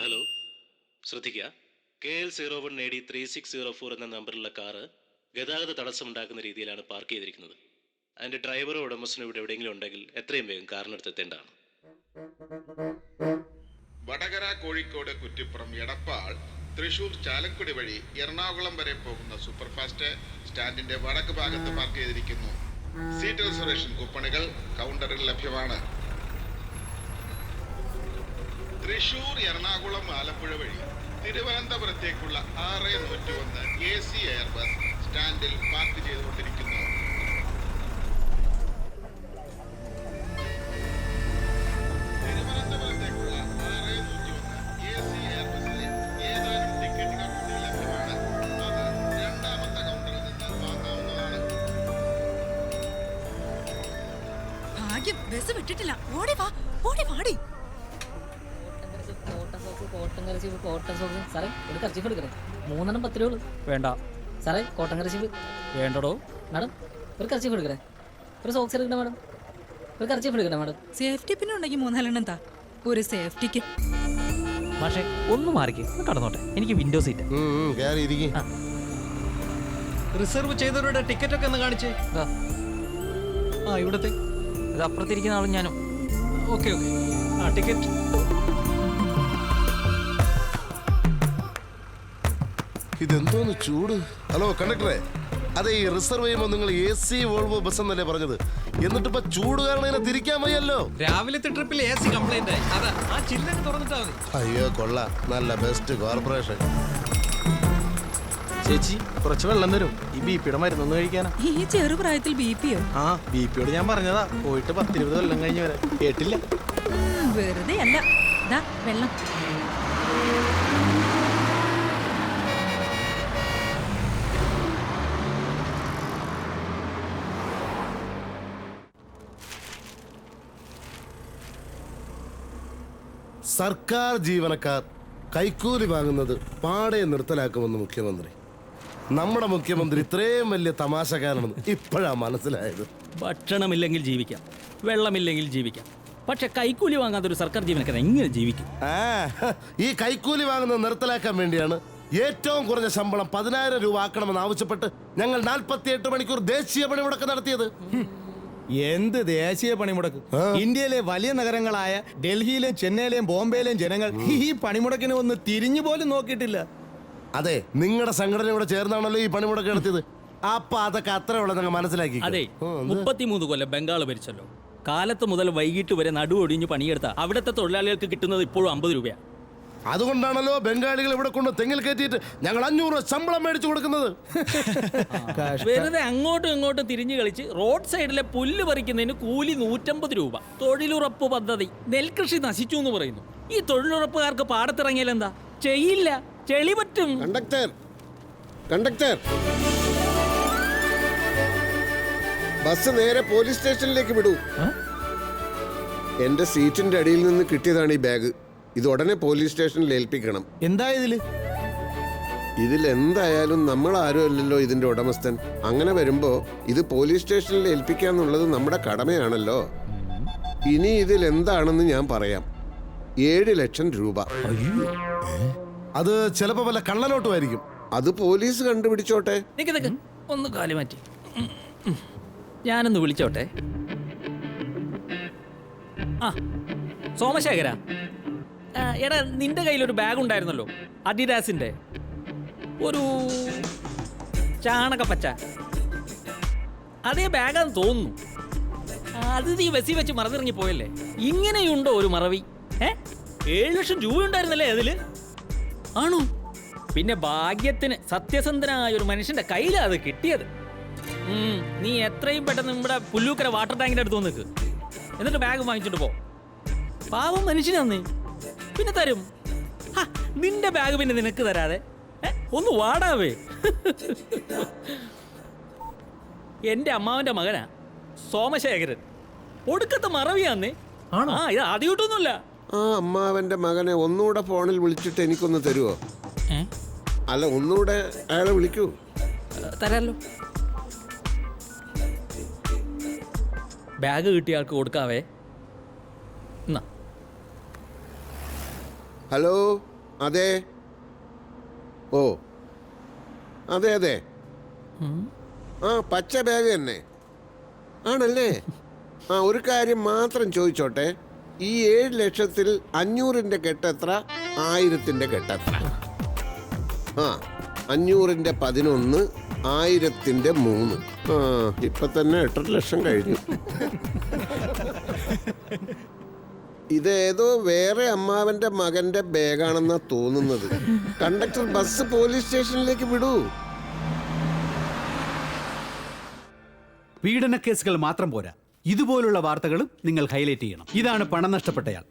Hello ശ്രദ്ധിക്കുക. KL01AD3604 എന്ന നമ്പറിലുള്ള car ഗതാഗത തടസ്സമുണ്ടാക്കുന്ന രീതിയിലാണ് പാർക്ക് ചെയ്തിരിക്കുന്നത്. അതിൻ്റെ ഡ്രൈവറോ ഉടമസ്ഥനോ ഇവിടെ എവിടെയെങ്കിലും ഉണ്ടെങ്കിൽ എത്രയും വേഗം കാറിനടുത്ത് എത്തേണ്ടതാണ്. വടകര, കോഴിക്കോട്, കുറ്റിപ്പുറം, എടപ്പാൾ, തൃശൂർ, ചാലക്കുടി വഴി എറണാകുളം വരെ പോകുന്ന സൂപ്പർഫാസ്റ്റ് സ്റ്റാൻഡിന്റെ വടക്ക് ഭാഗത്ത് പാർക്ക് ചെയ്തിരിക്കുന്നു. സീറ്റ് റിസർവേഷൻ കൂപ്പണുകൾ കൗണ്ടറിൽ ലഭ്യമാണ്. തൃശൂർ, എറണാകുളം, ആലപ്പുഴ വഴി തിരുവനന്തപുരത്തേക്കുള്ള 6101 AC എയർ ബസ് സ്റ്റാൻഡിൽ പാർക്ക് ചെയ്തുകൊണ്ടിരിക്കുന്നു. തിരുവനന്തപുരത്തേക്കുള്ള 6101 AC എയർ ബസ്സിൽ ഏതാനും ടിക്കറ്റുകൾ കൂടി ലഭ്യമാണ്. അത് രണ്ടാമത്തെ കൗണ്ടറിൽ നിന്ന് വാങ്ങാവുന്നതാണ്. ഭാഗ്യം, ബസ് വിട്ടിട്ടില്ല. ഓടി വാ, ഓടി വാടി. കോട്ടൻ കരച്ചീപ്പ് സാറേ, ഒരു കർച്ചീഫ് എടുക്കണേ. 3 10 രൂപ വേണ്ട സാറേ. കോട്ടൻ കരച്ചീപ്പ് വേണ്ടടോ. മാഡം, ഒരു കർച്ചീഫ് എടുക്കണേ. ഒരു സോക്സ് എടുക്കണേ മാഡം. ഒരു കർച്ചീഫ് എടുക്കണേ മാഡം. സേഫ്റ്റി പിന്നെ ഉണ്ടെങ്കിൽ 3 എന്താ ഒരു സേഫ്റ്റിക്ക്. പക്ഷേ ഒന്ന് മാറിക്ക്, കടന്നോട്ടെ. എനിക്ക് വിൻഡോ സീറ്റ്. റിസർവ് ചെയ്തവരുടെ ടിക്കറ്റ് ഒക്കെ ഒന്ന് കാണിച്ചേ. ഇവിടത്തെ ഇത് അപ്പുറത്തിരിക്കുന്ന ആളും ഞാനും. Okay okay. ടിക്കറ്റ്. ഇതെന്തോന്ന് ചൂട്. ഹലോ കണ്ടക്ടറെ, അതെ, ഈ റിസർവ് ചെയ്യുമ്പോൾ നിങ്ങൾ AC വോൾവോ ബസ് എന്നല്ലേ പറഞ്ഞത്? എന്നിട്ടിപ്പോ ചൂട് കാരണം ഇതിനെ തിരിക്കാൻ വയ്യല്ലോ. രാവിലത്തെ ട്രിപ്പിൽ AC കംപ്ലൈന്റ് ആയി. അതാ ആ ചില്ലൊക്കെ തുറന്നിട്ടാ മതി. അയ്യോ കൊള്ളാം, നല്ല ബെസ്റ്റ് കോർപ്പറേഷൻ. ചേച്ചി, കുറച്ച് വെള്ളം തരും. ഈ BP-യുടെ മരുന്നൊന്നും കഴിക്കാനാ. ഈ ചെറുപ്രായത്തിൽ BP യോ? BP-യോട് ഞാൻ പറഞ്ഞതാ, പോയിട്ട് 10-20 കൊല്ലം കഴിഞ്ഞ് വരെ കേട്ടില്ല. വെറുതെ അല്ല. ദാ വെള്ളം. സർക്കാർ ജീവനക്കാർ കൈക്കൂലി വാങ്ങുന്നത് പാടെ നിർത്തലാക്കുമെന്ന് മുഖ്യമന്ത്രി. നമ്മുടെ മുഖ്യമന്ത്രി ഇത്രയും വലിയ തമാശക്കാരനെന്ന് ഇപ്പോഴാ മനസ്സിലായത്. ഭക്ഷണമില്ലെങ്കിൽ ജീവിക്കാം, വെള്ളമില്ലെങ്കിൽ ജീവിക്കാം, പക്ഷെ കൈക്കൂലി വാങ്ങാത്ത ഒരു സർക്കാർ ജീവനക്കാരൻ എങ്ങനെ ജീവിക്കും? ഈ കൈക്കൂലി വാങ്ങുന്നത് നിർത്തലാക്കാൻ വേണ്ടിയാണ് ഏറ്റവും കുറഞ്ഞ ശമ്പളം 10,000 രൂപ ആക്കണമെന്ന് ആവശ്യപ്പെട്ട് ഞങ്ങൾ 48 മണിക്കൂർ ദേശീയ പണിമുടക്ക് നടത്തിയത്. എന്ത് ദേശീയ പണിമുടക്ക്? ഇന്ത്യയിലെ വലിയ നഗരങ്ങളായ ഡൽഹിയിലെയും ചെന്നൈയിലെയും ബോംബെയിലെയും ജനങ്ങൾ ഈ പണിമുടക്കിനെ ഒന്ന് തിരിഞ്ഞു പോലും നോക്കിയിട്ടില്ല. അതെ, നിങ്ങളുടെ സംഘടനയോട് ചേർന്നാണല്ലോ ഈ പണിമുടക്ക് നടത്തിയത്. അപ്പൊ അതൊക്കെ അത്ര ഉള്ളത് നിങ്ങൾ മനസ്സിലാക്കി. അതെ, 33 കൊല്ലം ബംഗാൾ ഭരിച്ചല്ലോ. കാലത്ത് മുതൽ വൈകിട്ട് വരെ നടുവൊടിഞ്ഞ് പണിയെടുത്ത അവിടുത്തെ തൊഴിലാളികൾക്ക് കിട്ടുന്നത് ഇപ്പോഴും 50 രൂപയാണ്. അതുകൊണ്ടാണല്ലോ ബംഗാളികൾ ഇവിടെ കൊണ്ട് തെങ്ങിൽ കയറ്റിയിട്ട് ഞങ്ങൾ 500 ശമ്പളം മേടിച്ചു കൊടുക്കുന്നത്. വെറുതെ അങ്ങോട്ടും ഇങ്ങോട്ടും തിരിഞ്ഞു കളിച്ച് റോഡ് സൈഡിലെ പുല്ല് പറിക്കുന്നതിന് കൂലി 150 രൂപ. തൊഴിലുറപ്പ് പദ്ധതി, നെൽകൃഷി നശിച്ചു എന്ന് പറയുന്നു. ഈ തൊഴിലുറപ്പുകാർക്ക് പാടത്തിറങ്ങിയാൽ എന്താ ചെയ്യില്ല, ചെളി പറ്റും. കണ്ടക്ടർ, ബസ് നേരെ പോലീസ് സ്റ്റേഷനിലേക്ക് വിടൂ. എന്റെ സീറ്റിന്റെ അടിയിൽ നിന്ന് കിട്ടിയതാണ് ഈ ബാഗ്. ഇത് ഉടനെ പോലീസ് സ്റ്റേഷനിൽ ഏൽപ്പിക്കണം. എന്താ ഇതിലെന്തായാലും നമ്മൾ ആരും അല്ലല്ലോ ഇതിന്റെ ഉടമസ്ഥൻ. അങ്ങനെ വരുമ്പോ ഇത് പോലീസ് സ്റ്റേഷനിൽ ഏൽപ്പിക്കാന്നുള്ളത് നമ്മുടെ കടമയാണല്ലോ. ഇനി ഇതിലെന്താണെന്ന് ഞാൻ പറയാം. 7 ലക്ഷം രൂപ. അത് ചിലപ്പോ വല്ല കള്ളനോട്ടുമായിരിക്കും. അത് പോലീസ് കണ്ടുപിടിച്ചോട്ടെ. ഒന്ന് കാലി മാറ്റി, ഞാനൊന്ന് വിളിച്ചോട്ടെ. സോമശേഖര, എടാ, നിന്റെ കയ്യിലൊരു ബാഗ് ഉണ്ടായിരുന്നല്ലോ, അഡിഡാസിന്റെ, ഒരു ചാണകപ്പച്ച. അതേ ബാഗാന്ന് തോന്നുന്നു. അത് നീ ബസ്സിൽ വെച്ച് മറന്നിറങ്ങി പോയല്ലേ? ഇങ്ങനെയുണ്ടോ ഒരു മറവി? 7 ലക്ഷം രൂപ ഉണ്ടായിരുന്നല്ലേ അതില്? ആണോ? പിന്നെ ഭാഗ്യത്തിന് സത്യസന്ധനായ ഒരു മനുഷ്യന്റെ കയ്യിലാണ് അത് കിട്ടിയത്. നീ എത്രയും പെട്ടെന്ന് നമ്മുടെ പുല്ലൂക്കര വാട്ടർ ടാങ്കിന്റെ അടുത്ത് നിൽക്ക്, എന്നിട്ട് ബാഗ് വാങ്ങിച്ചിട്ട് പോ. പാവം മനുഷ്യനാന്നേ, പിന്നെ തരും. നിന്റെ ബാഗ് പിന്നെ നിനക്ക് തരാതെ ഒന്ന് വാടാവേ. എന്റെ അമ്മാവന്റെ മകനാ സോമശേഖരൻ. ഒടുക്കത്തെ മറവിയാന്നേ. ഇത് ആദ്യമായിട്ടൊന്നുമില്ല. ആ അമ്മാവന്റെ മകനെ ഒന്നുകൂടെ ഫോണിൽ വിളിച്ചിട്ട് എനിക്കൊന്ന് തരുമോ? അല്ല, ഒന്നുകൂടെ അയാളെ വിളിക്കൂ. തരാലോ. ബാഗ് കിട്ടിയ ആൾക്ക് കൊടുക്കാവേ. ഹലോ, അതെ. ഓ അതെ അതെ, ആ പച്ച ബാഗ് തന്നെ ആണല്ലേ. ആ ഒരു കാര്യം മാത്രം ചോദിച്ചോട്ടെ, ഈ 7 ലക്ഷത്തിൽ 500-ന്റെ കെട്ടെത്ര, 1000-ന്റെ കെട്ടെത്ര? ആ 500-ന്റെ 11, 1000-ന്റെ 3. ആ ഇപ്പൊ തന്നെ 8 ലക്ഷം കഴിഞ്ഞു. ഇതേതോ വേറെ അമ്മാവന്റെ മകന്റെ ബാഗാണെന്നാ തോന്നുന്നത്. കണ്ടക്ടർ ബസ് പോലീസ് സ്റ്റേഷനിലേക്ക് വിടൂ. പീഡന കേസുകൾ മാത്രം പോരാ, ഇതുപോലുള്ള വാർത്തകളും നിങ്ങൾ ഹൈലൈറ്റ് ചെയ്യണം. ഇതാണ് പണം നഷ്ടപ്പെട്ടയാൾ.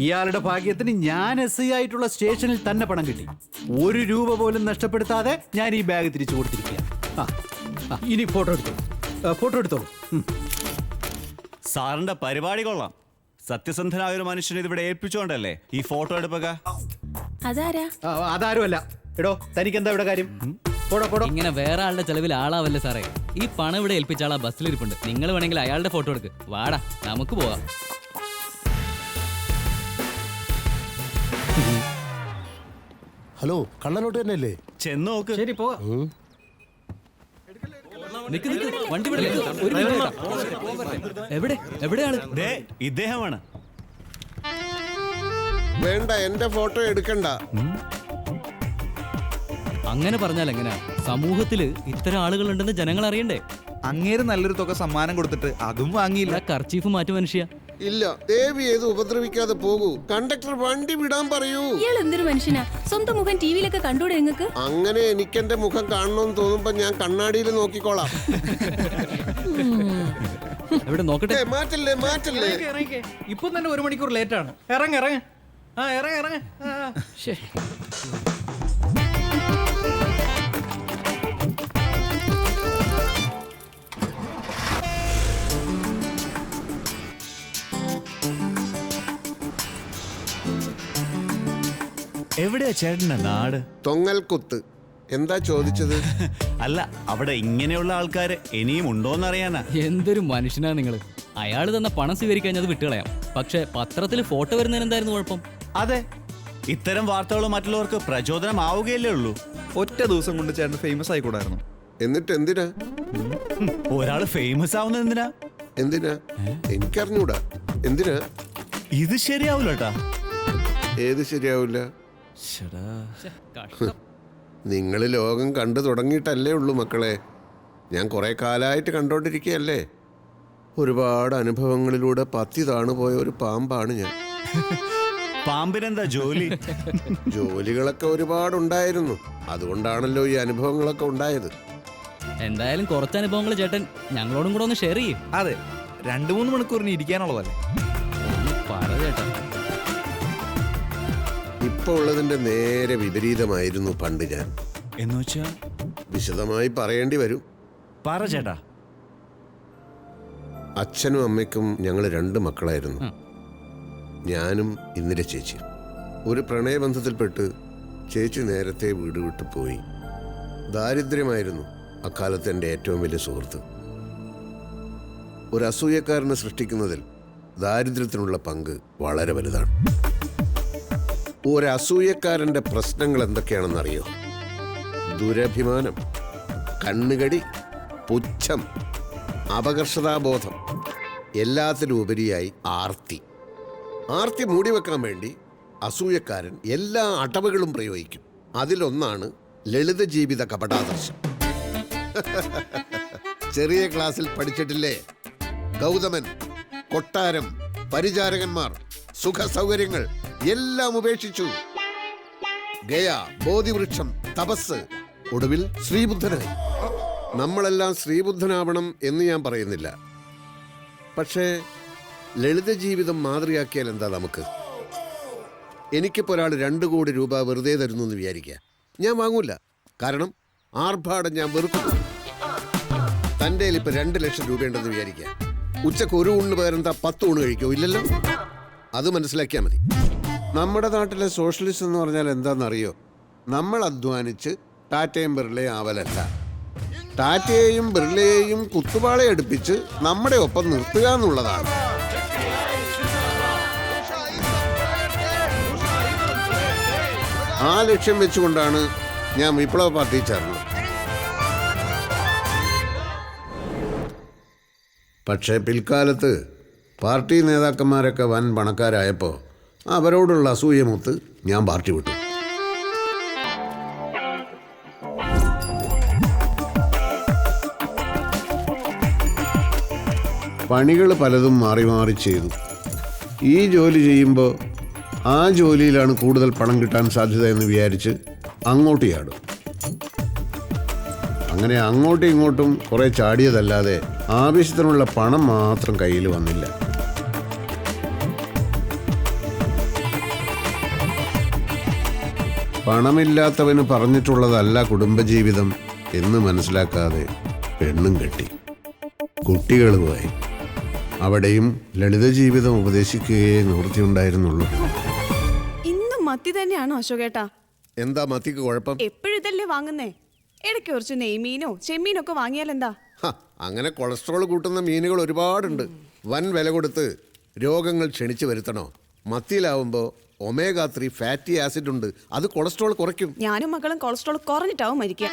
ഇയാളുടെ ഭാഗ്യത്തിന് ഞാൻ SI ആയിട്ടുള്ള സ്റ്റേഷനിൽ തന്നെ പണം കിട്ടി. 1 രൂപ പോലും നഷ്ടപ്പെടുത്താതെ ഞാൻ ഈ ബാഗ് തിരിച്ചു കൊടുത്തിരിക്കുക. ഇനി ഫോട്ടോ എടുത്തോളൂ. സാറിന്റെ പരിപാടി കൊള്ളാം. സത്യസന്ധനായ ഒരു മനുഷ്യനെ ഇതിവിടെ ഏൽപ്പിച്ചുകൊണ്ടല്ലേ ഈ ഫോട്ടോ എടുപ്പൊക്കെ? അതാരുമല്ല. എടോ, തനിക്ക് എന്താ ഇവിടെ കാര്യം? ഇങ്ങനെ വേറെ ആളുടെ ചെലവിൽ ആളാവല്ലേ സാറേ. ഈ പണം ഇവിടെ ഏൽപ്പിച്ച ആളാ ബസ്സിലിരിപ്പുണ്ട്. നിങ്ങൾ വേണമെങ്കിൽ അയാളുടെ ഫോട്ടോ എടുക്ക്. വാടാ, നമുക്ക് പോവാം. ഹലോ, കള്ളനോട്ട് തന്നെയല്ലേ? ചെന്ന് നോക്ക്. ശരി, പോവാ. നിക്ക് വണ്ടി വിടല്ലേ. ഒരു മിനിറ്റ് കേട്ടോ. എവിടെയാണ്? ദേ ഇദ്ദേഹമാണ്. വേണ്ട, എന്റെ ഫോട്ടോ എടുക്കണ്ട. അങ്ങനെ പറഞ്ഞാൽ എങ്ങനെയാ? സമൂഹത്തില് ഇത്തരം ആളുകളുണ്ടെന്ന് ജനങ്ങൾ അറിയണ്ടേ? അങ്ങേര് നല്ലൊരു തുക സമ്മാനം കൊടുത്തിട്ട് അതും വാങ്ങിയില്ല. കർച്ചീഫ് മാറ്റു മനുഷ്യ. ഇല്ല, ദേവി ഏത് ഉപദ്രവിക്കാതെ പോകൂ. കണ്ടക്ടർ വണ്ടി വിടാൻ പറയൂ. ഇയാൾ എന്തൊരു മനുഷ്യനാ? സ്വന്തം മുഖം ടിവിയിലൊക്കെ കണ്ടൂടെ നിങ്ങൾക്ക്? അങ്ങനെ എനിക്കെന്റെ മുഖം കാണണമെന്ന് തോന്നുമ്പോ ഞാൻ കണ്ണാടിയിൽ നോക്കിക്കോളാം. എവിടെ നോക്കട്ടെ. മാറ്റല്ലേ. ഇപ്പൊ തന്നെ 1 മണിക്കൂർ ലേറ്റ് ആണ്. ഇറങ്ങ. ആ ഇറങ്ങ. എവിടെയാ ചേട്ടന്റെ നാട്? തൊങ്ങൽക്കുത്ത്. എന്താ ചോദിച്ചത്? അല്ല, അവിടെ ഇങ്ങനെയുള്ള ആൾക്കാര് ഇനിയും ഉണ്ടോന്നറിയാനാ. എന്തൊരു മനുഷ്യനാ നിങ്ങള്. അയാൾ തന്ന പണം സ്വീകരിക്കാൻ അത് വിട്ടുകളയാം. പക്ഷെ പത്രത്തിൽ ഫോട്ടോ വരുന്നതിന് എന്തായിരുന്നു കുഴപ്പം? അതെ, ഇത്തരം വാർത്തകൾ മറ്റുള്ളവർക്ക് പ്രചോദനമാവുകയല്ലേ ഉള്ളൂ. ഒറ്റ ദിവസം കൊണ്ട് ചേട്ടൻ ഫേമസ് ആയിക്കൂടായിരുന്നു. എന്നിട്ട് എന്തിനാ ഒരാള് ഫേമസ് ആവുന്നത് എന്തിനാ? എനിക്കറിഞ്ഞൂടാ. എന്തിനാ? ഇത് ശരിയാവൂല കേട്ടാ. ഏത് ശരിയാവില്ല? നിങ്ങൾ ലോകം കണ്ടു തുടങ്ങിയിട്ടല്ലേ ഉള്ളൂ മക്കളെ. ഞാൻ കുറെ കാലമായിട്ട് കണ്ടോണ്ടിരിക്കുകയല്ലേ. ഒരുപാട് അനുഭവങ്ങളിലൂടെ പത്തി താണുപോയ ഒരു പാമ്പാണ് ഞാൻ. പാമ്പിനെന്താ ജോലി? ജോലികളൊക്കെ ഒരുപാടുണ്ടായിരുന്നു. അതുകൊണ്ടാണല്ലോ ഈ അനുഭവങ്ങളൊക്കെ ഉണ്ടായത്. എന്തായാലും കുറച്ച് അനുഭവങ്ങൾ ചേട്ടൻ ഞങ്ങളോടും കൂടെ ഒന്ന് ഷെയർ ചെയ്യും. അതെ, 2-3 മണിക്കൂറിന് ഇരിക്കാനുള്ളതല്ലേ. പറ ചേട്ടാ. ഇപ്പൊ ഉള്ളതിന്റെ നേരെ വിപരീതമായിരുന്നു പണ്ട് ഞാൻ. എന്നുവെച്ചാ? വിശദമായി പറയേണ്ടി വരും. പറ ചേട്ടാ. അച്ഛനും അമ്മയ്ക്കും ഞങ്ങൾ 2 മക്കളായിരുന്നു. ഞാനും ഇന്ദിര ചേച്ചി. ഒരു പ്രണയബന്ധത്തിൽപ്പെട്ട് ചേച്ചി നേരത്തെ വീട് വിട്ടു പോയി. ദാരിദ്ര്യമായിരുന്നു അക്കാലത്ത് എൻ്റെ ഏറ്റവും വലിയ സുഹൃത്ത്. ഒരു അസൂയക്കാരനെ സൃഷ്ടിക്കുന്നതിൽ ദാരിദ്ര്യത്തിനുള്ള പങ്ക് വളരെ വലുതാണ്. ഒരു അസൂയക്കാരൻ്റെ പ്രശ്നങ്ങൾ എന്തൊക്കെയാണെന്നറിയോ? ദുരഭിമാനം, കണ്ണുകടി, പുച്ഛം, അപകർഷതാബോധം, എല്ലാത്തിലും ഉപരിയായി ആർത്തി. ആർത്തി മൂടിവെക്കാൻ വേണ്ടി അസൂയക്കാരൻ എല്ലാ അടവുകളും പ്രയോഗിക്കും. അതിലൊന്നാണ് ലളിത ജീവിത കപടാദർശം. ചെറിയ ക്ലാസ്സിൽ പഠിച്ചിട്ടില്ലേ? ഗൗതമൻ, കൊട്ടാരം, പരിചാരകന്മാർ, സുഖ സൗകര്യങ്ങൾ എല്ലാം ഉപേക്ഷിച്ചു. ഗയ, ബോധിവൃക്ഷം, തപസ്, ഒടുവിൽ ശ്രീബുദ്ധനായി. നമ്മളെല്ലാം ശ്രീബുദ്ധനാവണം എന്ന് ഞാൻ പറയുന്നില്ല. പക്ഷേ ലളിത ജീവിതം മാതൃകയാക്കിയാൽ എന്താ നമുക്ക്? എനിക്കിപ്പോൾ ഒരാൾ 2 കോടി രൂപ വെറുതെ തരുന്നു എന്ന് വിചാരിക്കുക. ഞാൻ വാങ്ങൂല. കാരണം ആർഭാടം ഞാൻ വെറുക്കുന്നു. തൻ്റെ ഇപ്പം 2 ലക്ഷം രൂപയുണ്ടെന്ന് വിചാരിക്കുക. ഉച്ചക്ക് 1 ഊണിന് പകരം 10 ഊണ് കഴിക്കോ? ഇല്ലല്ലോ. അത് മനസ്സിലാക്കിയാൽ മതി. നമ്മുടെ നാട്ടിലെ സോഷ്യലിസ്റ്റ് എന്ന് പറഞ്ഞാൽ എന്താണെന്നറിയോ? നമ്മൾ അധ്വാനിച്ച് ടാറ്റയും ബിർളയും ആവലല്ല. ടാറ്റയെയും ബിർളയെയും കുത്തുപാളയെ അടുപ്പിച്ച് നമ്മുടെ ഒപ്പം നിർത്തുക എന്നുള്ളതാണ്. ആ ലക്ഷ്യം വെച്ചുകൊണ്ടാണ് ഞാൻ വിപ്ലവ പാർട്ടി ചേർന്നത്. പക്ഷേ പിൽക്കാലത്ത് പാർട്ടി നേതാക്കന്മാരൊക്കെ വൻ പണക്കാരായപ്പോൾ അവരോടുള്ള അസൂയമൊത്ത് ഞാൻ പാർട്ടി വിട്ടു. പണികൾ പലതും മാറി മാറി ചെയ്തു. ഈ ജോലി ചെയ്യുമ്പോൾ ആ ജോലിയിലാണ് കൂടുതൽ പണം കിട്ടാൻ സാധ്യത എന്ന് വിചാരിച്ച് അങ്ങോട്ട് ചാടും. അങ്ങനെ അങ്ങോട്ടും ഇങ്ങോട്ടും കുറേ ചാടിയതല്ലാതെ ആവശ്യത്തിനുള്ള പണം മാത്രം കയ്യിൽ വന്നില്ല. പണമില്ലാത്തവന് പറഞ്ഞിട്ടുള്ളതല്ല കുടുംബജീവിതം എന്ന് മനസ്സിലാക്കാതെ പെണ്ണും കെട്ടി, കുട്ടികളുമായി. അവിടെയും ലളിത ജീവിതം ഉപദേശിക്കുകയേ നിവൃത്തിയുണ്ടായിരുന്നുള്ളൂ. ഇന്നും മത്തി തന്നെയാണോ അശോകേട്ടാ? എന്താ മത്തിക്ക് കുഴപ്പം? എപ്പോഴും ഇതല്ലേ വാങ്ങുന്നേ? ഇടയ്ക്ക് കുറച്ച് നെയ്മീനോ ചെമ്മീനോ ഒക്കെ വാങ്ങിയാലെന്താ? അങ്ങനെ കൊളസ്ട്രോൾ കൂട്ടുന്ന മീനുകൾ ഒരുപാടുണ്ട്. വൻ വില കൊടുത്ത് രോഗങ്ങൾ ക്ഷണിച്ചു വരുത്തണോ? മത്തിയിലാവുമ്പോൾ ഒമേഗ-3 ഫാറ്റി ആസിഡ് ഉണ്ട്. അത് കൊളസ്ട്രോൾ കുറയ്ക്കും. ഞാനും മക്കളും കൊളസ്ട്രോൾ കുറഞ്ഞിട്ടാവും മരിക്കുക.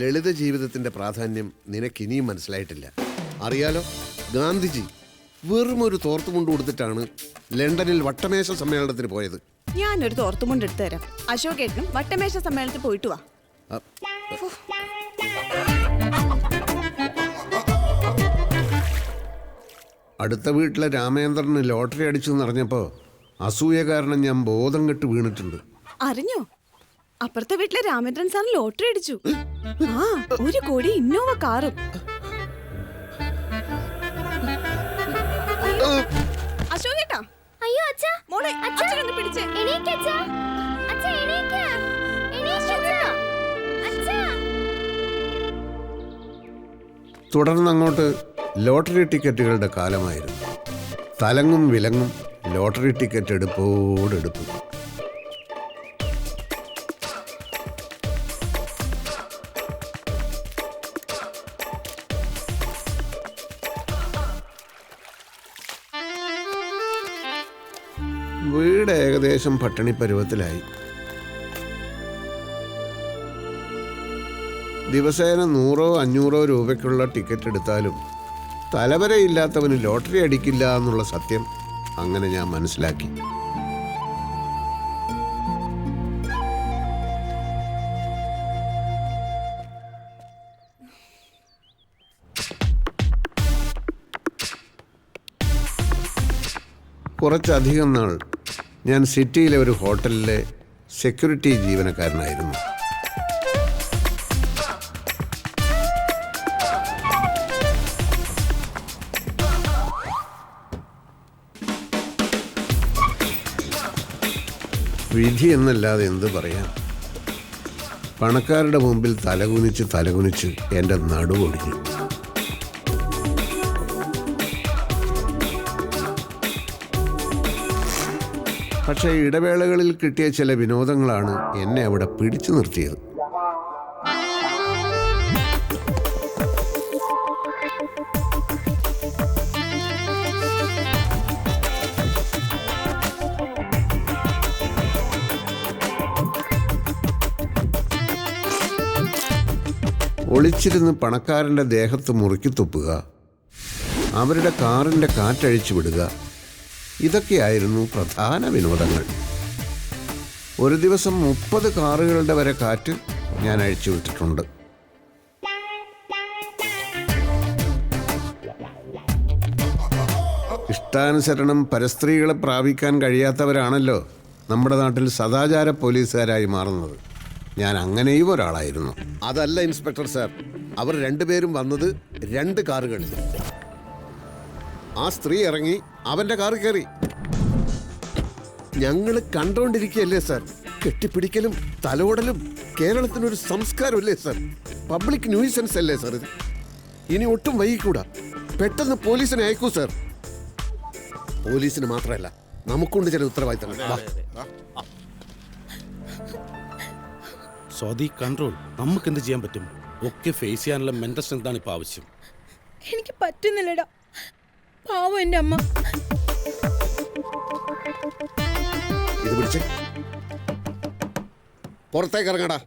ലളിത ജീവിതത്തിന്റെ പ്രാധാന്യം നിനക്കിനിയും മനസ്സിലായിട്ടില്ല. അറിയാലോ, ഗാന്ധിജി വെറും ഒരു തോർത്തുമുണ്ട് കൊടുത്തിട്ടാണ് ലണ്ടനിൽ വട്ടമേശ സമ്മേളനത്തിന് പോയത്. ഞാനൊരു തോർത്തുമുണ്ട് എടുത്തു തരാം. അശോകേട്ടനും വട്ടമേശ സമ്മേളനത്തിൽ പോയിട്ട് വാ. അടുത്ത വീട്ടിലെ രാമേന്ദ്രന് ലോട്ടറി അടിച്ചു എന്നറിഞ്ഞപ്പോൾ അസൂയ കാരണം ഞാൻ ബോധം കെട്ട് വീണിട്ടുണ്ട്. അറിഞ്ഞോ? അപ്പുറത്തെ വീട്ടിലെ രാമേന്ദ്രൻ സാറിന് ലോട്ടറി അടിച്ചു. 1 കോടി ഇന്നോവ കാറും. അശോകേട്ടാ, അയ്യോ അച്ഛാ, മോളെ അച്ഛനൊന്ന് പിടിച്ചേ. എണീക്ക് അച്ഛാ, അച്ഛാ എണീക്ക്, എണീക്ക് അച്ഛാ. തുടർന്നങ്ങോട്ട് ലോട്ടറി ടിക്കറ്റുകളുടെ കാലമായിരുന്നു. തലങ്ങും വിലങ്ങും ലോട്ടറി ടിക്കറ്റ് എടുപ്പോടെടുപ്പ്. വീട് ഏകദേശം പട്ടിണി പരുവത്തിലായി. ദിവസേന 100-500 രൂപയ്ക്കുള്ള ടിക്കറ്റ് എടുത്താലും തലവരയില്ലാത്തവന് ലോട്ടറി അടിക്കില്ല എന്നുള്ള സത്യം അങ്ങനെ ഞാൻ മനസ്സിലാക്കി. കുറച്ചധികം നാൾ ഞാൻ സിറ്റിയിലെ ഒരു ഹോട്ടലിലെ സെക്യൂരിറ്റി ജീവനക്കാരനായിരുന്നു. വിധി എന്നല്ലാതെ എന്ത് പറയാം. പണക്കാരുടെ മുമ്പിൽ തലകുനിച്ച് എൻ്റെ നടുവൊടിഞ്ഞു. പക്ഷേ ഇടവേളകളിൽ കിട്ടിയ ചില വിനോദങ്ങളാണ് എന്നെ അവിടെ പിടിച്ചു നിർത്തിയത്. ഒളിച്ചിരുന്ന് പണക്കാരൻ്റെ ദേഹത്ത് മുറുക്കി തുപ്പുക, അവരുടെ കാറിൻ്റെ കാറ്റഴിച്ചു വിടുക, ഇതൊക്കെയായിരുന്നു പ്രധാന വിനോദങ്ങൾ. ഒരു ദിവസം 30 കാറുകളുടെ വരെ കാറ്റ് ഞാൻ അഴിച്ചു വിട്ടിട്ടുണ്ട്. ഇഷ്ടാനുസരണം പരസ്ത്രീകളെ പ്രാപിക്കാൻ കഴിയാത്തവരാണല്ലോ നമ്മുടെ നാട്ടിൽ സദാചാര പോലീസുകാരായി മാറുന്നത്. ഞാൻ അങ്ങനെയും ഒരാളായിരുന്നു. അതല്ല ഇൻസ്പെക്ടർ സാർ, അവർ രണ്ടുപേരും വന്നത് 2 കാറുകളിൽ. ആ സ്ത്രീ ഇറങ്ങി അവൻ്റെ കാറ് കയറി. ഞങ്ങൾ കണ്ടോണ്ടിരിക്കുകയല്ലേ സാർ. കെട്ടിപ്പിടിക്കലും തലോടലും കേരളത്തിനൊരു സംസ്കാരമല്ലേ സാർ? പബ്ലിക് ന്യൂസൻസ് അല്ലേ സാർ ഇത്? ഇനി ഒട്ടും വൈകിക്കൂടാ. പെട്ടെന്ന് പോലീസിനെ അയക്കൂ സാർ. പോലീസിന് മാത്രമല്ല, നമുക്കുണ്ട് ചില ഉത്തരവാദിത്തങ്ങൾ. സ്വാതി, കൺട്രോൾ. നമുക്ക് എന്ത് ചെയ്യാൻ പറ്റും? ഒക്കെ ഫേസ് ചെയ്യാനുള്ള മെന്റൽ സ്ട്രെങ്താണ് ഇപ്പൊ ആവശ്യം. എനിക്ക് പറ്റുന്നില്ലടാ, പാവം എൻ്റെ അമ്മ. ഇത് പിടിച്ചേ. പുറത്തേക്ക് ഇറങ്ങടാ.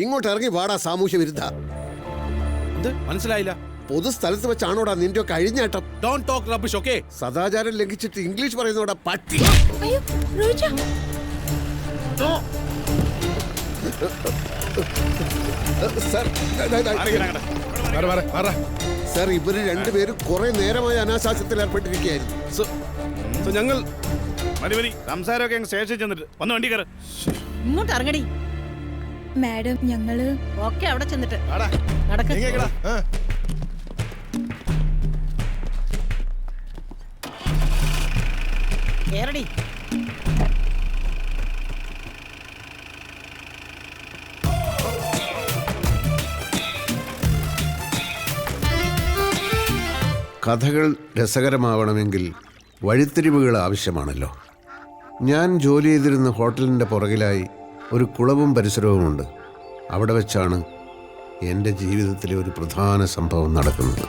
ഇങ്ങോട്ട് ഇറങ്ങി വാടാ സാമൂഹ്യ വിരുദ്ധ. മനസ്സിലായില്ല. പൊതുസ്ഥലത്ത് വെച്ചാണോടാ നിന്റെ ഒക്കെ അഴിഞ്ഞാട്ടം? Don't talk rubbish, okay? സദാചാരം ലംഘിച്ചിട്ട് ഇംഗ്ലീഷ് പറയുന്നോടാ പട്ടി. അയ്യോ റോജ, സർ, ഇവര് രണ്ടുപേരും കുറെ നേരമായി അനാശാസ്യത്തിൽ ഏർപ്പെട്ടിരിക്കുകയായിരുന്നു. ഞങ്ങൾ സംസാരമൊക്കെ സ്റ്റേഷനിൽ ചെന്നിട്ട് വന്ന് വണ്ടി കയറി ഇങ്ങോട്ട് ഇറങ്ങടി. മാഡം ഞങ്ങള് ഓക്കെ, അവിടെ ചെന്നിട്ട് കേറടി. കഥകൾ രസകരമാവണമെങ്കിൽ വഴിത്തിരിവുകൾ ആവശ്യമാണല്ലോ. ഞാൻ ജോലി ചെയ്തിരുന്ന ഹോട്ടലിൻ്റെ പുറകിലായി ഒരു കുളവും പരിസരവുമുണ്ട്. അവിടെ വെച്ചാണ് എൻ്റെ ജീവിതത്തിലെ ഒരു പ്രധാന സംഭവം നടക്കുന്നത്.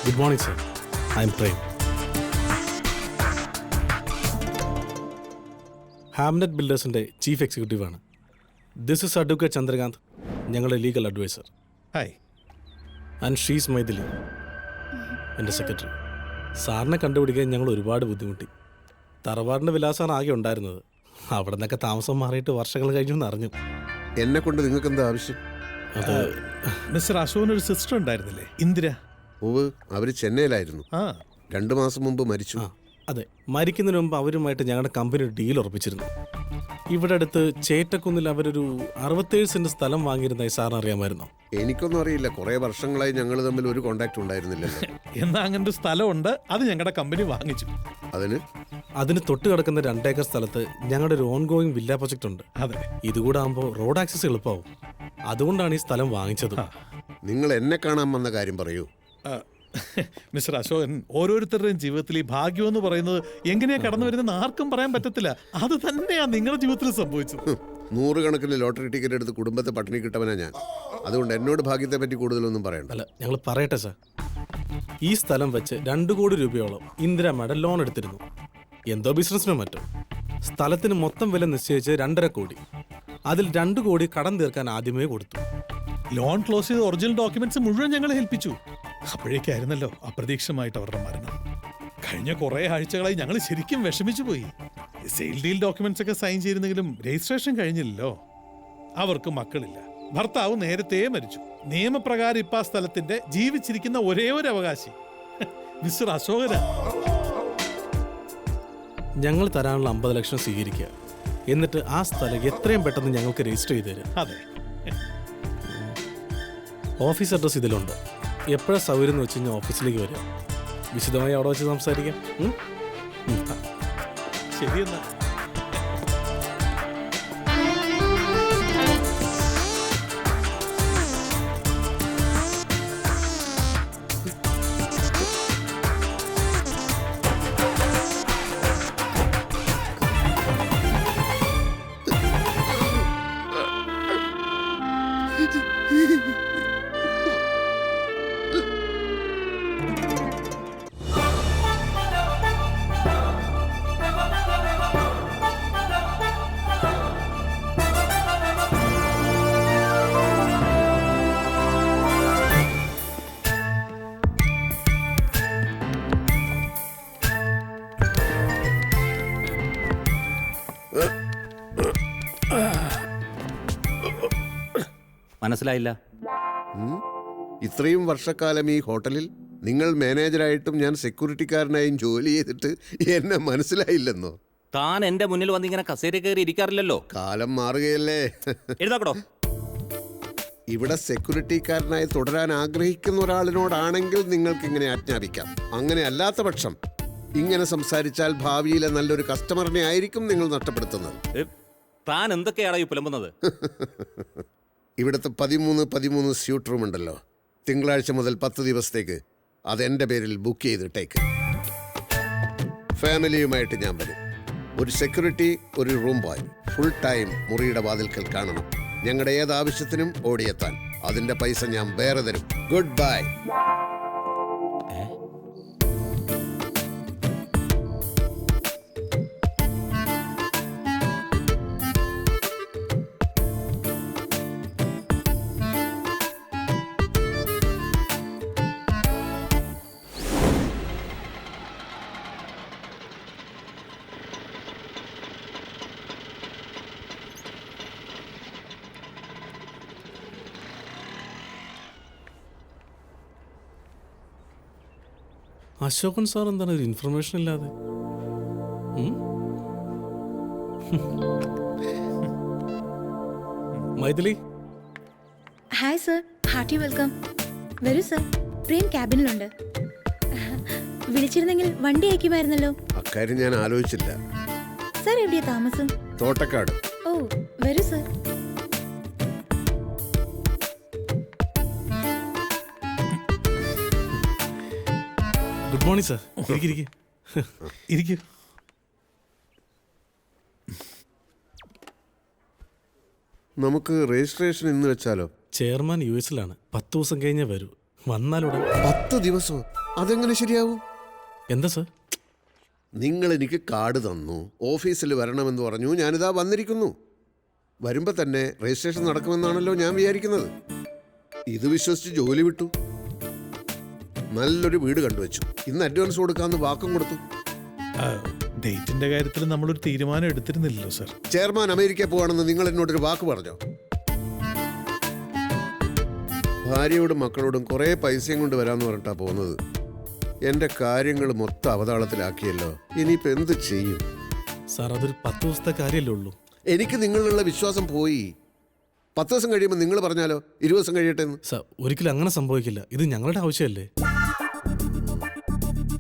Good morning sir, I am Prem. Hamnet ബിൽഡേഴ്സിൻ്റെ ചീഫ് എക്സിക്യൂട്ടീവാണ്. ദിസ് ഇസ് അഡ്വക്കേറ്റ് ചന്ദ്രകാന്ത്, ഞങ്ങളുടെ legal adviser. Hi. And she's Maithili, എൻ്റെ സെക്രട്ടറി. സാറിനെ കണ്ടുപിടിക്കാൻ ഞങ്ങൾ ഒരുപാട് ബുദ്ധിമുട്ടി. തറവാടിൻ്റെ വിലാസമാണ് ആകെ ഉണ്ടായിരുന്നത്. അവിടെ നിന്നൊക്കെ താമസം മാറിയിട്ട് വർഷങ്ങൾ കഴിഞ്ഞു എന്ന് അറിഞ്ഞു. എന്നെ കൊണ്ട് നിങ്ങൾക്ക് എന്താ ആവശ്യം? അത് മിസ്റ്റർ അശോകന് ഒരു സിസ്റ്റർ ഉണ്ടായിരുന്നില്ലേ, ഇന്ദിര? ഓവ്, അവർ ചെന്നൈയിലായിരുന്നു. 2 മാസം മുമ്പ് മരിച്ചു. അതെ, മരിക്കുന്നതിന് മുമ്പ് അവരുമായിട്ട് ഞങ്ങളുടെ കമ്പനി ഒരു ഡീൽ ഉറപ്പിച്ചിരുന്നു. ഇവിടെ അടുത്ത് ചേറ്റക്കുന്നിൽ അവരൊരു 67 സെന്റ് സ്ഥലം വാങ്ങിയിരുന്നായി സാറിന് അറിയാമായിരുന്നോ? എനിക്കൊന്നും അറിയില്ല. കുറെ വർഷങ്ങളായി ഞങ്ങൾ തമ്മിൽ ഒരു കോണ്ടാക്ട് ഉണ്ടായിരുന്നില്ലല്ലോ. എന്നാ അങ്ങനെ ഒരു സ്ഥലമുണ്ട്, അത് ഞങ്ങളുടെ കമ്പനി വാങ്ങിച്ചു. അതിന് തൊട്ട് കിടക്കുന്ന 2 ഏക്കർ സ്ഥലത്ത് ഞങ്ങളുടെ ഒരു ഓൺഗോയിങ് വില്ല പ്രൊജക്ട് ഉണ്ട്. അതെ, ഇതുകൂടെ ആകുമ്പോൾ റോഡ് ആക്സസ് എളുപ്പമാവും. അതുകൊണ്ടാണ് ഈ സ്ഥലം വാങ്ങിച്ചത്. നിങ്ങൾ എന്നെ കാണാൻ വന്ന കാര്യം പറയൂ. മിസ്റ്റർ അശോകൻ, ഓരോരുത്തരുടെയും ജീവിതത്തിൽ ഈ ഭാഗ്യം എന്ന് പറയുന്നത് എങ്ങനെയാ കടന്നു വരുന്നത് ആർക്കും പറയാൻ പറ്റത്തില്ല. അത് തന്നെയാ നിങ്ങളുടെ ജീവിതത്തിൽ സംഭവിച്ചത്. 100 കണക്കിന് ലോട്ടറി ടിക്കറ്റ് എടുത്ത് കുടുംബത്തെ പട്ടിണി കിട്ടവനാ ഞാൻ. അതുകൊണ്ട് എന്നോട് ഭാഗ്യത്തെ പറ്റി കൂടുതലൊന്നും പറയണ്ട. അല്ല, ഞങ്ങൾ പറയട്ടെ സാർ. ഈ സ്ഥലം വെച്ച് 2 കോടി രൂപയോളം ഇന്ദിരാമ്മയുടെ ലോൺ എടുത്തിരുന്നു. എന്തോ ബിസിനസ്സിനോ മറ്റോ. സ്ഥലത്തിന് മൊത്തം വില നിശ്ചയിച്ച് 2.5 കോടി. അതിൽ 2 കോടി കടം തീർക്കാൻ ആദ്യമേ കൊടുത്തു. ലോൺ ക്ലോസ് ചെയ്ത് ഒറിജിനൽ ഡോക്യുമെന്റ്സ് മുഴുവൻ ഞങ്ങളെ ഏൽപ്പിച്ചു. അപ്പോഴേക്കായിരുന്നല്ലോ അപ്രതീക്ഷിതമായിട്ട് അവരുടെ മരണം. കഴിഞ്ഞ കുറെ ആഴ്ചകളായി ഞങ്ങൾ ശരിക്കും വിഷമിച്ചു പോയി. സെയിൽ ഡീൽ ഡോക്യുമെന്റ്സ് ഒക്കെ സൈൻ ചെയ്തിരുന്നെങ്കിലും രജിസ്ട്രേഷൻ കഴിഞ്ഞില്ലല്ലോ. അവർക്ക് മക്കളില്ല. ഭർത്താവ് നേരത്തെ മരിച്ചു. നിയമപ്രകാരം ഇപ്പൊ ആ സ്ഥലത്തിന്റെ ജീവിച്ചിരിക്കുന്ന ഒരേ ഒരു അവകാശി മിസ്റ്റർ അശോകന. ഞങ്ങൾ തരാനുള്ള 50 ലക്ഷം സ്വീകരിക്കുക. എന്നിട്ട് ആ സ്ഥലം എത്രയും പെട്ടെന്ന് ഞങ്ങൾക്ക് രജിസ്റ്റർ ചെയ്ത് തരാം. അതെ, ഓഫീസ് അഡ്രസ് ഇതിലുണ്ട്. എപ്പോഴാണ് സൗകര്യം എന്ന് വെച്ച് കഴിഞ്ഞാൽ ഓഫീസിലേക്ക് വരിക. വിശദമായി അവിടെ വെച്ച് സംസാരിക്കാം. ശരി എന്നാ. മനസ്സിലായില്ല. ഇത്രയും വർഷക്കാലം ഈ ഹോട്ടലിൽ നിങ്ങൾ മാനേജറായിട്ടും ഞാൻ സെക്യൂരിറ്റിക്കാരനായും ജോലി ചെയ്തിട്ട് എന്നെ മനസ്സിലായില്ലെന്നോ? താൻ എന്റെ മുന്നിൽ വന്ന് ഇങ്ങനെ കസേര കയറി ഇരിക്കാറില്ലല്ലോ. കാലം മാറുകയല്ലേ. എഴുതാക്കടോ. ഇവിടെ സെക്യൂരിറ്റിക്കാരനായി തുടരാൻ ആഗ്രഹിക്കുന്ന ഒരാളിനോടാണെങ്കിൽ നിങ്ങൾക്ക് ഇങ്ങനെ ആജ്ഞാപിക്കാം. അങ്ങനെ അല്ലാത്ത പക്ഷം ഇങ്ങനെ സംസാരിച്ചാൽ ഭാവിയിലെ നല്ലൊരു കസ്റ്റമറിനെ ആയിരിക്കും നിങ്ങൾ നഷ്ടപ്പെടുത്തുന്നത്. താൻ എന്തൊക്കെയാണ് ഈ പുലമ്പുന്നത്? ഇവിടുത്തെ 13 സ്യൂട്ട് റൂം ഉണ്ടല്ലോ, തിങ്കളാഴ്ച മുതൽ 10 ദിവസത്തേക്ക് അതെൻ്റെ പേരിൽ ബുക്ക് ചെയ്തിട്ടേക്ക്. ഫാമിലിയുമായിട്ട് ഞാൻ വരും. ഒരു സെക്യൂരിറ്റി, ഒരു റൂം ബോയ്, ഫുൾ ടൈം മുറിയുടെ വാതിൽക്കൽ കാണണം. ഞങ്ങളുടെ ഏത് ആവശ്യത്തിനും ഓടിയെത്താൻ. അതിന്റെ പൈസ ഞാൻ വേറെ തരും. Good bye. അശോകൻ സാർ എന്താണ് ഒരു ഇൻഫർമേഷൻ ഇല്ലാതെ? Maithili. Hi sir, hearty welcome. വരൂ സർ, പ്രേം ക്യാബിനിലുണ്ട്. വിളിച്ചിരുന്നെങ്കിൽ വണ്ടി അയക്കുമായിരുന്നല്ലോ. അക്കാര്യം ഞാൻ ആലോചിച്ചില്ല. സർ എവിടെയാ താമസം? തോട്ടക്കാട്. ഓ, വരൂ സർ. Good morning sir. ഇരിക്കൂ. നമുക്ക് രജിസ്ട്രേഷൻ ഇന്ന് വെച്ചാലോ? ചെയർമാൻ US-ലാണ്. 10 ദിവസം കഴിഞ്ഞേ വരൂ. വന്നാലുടൻ. 10 ദിവസമോ? അതെങ്ങനെ ശരിയാവും? എന്താ സാർ? നിങ്ങൾ എനിക്ക് കാർഡ് തന്നു, ഓഫീസിൽ വരണമെന്ന് പറഞ്ഞു, ഞാനിതാ വന്നിരിക്കുന്നു. വരുമ്പോൾ തന്നെ രജിസ്ട്രേഷൻ നടക്കുമെന്നാണല്ലോ ഞാൻ വിചാരിക്കുന്നത്. ഇത് വിശ്വസിച്ച് ജോലി വിട്ടു. നല്ലൊരു വീട് കണ്ടുവച്ചു. ഇന്ന് അഡ്വാൻസ് കൊടുക്കാമെന്ന് വാക്കും കൊടുത്തു. ഡേറ്റിന്റെ കാര്യത്തിൽ നമ്മളൊരു തീരുമാനം എടുത്തിരുന്നില്ലല്ലോ സർ. ചെയർമാൻ അമേരിക്ക പോവാണെന്ന് നിങ്ങൾ എന്നോടൊരു വാക്ക് പറഞ്ഞോ? ഭാര്യയോടും മക്കളോടും കുറേ പൈസയും കൊണ്ട് വരാമെന്ന് പറഞ്ഞിട്ടാ പോകുന്നത്. എൻ്റെ കാര്യങ്ങൾ മൊത്തം അവതാളത്തിലാക്കിയല്ലോ. ഇനിയിപ്പോൾ എന്ത് ചെയ്യും സാർ? അതൊരു 10 ദിവസത്തെ കാര്യമല്ലേ ഉള്ളൂ. എനിക്ക് നിങ്ങളിലുള്ള വിശ്വാസം പോയി. 10 ദിവസം കഴിയുമ്പോൾ നിങ്ങൾ പറഞ്ഞാലോ 20 ദിവസം കഴിയട്ടെ എന്ന്. സാർ ഒരിക്കലും അങ്ങനെ സംഭവിക്കില്ല. ഇത് ഞങ്ങളുടെ ആവശ്യമല്ലേ.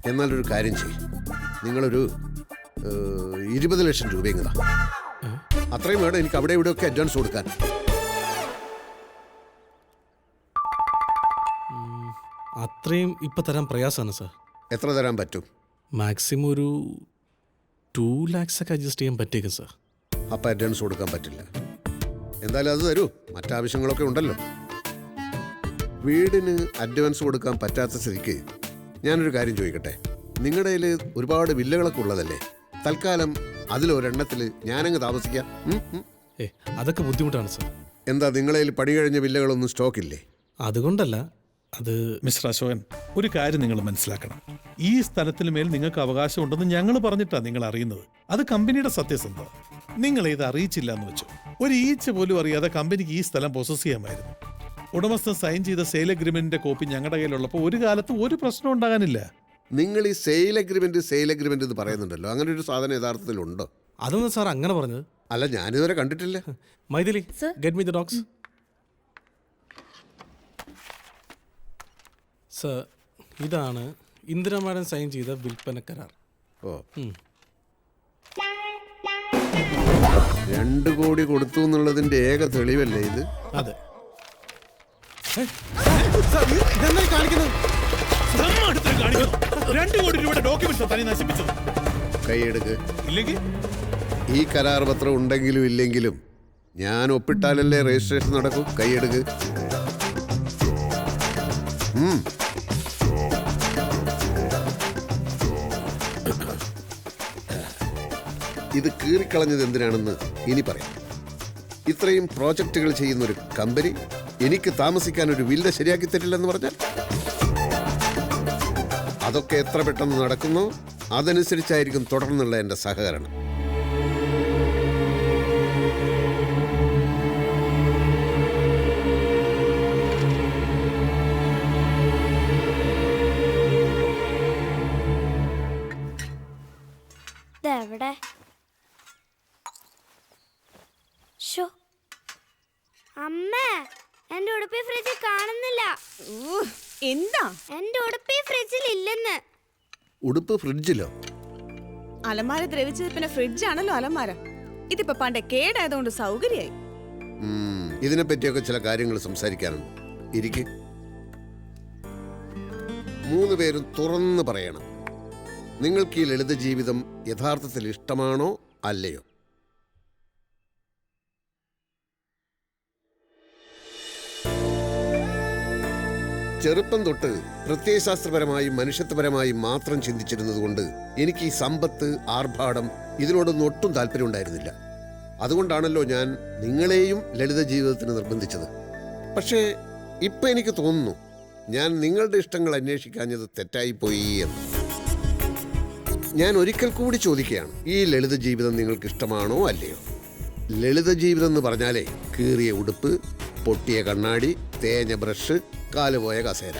എന്നാലൊരു കാര്യം ചെയ്യും, നിങ്ങളൊരു 20 ലക്ഷം രൂപയും കൂടാ. അത്രയും വേണം എനിക്ക് അവിടെ ഇവിടെയൊക്കെ അഡ്വാൻസ് കൊടുക്കാൻ. അത്രയും ഇപ്പം തരാൻ പ്രയാസമാണ് സാർ. എത്ര തരാൻ പറ്റും? മാക്സിമം ഒരു 2 lakhs ഒക്കെ അഡ്ജസ്റ്റ് ചെയ്യാൻ പറ്റിയേക്കും സാർ. അപ്പം അഡ്വാൻസ് കൊടുക്കാൻ പറ്റില്ല. എന്തായാലും അത് തരൂ, മറ്റാവശ്യങ്ങളൊക്കെ ഉണ്ടല്ലോ. വീടിന് അഡ്വാൻസ് കൊടുക്കാൻ പറ്റാത്ത സ്ഥിതിക്ക് ഞാനൊരു കാര്യം ചോദിക്കട്ടെ. നിങ്ങളുടെ കയ്യിൽ ഒരുപാട് വില്ലകളൊക്കെ ഉള്ളതല്ലേ? തൽക്കാലം അതിലൊരെണ്ണത്തിൽ ഞാനങ്ങ് താമസിക്കാം. അതൊക്കെ ബുദ്ധിമുട്ടാണ് സാർ. എന്താ നിങ്ങളുടെ കയ്യിൽ പണി കഴിഞ്ഞ വില്ലകളൊന്നും സ്റ്റോക്കില്ലേ? അതുകൊണ്ടല്ല, അത് മിസ്റ്റർ അശോകൻ, ഒരു കാര്യം നിങ്ങൾ മനസ്സിലാക്കണം. ഈ സ്ഥലത്തിന് മേൽ നിങ്ങൾക്ക് അവകാശം ഉണ്ടെന്ന് ഞങ്ങൾ പറഞ്ഞിട്ടാണ് നിങ്ങൾ അറിയുന്നത്. അത് കമ്പനിയുടെ സത്യസന്ധത. നിങ്ങൾ ഇത് അറിയിച്ചില്ല എന്ന് വെച്ചു. ഒരു ഈച്ച പോലും അറിയാതെ കമ്പനിക്ക് ഈ സ്ഥലം പൊസസ് ചെയ്യാമായിരുന്നു. ഉടമസ്ഥൻ സൈൻ ചെയ്ത സെയിൽ അഗ്രിമെന്റിന്റെ കോപ്പി ഞങ്ങളുടെ കയ്യിലുള്ളപ്പോൾ ഒരു കാലത്ത് ഒരു പ്രശ്നം ഉണ്ടാകാനില്ല. നിങ്ങൾ ഈ സെയിൽ അഗ്രിമെന്റ് എന്ന് പറയുന്നുണ്ടല്ലോ, അങ്ങനെ ഒരു സാധനം യഥാർത്ഥത്തിലുണ്ടോ? അതൊന്നും സാർ അങ്ങനെ പറഞ്ഞത് അല്ല, ഞാനിതുവരെ കണ്ടിട്ടില്ല. Maithili, get me the dogs. Sir, ഇതാണ് ഇന്ദിര മാഡം സൈൻ ചെയ്ത വിൽപ്പന കരാർ. ഓ, 2 കോടി കൊടുത്തു എന്നുള്ളതിന്റെ ഏക തെളിവല്ലേ ഇത്? അതെ. കൈയെടുക്ക്. ഇല്ലെങ്കിൽ ഈ കരാർ പത്രം ഉണ്ടെങ്കിലും ഇല്ലെങ്കിലും ഞാൻ ഒപ്പിട്ടാലല്ലേ രജിസ്ട്രേഷൻ നടക്കൂ. കൈയെടുക്ക്. ഇത് കീറിക്കളഞ്ഞത് എന്തിനാണെന്ന് ഇനി പറയാം. ഇത്രയും പ്രോജക്റ്റുകൾ ചെയ്യുന്ന ഒരു കമ്പനി എനിക്ക് താമസിക്കാൻ ഒരു വില്ല ശരിയാക്കി തരില്ലെന്ന് പറഞ്ഞാൽ അതൊക്കെ എത്ര പെട്ടെന്ന് നടക്കുന്നോ അതനുസരിച്ചായിരിക്കും തുടർന്നുള്ള എൻ്റെ സഹകരണം. എവിടെ? അമ്മേ, എന്റെ ഉടുപ്പി ഫ്രിഡ്ജിൽ കാണുന്നില്ല. എന്താ? എന്റെ ഉടുപ്പി ഫ്രിഡ്ജിൽ ഇല്ലെന്ന്. ഉടുപ്പ് ഫ്രിഡ്ജിലോ? അലമാര ദ്രവിച്ചത് പിന്നെ ഫ്രിഡ്ജാണല്ലോ അലമാര. ഇതിപ്പോ പണ്ടേ കേടായതുകൊണ്ട് സൗകര്യായി. ഇതിനെ പറ്റിയൊക്കെ ചില കാര്യങ്ങൾ സംസാരിക്കാനുണ്ട്. ഇരിക്ക്. 3 പേരും തുറന്ന് പറയണം. നിങ്ങൾക്ക് ഈ ലളിത ജീവിതം യഥാർത്ഥത്തിൽ ഇഷ്ടമാണോ അല്ലയോ? ചെറുപ്പം തൊട്ട് പ്രത്യയശാസ്ത്രപരമായും മനുഷ്യത്വപരമായും മാത്രം ചിന്തിച്ചിരുന്നതുകൊണ്ട് എനിക്ക് ഈ സമ്പത്ത്, ആർഭാടം ഇതിനോടൊന്നും ഒട്ടും താല്പര്യം ഉണ്ടായിരുന്നില്ല. അതുകൊണ്ടാണല്ലോ ഞാൻ നിങ്ങളെയും ലളിത ജീവിതത്തിന് നിർബന്ധിച്ചത്. പക്ഷേ ഇപ്പം എനിക്ക് തോന്നുന്നു ഞാൻ നിങ്ങളുടെ ഇഷ്ടങ്ങൾ അന്വേഷിക്കാഞ്ഞത് തെറ്റായിപ്പോയി എന്ന്. ഞാൻ ഒരിക്കൽ കൂടി ചോദിക്കുകയാണ്, ഈ ലളിത ജീവിതം നിങ്ങൾക്ക് ഇഷ്ടമാണോ അല്ലയോ? ലളിത ജീവിതം എന്ന് പറഞ്ഞാലേ കീറിയ ഉടുപ്പ്, പൊട്ടിയ കണ്ണാടി, തേഞ്ഞ ബ്രഷ്, കാലുപോയ കസേര.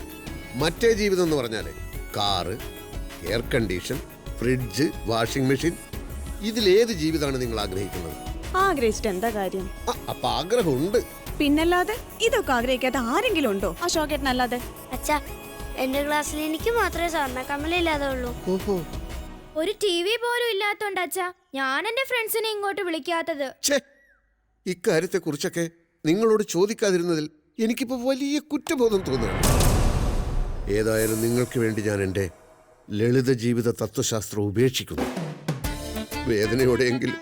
മറ്റേ ജീവിതം എന്ന് പറഞ്ഞാൽ car, air condition, fridge, washing machine. ഇതിലേത് ജീവിതമാണ് നിങ്ങൾ ആഗ്രഹിക്കുന്നത്? ആഗ്രഹിച്ചിട്ട് എന്താ കാര്യം? അപ്പൊ ആഗ്രഹമുണ്ട്. പിന്നല്ലാതെ ഇതൊക്കെ ആഗ്രഹിക്കാത്ത ആരെങ്കിലും ഉണ്ടോ? അശോകേട്ടനല്ലാതെ. അച്ഛാ, എന്റെ ക്ലാസ്സിൽ എനിക്ക് മാത്രമേ സ്വർണ്ണ കമ്മലില്ലാതെ ഉള്ളൂ. ഒരു TV പോലും ഇല്ലാത്തോണ്ട് അച്ഛാ ഞാൻ എന്റെ ഫ്രണ്ട്സിനെ ഇങ്ങോട്ട് വിളിക്കാത്തത്. ഇക്കാര്യത്തെ കുറിച്ചൊക്കെ നിങ്ങളോട് ചോദിക്കാതിരുന്നതിൽ എനിക്കിപ്പോ വലിയ കുറ്റബോധം തോന്നുകയാണ്. ഏതായാലും നിങ്ങൾക്ക് വേണ്ടി ഞാൻ എൻ്റെ ലളിത ജീവിത തത്വശാസ്ത്രം ഉപേക്ഷിക്കുന്നു. വേദനയോടെയെങ്കിലും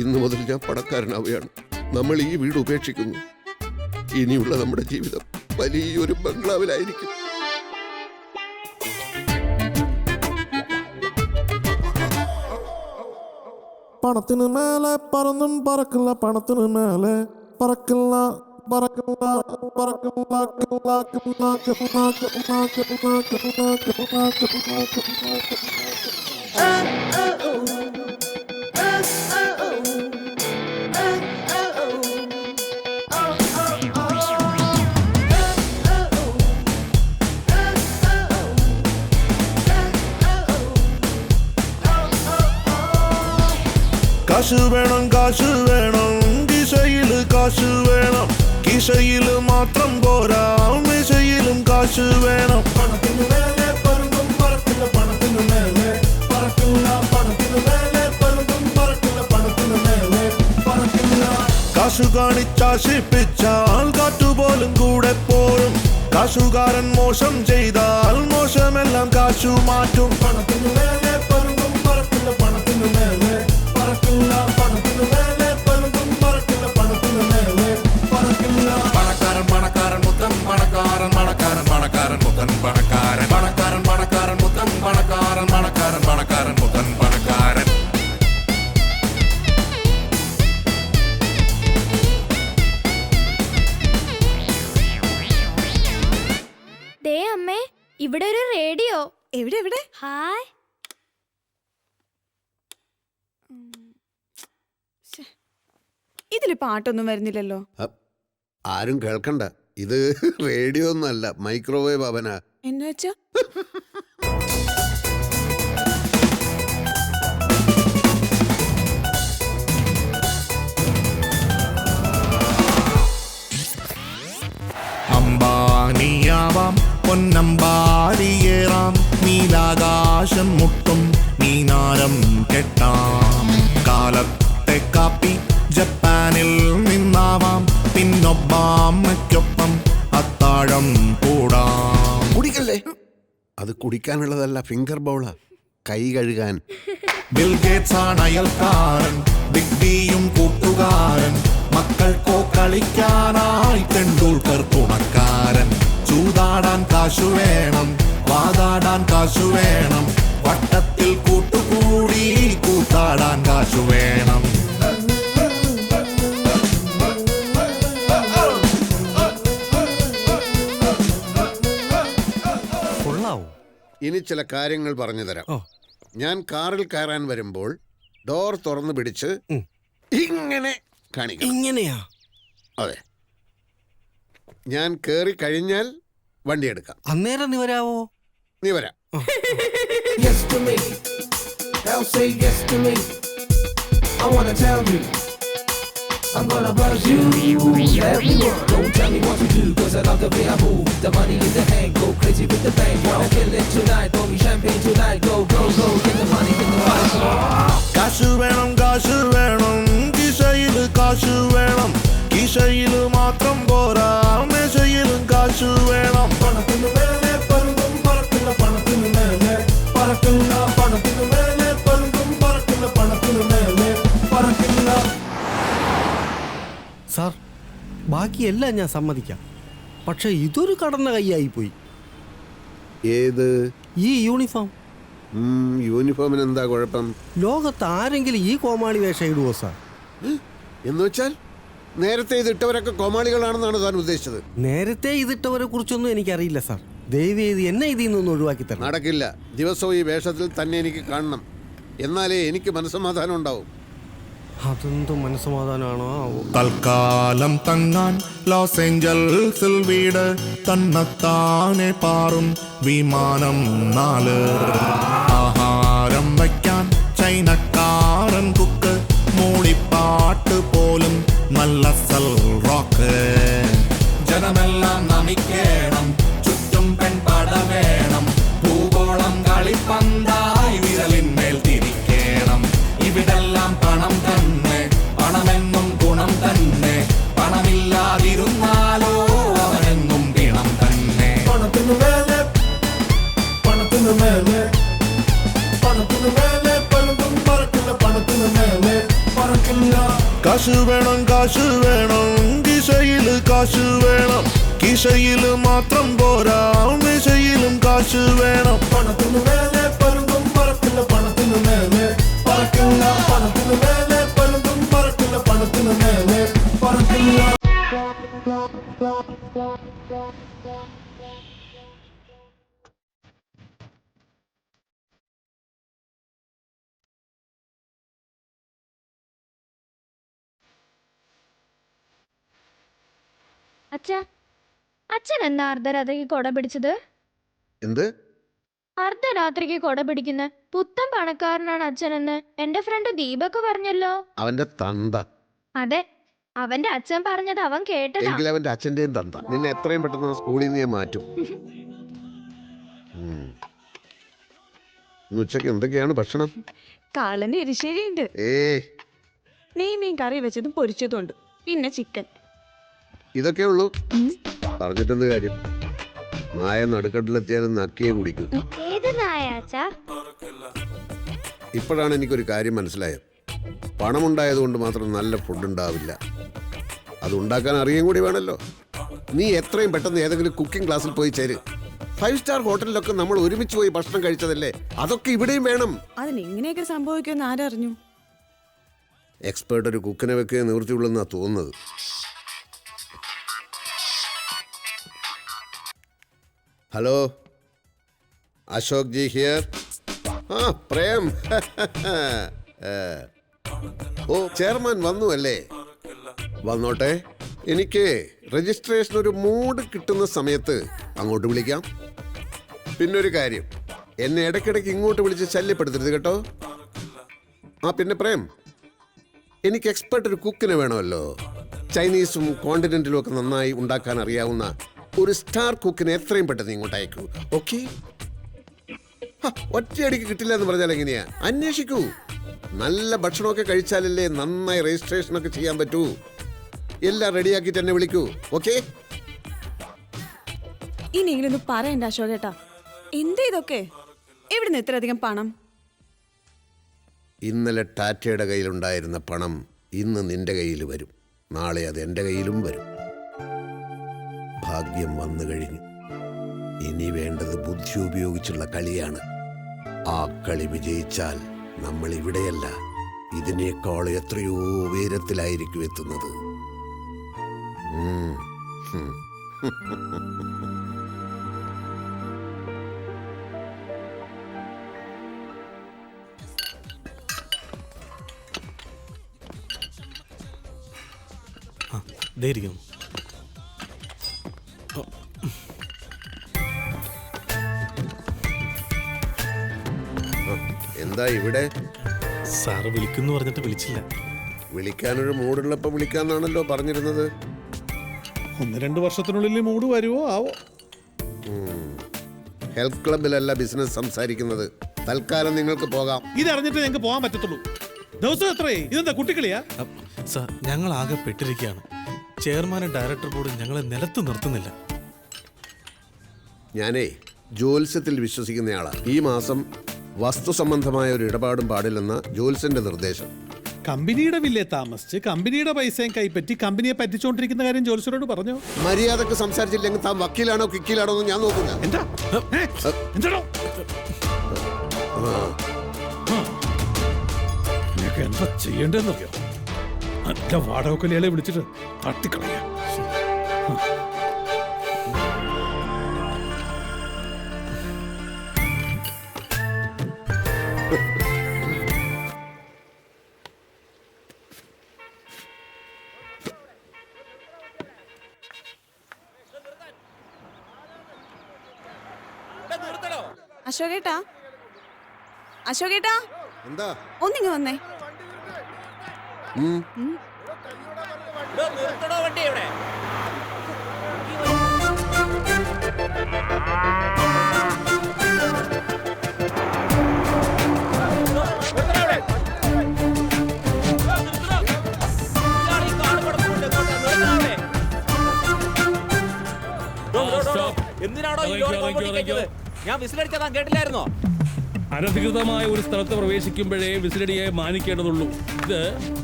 ഇന്നു മുതൽ ഞാൻ പണക്കാരനാവുകയാണ്. നമ്മൾ ഈ വീട് ഉപേക്ഷിക്കുന്നു. ഇനിയുള്ള നമ്മുടെ ജീവിതം വലിയൊരു ബംഗ്ലാവിലായിരിക്കും. പണത്തിന് മേലെ പറന്നും പറക്കില്ല, പണത്തിന് മേലെ പറക്കില്ല, പറക്കില്ല, കാശ് വേണം, കാശ് വേണം, കിശയിൽ കാശ് വേണം. കിശയിൽ മാത്രം പോരാ, മെശയിലും കാശ് വേണം. പണത്തിന് മേലെ പരുന്തും പറക്കില്ല, പണത്തിന് മേലെ പറക്കില്ല, പണത്തിന് മേലെ പരുന്തും പറക്കില്ല, പണത്തിന് മേലെ പറക്കില്ല. കാശു കാണിച്ചാശിപ്പിച്ചാൽ കാറ്റുപോലും കൂടെ പോരും. കാശുകാരൻ മോശം ചെയ്താൽ മോശമെല്ലാം കാശു മാറ്റും. പണത്തിന് മേലെ പരുന്തും പറക്കില്ല, പണത്തിന് മേലെ പറക്കില്ല, പണത്തിന് മേലെ പരുന്തും പറക്കില്ല, പണത്തിന് മേലെ പറക്കില്ല. പണക്കാരൻ പണക്കാരൻ മുത്തൻ പണക്കാരൻ, പണക്കാരൻ പണക്കാരൻ മുത്തൻ പണക്കാരൻ, പണക്കാരൻ പണക്കാരൻ മുത്തൻ പണക്കാരൻ, പണക്കാരൻ പണക്കാരൻ മുത്തൻ പണക്കാരൻ. ദേ അമ്മേ, ഇവിടെ ഒരു റേഡിയോ. എവിടെ എവിടെ? ഹായ്. ഇതില് പാട്ടൊന്നും വരുന്നില്ലല്ലോ. ആരും കേൾക്കണ്ട, ഇത് റേഡിയോ ഒന്നല്ല, മൈക്രോവേവ് അവനാ. എന്ന് വെച്ചാ അംബാനിയാവാം, പൊന്നമ്പാടിയേറാം, നീലാകാശം മുട്ടും മീനാരം കെട്ടാം. കാലത്തെ കാപ്പി ജപ്പാനിൽ നിന്നാവാം, പിന്നൊബ്ബാമ്മയ്ക്കൊപ്പം അത്താഴം കൂടാം. കുടിക്കല്ലേ, അത് കുടിക്കാനുള്ളതല്ല, ഫിംഗർ ബൗളാ, കൈ കഴുകാൻ. ബിൽ ഗേറ്റ്സ് ആണ് അയൽക്കാരൻ, ബിഗ് ബിയും കൂട്ടുകാരൻ. മക്കൾക്കോ കളിക്കാനായി തെണ്ടുൽക്കർ തുണക്കാരൻ. ചൂതാടാൻ കാശു വേണം, വാതാടാൻ കാശു വേണം. വട്ടത്തിൽ കൂട്ടുകൂടി കൂത്താടാൻ കാശു വേണം. ഇനി ചില കാര്യങ്ങൾ പറഞ്ഞു തരാം. ഞാൻ കാറിൽ കയറാൻ വരുമ്പോൾ ഡോർ തുറന്നു പിടിച്ച് ഇങ്ങനെ കാണിക്കണം. ഇങ്ങനെയാ? അതെ. ഞാൻ കേറി കഴിഞ്ഞാൽ വണ്ടി എടുക്കാം. അന്നേരം നീ വരാവോ? നീ വരാം. Yes to me. Now say yes to me. I wanna tell you, I'm gonna buzz you everyone. Don't tell me what to do, cause I love the way I move. The money in the hand, go crazy with the bank. Wanna kill it tonight, pour me champagne tonight. Go, go, go, get the money, get the money. കാശ് വേണം, കാശ് വേണം, കിശയിൽ കാശ് വേണം. കിശയിൽ മാത്രം പോരാ, മെശയിലും കാശ് വേണം. പണത്തിന് മേലെ പരുന്തും പറക്കില്ല, പണത്തിന് മേലെ പറക്കില്ല, പണത്തിന് മേലെ പരുന്തും പറക്കില്ല, പണത്തിന് മേലെ ബാക്കിയെല്ലാം ഞാൻ സമ്മതിക്കാം. പക്ഷെ ഇതൊരു കടന്ന കൈയായി പോയി. ഏത്? ഈ യൂണിഫോം. യൂണിഫോമിന് എന്താ കുഴപ്പം? ലോകത്ത് ആരെങ്കിലും ഈ കോമാളി വേഷം ഇടുവോ സാർ? എന്ന് വെച്ചാൽ നേരത്തെ ഇതിട്ടവരൊക്കെ കോമാളികളാണെന്നാണ് താൻ ഉദ്ദേശിച്ചത്? നേരത്തെ ഇതിട്ടവരെ കുറിച്ചൊന്നും എനിക്കറിയില്ല സാർ. ദയവേത് എന്നെ ഇതിൽ നിന്നൊന്ന് ഒഴിവാക്കി തരണം. നടക്കില്ല. ദിവസവും ഈ വേഷത്തിൽ തന്നെ എനിക്ക് കാണണം. എന്നാലേ എനിക്ക് മനസ്സമാധാനം ഉണ്ടാവും. അതെന്തോ മനസ്സമാധാനമാണോ? തൽക്കാലം തങ്ങാൻ ലോസ് ഏഞ്ചൽസിൽ വീട്, തന്നത്താനെ പാറും വിമാനം 4. ആഹാരം വയ്ക്കാൻ ചൈനക്കാരൻ കുക്ക്, മൂളിപ്പാട്ട് പോലും നല്ല സൽ റോക്ക്. ജനമെല്ലാം നമിക്കേണം, ചുറ്റും പെൺപട വേണം, ഭൂഗോളം കളിപ്പന്തായി വിരലിന്മേൽ തിരിക്കേണം. ഇവിടെല്ലാം പണം തന്നെ, പണമെന്നും ഗുണം തന്നെ, പണമില്ലാതിരുന്നാലോ അവനെന്നും പിണം തന്നെ. പണത്തിനു മേലെ, പണത്തിനു മേലെ, പണത്തിനു മേലെ പലതും പറക്കില്ല, പണത്തിനു മേലെ പറക്കില്ല. കാശ് വേണം, കാശ് വേണം, കിശയില് കാശ് വേണം, കിശയില് മാത്രം പോരാ, മിശയിലും കാശ് വേണം. പണത്തിനു മേലെ പലതും പറക്കില്ല, പണത്തിനു മേലെ പറക്കില്ല, പണത്തിനു മേലെ പലതും പറക്കില്ല, പണത്തിനു മേലെ പറക്കില്ല. അച്ഛൻ എന്താ അർദ്ധരാത്രിക്ക് കൊട പിടിച്ചത്? എന്ത്? അർദ്ധരാത്രിക്ക് കൊട പിടിക്കുന്ന പുത്തൻ പണക്കാരനാണ് അച്ഛനെന്ന് എന്റെ ഫ്രണ്ട് ദീപക് പറഞ്ഞല്ലോ. അവന്റെ തന്ത. അതെ, അവന്റെ അച്ഛൻ പറഞ്ഞത് അവൻ കേട്ടതാ. എങ്കിൽ അവന്റെ അച്ഛന്റെയും തന്ത. നിന്നെ എത്രയും പെട്ടെന്ന് സ്കൂളിൽ നിന്ന് മാറ്റും. ഉച്ചക്ക് എന്തൊക്കെയാണ് ഭക്ഷണം? കാളന്റെ എരിശ്ശേരി ഉണ്ട്, നെയ്മീൻ കറി വെച്ചതും പൊരിച്ചതും ഉണ്ട്, പിന്നെ ചിക്കൻ. ഇതൊക്കെ ഉള്ളൂ. പറഞ്ഞിട്ടെന്ത് കാര്യം? നായ നടുക്കട്ടിലെത്തിയാലും നക്കിയെ കുടിക്കും. ഏത് നായ അച്ഛാ? ഇപ്പോഴാണ് എനിക്കൊരു കാര്യം മനസ്സിലായത്. പണമുണ്ടായതുകൊണ്ട് മാത്രം നല്ല ഫുഡ് ഉണ്ടാവില്ല, അത് ഉണ്ടാക്കാൻ അറിയാൻ കൂടി വേണമല്ലോ. നീ എത്രയും പെട്ടെന്ന് ഏതെങ്കിലും കുക്കിംഗ് ക്ലാസ്സിൽ പോയി ചേര്. 5 സ്റ്റാർ ഹോട്ടലിലൊക്കെ നമ്മൾ ഒരുമിച്ച് പോയി ഭക്ഷണം കഴിച്ചതല്ലേ, അതൊക്കെ ഇവിടെയും വേണം. അതിന് ഇങ്ങനെയൊക്കെ സംഭവിക്കുമെന്ന് ആരറിഞ്ഞു? എക്സ്പേർട്ട് ഒരു കുക്കിനെ വെക്കുക നിവൃത്തിയുള്ളെന്നാ തോന്നുന്നത്. Hello, Ashok ji here. പ്രേം. ഓ, ചെയർമാൻ വന്നു അല്ലേ? വന്നോട്ടെ. എനിക്ക് രജിസ്ട്രേഷൻ ഒരു മൂഡ് കിട്ടുന്ന സമയത്ത് അങ്ങോട്ട് വിളിക്കാം. പിന്നൊരു കാര്യം, എന്നെ ഇടയ്ക്കിടയ്ക്ക് ഇങ്ങോട്ട് വിളിച്ച് ശല്യപ്പെടുത്തരുത് കേട്ടോ. പിന്നെ പ്രേം, എനിക്ക് എക്സ്പെർട്ട് ഒരു കുക്കിനെ വേണമല്ലോ. ചൈനീസും കോണ്ടിനെന്റിലും ഒക്കെ നന്നായി ഉണ്ടാക്കാൻ അറിയാവുന്ന ഒരു സ്റ്റാർ കുക്കിനെ എത്രയും പെട്ടെന്ന് ഇങ്ങോട്ട് അയക്കൂ. ഓക്കെ? ഒറ്റയടിക്ക് കിട്ടില്ല എന്ന് പറഞ്ഞാൽ എങ്ങനെയാ? അന്വേഷിക്കൂ. നല്ല ഭക്ഷണമൊക്കെ കഴിച്ചാലല്ലേ നന്നായി രജിസ്ട്രേഷനൊക്കെ ചെയ്യാൻ പറ്റൂ. എല്ലാം റെഡിയാക്കിട്ട് എന്നെ വിളിക്കൂ. ഓക്കെ? ഇനിയെങ്കിലും പറയണ്ട അശോകേട്ടാ, എന്താ ഇതൊക്കെ? എവിടുന്ന് ഇത്രയധികം പണം? ഇന്നലെ ടാറ്റയുടെ കയ്യിലുണ്ടായിരുന്ന പണം ഇന്ന് നിന്റെ കയ്യിൽ വരും, നാളെ അത് എൻ്റെ കയ്യിലും വരും. ഭാഗ്യം വന്നു കഴിഞ്ഞു. ഇനി വേണ്ടത് ബുദ്ധി ഉപയോഗിച്ചുള്ള കളിയാണ്. ആ കളി വിജയിച്ചാൽ നമ്മൾ ഇവിടെയല്ല, ഇതിനേക്കാൾ എത്രയോ ഉയരത്തിലായിരിക്കും എത്തുന്നത്. എന്താ ഇവിടെ? സാറ് വിളിക്കുന്നു പറഞ്ഞിട്ട് വിളിച്ചില്ല. വിളിക്കാനൊരു മൂടുള്ളപ്പോ വിളിക്കാന്നാണല്ലോ പറഞ്ഞിരുന്നത്. 1-2 വർഷത്തിനുള്ളിൽ മൂഡ് വരുവോ ആവോ. ഹെൽത്ത് ക്ലബിലല്ല ബിസിനസ് സംസാരിക്കുന്നത്. തൽക്കാലം നിങ്ങൾക്ക് പോകാം. ഇതറിഞ്ഞിട്ട് ഞങ്ങൾക്ക് പോകാൻ പറ്റത്തുള്ളൂ. ദിവസം എത്രയേ? ഇതെന്താ കുട്ടിക്കളിയാ? സാർ, ഞങ്ങൾ ആകെ പെട്ടിരിക്കുകയാണ്. ചെയർമാനും ഡയറക്ടർ ബോർഡും ഞങ്ങളെ നിലത്ത് നിർത്തുന്നില്ല. ഞാനേ ജ്യോത്സ്യത്തിൽ വിശ്വസിക്കുന്നയാളാണ്. ഈ മാസം വസ്തു സംബന്ധമായ ഒരു ഇടപാടും പാടില്ലെന്ന ജ്യോത്സ്യന്റെ നിർദ്ദേശം. കമ്പനിയുടെ വില്ലേ താമസിച്ച് കമ്പനിയുടെ പൈസയും കൈപ്പറ്റി കമ്പനിയെ പറ്റിച്ചോണ്ടിരിക്കുന്ന കാര്യം ജോലിസരോട് പറഞ്ഞോ? മര്യാദക്ക് സംസാരിച്ചില്ലെങ്കിൽ താൻ വക്കീലാണോ കിക്കീലാണോ എന്ന് ഞാൻ നോക്കില്ല. എന്താ എന്താ ചെയ്യേണ്ടതെന്നറിയോ? നല്ല വാടകക്കൊലയാളെ വിളിച്ചിട്ട് തട്ടിക്കളയാ. അശോകേട്ടാ, അശോകേട്ടാ, എന്താ ഒന്നിങ്ങ് വന്നേ. നിർത്തണോ വണ്ടി ഇവിടെ? എന്തിനാണോ ഈ ലോറി കൊണ്ടിരിക്കുന്നത്? ഞാൻ വിസിലടിച്ചാ താൻ കേട്ടില്ലായിരുന്നോ? അനധികൃതമായ ഒരു സ്ഥലത്ത് പ്രവേശിക്കുമ്പോഴേ വിസിലടിയെ മാനിക്കേണ്ടതുള്ളൂ. ഇത്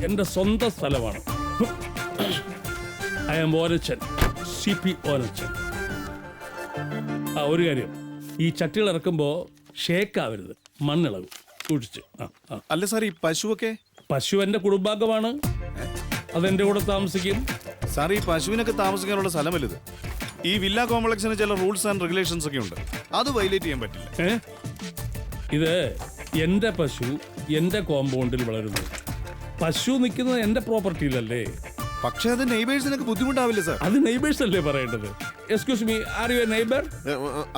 എന്റെ സ്വന്തം സ്ഥലമാണ്. I am Onachan, CP Onachan. ഒരു കാര്യം, ഈ ചട്ടികൾ ഇറക്കുമ്പോ ഷേക്കാവരുത്, മണ്ണിളകും, സൂക്ഷിച്ച്. അല്ല സാർ, ഈ പശുവൊക്കെ? പശു എന്റെ കുടുംബാംഗമാണ്, അതെന്റെ കൂടെ താമസിക്കും. സാർ, ഈ പശുവിനൊക്കെ താമസിക്കാനുള്ള സ്ഥലമല്ലത്. ഈ വില്ല കോംപ്ലക്സിന് ചില റൂൾസ് ആൻഡ് റെഗുലേഷൻസ് ഒക്കെ ഉണ്ട്, അത് വയലേറ്റ് ചെയ്യാൻ പറ്റില്ല. ഇത് എന്റെ പശു എന്റെ കോമ്പൗണ്ടിൽ വളരുന്നു. പശു നിൽക്കുന്നത് എന്റെ പ്രോപ്പർട്ടിയിലല്ലേ? പക്ഷേ അത് നെയ്ബേഴ്സിനൊക്കെ ബുദ്ധിമുട്ടാവില്ല സാർ? അത് നെയ്ബേഴ്സ് അല്ലേ പറയേണ്ടത്? Excuse me, are you A neighbour?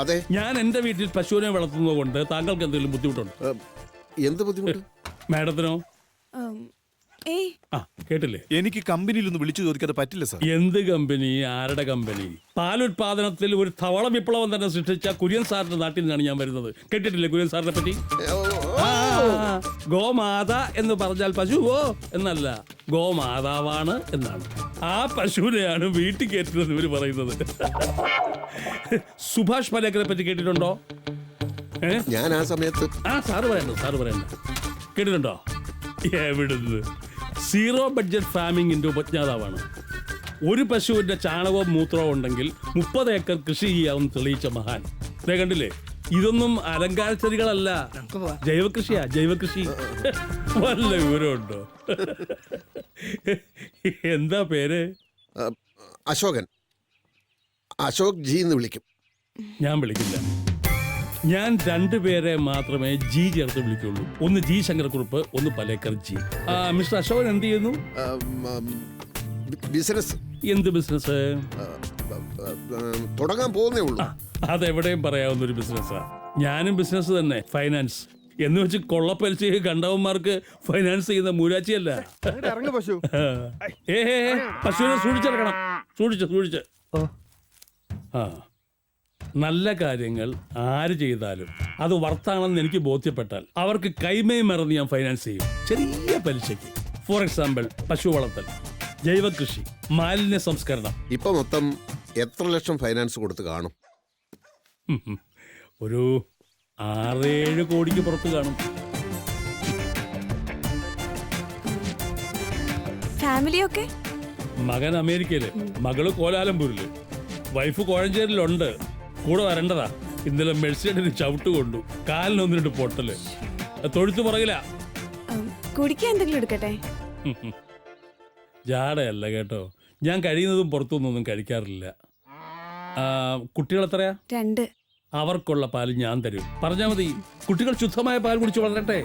അതെ. ഞാൻ എന്റെ വീട്ടിൽ പശുവിനെ വളർത്തുന്നത് കൊണ്ട് താങ്കൾക്ക് എന്തെങ്കിലും ബുദ്ധിമുട്ടുണ്ടോ? എന്ത് ബുദ്ധിമുട്ട്? മാഡത്തിനോ? കേട്ടില്ലേ? എനിക്ക് കമ്പനിയിൽ ഒന്ന് വിളിച്ചു ചോദിക്കാതെ പറ്റില്ല സാർ. എന്ത് കമ്പനി? ആരുടെ കമ്പനി? പാലുത്പാദനത്തിൽ ഒരു ധവള വിപ്ലവം തന്നെ സൃഷ്ടിച്ച കുര്യൻ സാറിന്റെ നാട്ടിൽ നിന്നാണ് ഞാൻ വരുന്നത്. കേട്ടിട്ടില്ലേ കുര്യൻ സാറിനെ പറ്റി? ഗോമാത എന്ന് പറഞ്ഞാൽ പശുവോ എന്നല്ല, ഗോമാതാവാണ് എന്നാണ്. ആ പശുവിനെയാണ് വീട്ടിൽ കയറ്റുന്നത് ഇവര് പറയുന്നത്. സുഭാഷ് പലേക്കറെ പറ്റി കേട്ടിട്ടുണ്ടോ? ഞാൻ ആ സമയത്ത് സാറ് പറയണ്ട. കേട്ടിട്ടുണ്ടോ? എവിടുന്ന്? സീറോ ബഡ്ജറ്റ് ഫാമിങ്ങിന്റെ ഉപജ്ഞാതാവാണ്. ഒരു പശുവിന്റെ ചാണകവും മൂത്രവും ഉണ്ടെങ്കിൽ 30 ഏക്കർ കൃഷി ചെയ്യാമെന്ന് തെളിയിച്ച മഹാൻ. കണ്ടില്ലേ? ഇതൊന്നും അലങ്കാര ചെടികളല്ല, ജൈവകൃഷിയാ, ജൈവകൃഷി. വല്ല വിവരമുണ്ടോ? എന്താ പേര്? അശോകൻ. അശോക് ജി എന്ന് വിളിക്കും. ഞാൻ വിളിക്കില്ല. ഞാൻ 2 പേരെ മാത്രമേ ജി ചേർത്ത് വിളിക്കുള്ളൂ. ഒന്ന് ജി ശങ്കരക്കുറുപ്പ്, ഒന്ന് പലേക്കർ ജി. മിസ്റ്റർ അശോകൻ എന്ത് ചെയ്യുന്നു? ബിസിനസ്. എന്ത് ബിസിനസ്? തുടങ്ങാൻ പോകുന്നേ ഉള്ളൂ. അതെവിടെയും പറയാവുന്ന ഒരു ബിസിനസ്സാ. ഞാനും ബിസിനസ് തന്നെ, ഫൈനാൻസ്. എന്ന് വെച്ച് കൊള്ളപ്പലിശ കണ്ടവന്മാർക്ക് ഫൈനാൻസ് ചെയ്യുന്ന മൂരാച്ചിയല്ല. പശുവിനെ സൂക്ഷിച്ചിറക്കണം, സൂക്ഷിച്ച്. നല്ല കാര്യങ്ങൾ ആര് ചെയ്താലും അത് വർത്താണെന്ന് എനിക്ക് ബോധ്യപ്പെട്ടാൽ അവർക്ക് കൈമയും മറന്ന് ഞാൻ ഫൈനാൻസ് ചെയ്യും, ചെറിയ പലിശയ്ക്ക്. ഫോർ എക്സാമ്പിൾ, പശു വളർത്തൽ, ജൈവകൃഷി, മാലിന്യ സംസ്കരണം. ഇപ്പൊ മൊത്തം എത്ര ലക്ഷം ഫൈനാൻസ് കൊടുത്ത് കാണും? ഒരു 6-7 കോടിക്ക് പുറത്ത് കാണും. ഫാമിലിയൊക്കെ? മകൻ അമേരിക്കയില്, മകള് കോലാലംപൂരില്, വൈഫ് കോഴഞ്ചേരിലുണ്ട്. കൂടെ വരേണ്ടതാ. ഇന്നലെ മെഴ്സിഡന് ചവിട്ട് കൊണ്ടു, കാലിന് 1-2 പൊട്ടല്. തൊഴുത്ത് പുറകില. കുടിക്കാൻ എന്തെങ്കിലും എടുക്കട്ടെ? ജാടയല്ല കേട്ടോ, ഞാൻ കഴിയുന്നതും പുറത്തുനിന്നൊന്നും കഴിക്കാറില്ല. കുട്ടികൾ എത്രയാ? 2. അവർക്കുള്ള പാല് ഞാൻ തരും, പറഞ്ഞാ മതി. കുട്ടികൾ ശുദ്ധമായ പാൽ കുടിച്ച് വളരട്ടെ.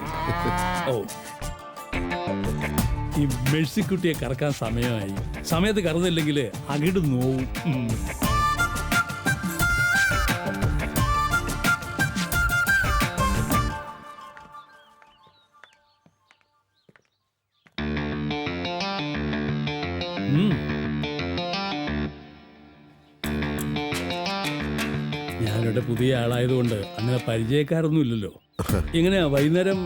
ഓ, ഈ മെഴ്സിക്കുട്ടിയെ കറക്കാൻ സമയമായി. സമയത്ത് കറന്നില്ലെങ്കിൽ അകിട് നോവും. ഞാനിവിടെ പുതിയ ആളായതുകൊണ്ട് അങ്ങനെ പരിചയക്കാരൊന്നും ഇല്ലല്ലോ. എങ്ങനെയാ, വൈകുന്നേരം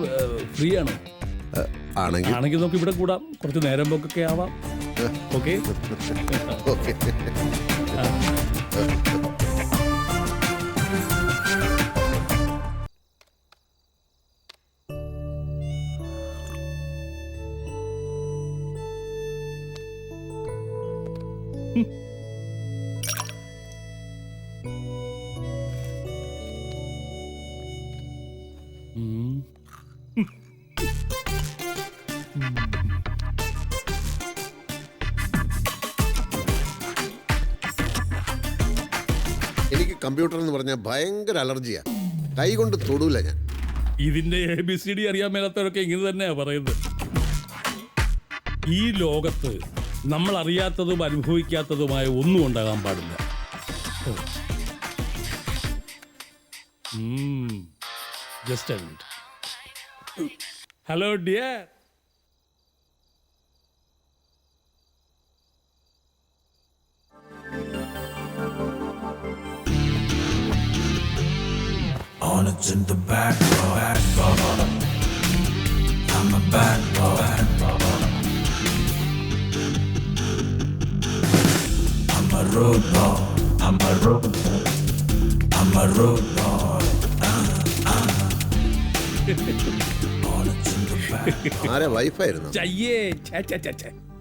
ഫ്രീ ആണോ? ആണെങ്കിൽ നമുക്ക് ഇവിടെ കൂടാം, കുറച്ച് നേരം പോക്കൊക്കെ ആവാം. ഓക്കെ? എനിക്ക് കമ്പ്യൂട്ടർ എന്ന് പറഞ്ഞാൽ ഭയങ്കര അലർജിയാ. കൈ കൊണ്ട് തൊടൂല ഞാൻ. ഇതിന്റെ ABCD അറിയാൻ മേലാത്തവരൊക്കെ ഇങ്ങനെ തന്നെയാ പറയുന്നത്. ഈ ലോകത്ത് നമ്മൾ അറിയാത്തതും അനുഭവിക്കാത്തതുമായ ഒന്നും ഉണ്ടാകാൻ പാടില്ല. Just a minute. Hello dear. Hornets in the back, I'm a bad boy. I'm a road boy. I'm a road boy. I'm a road boy. Hornets in the back. ആരെ വൈഫായിരുന്നു? ചയ്യേ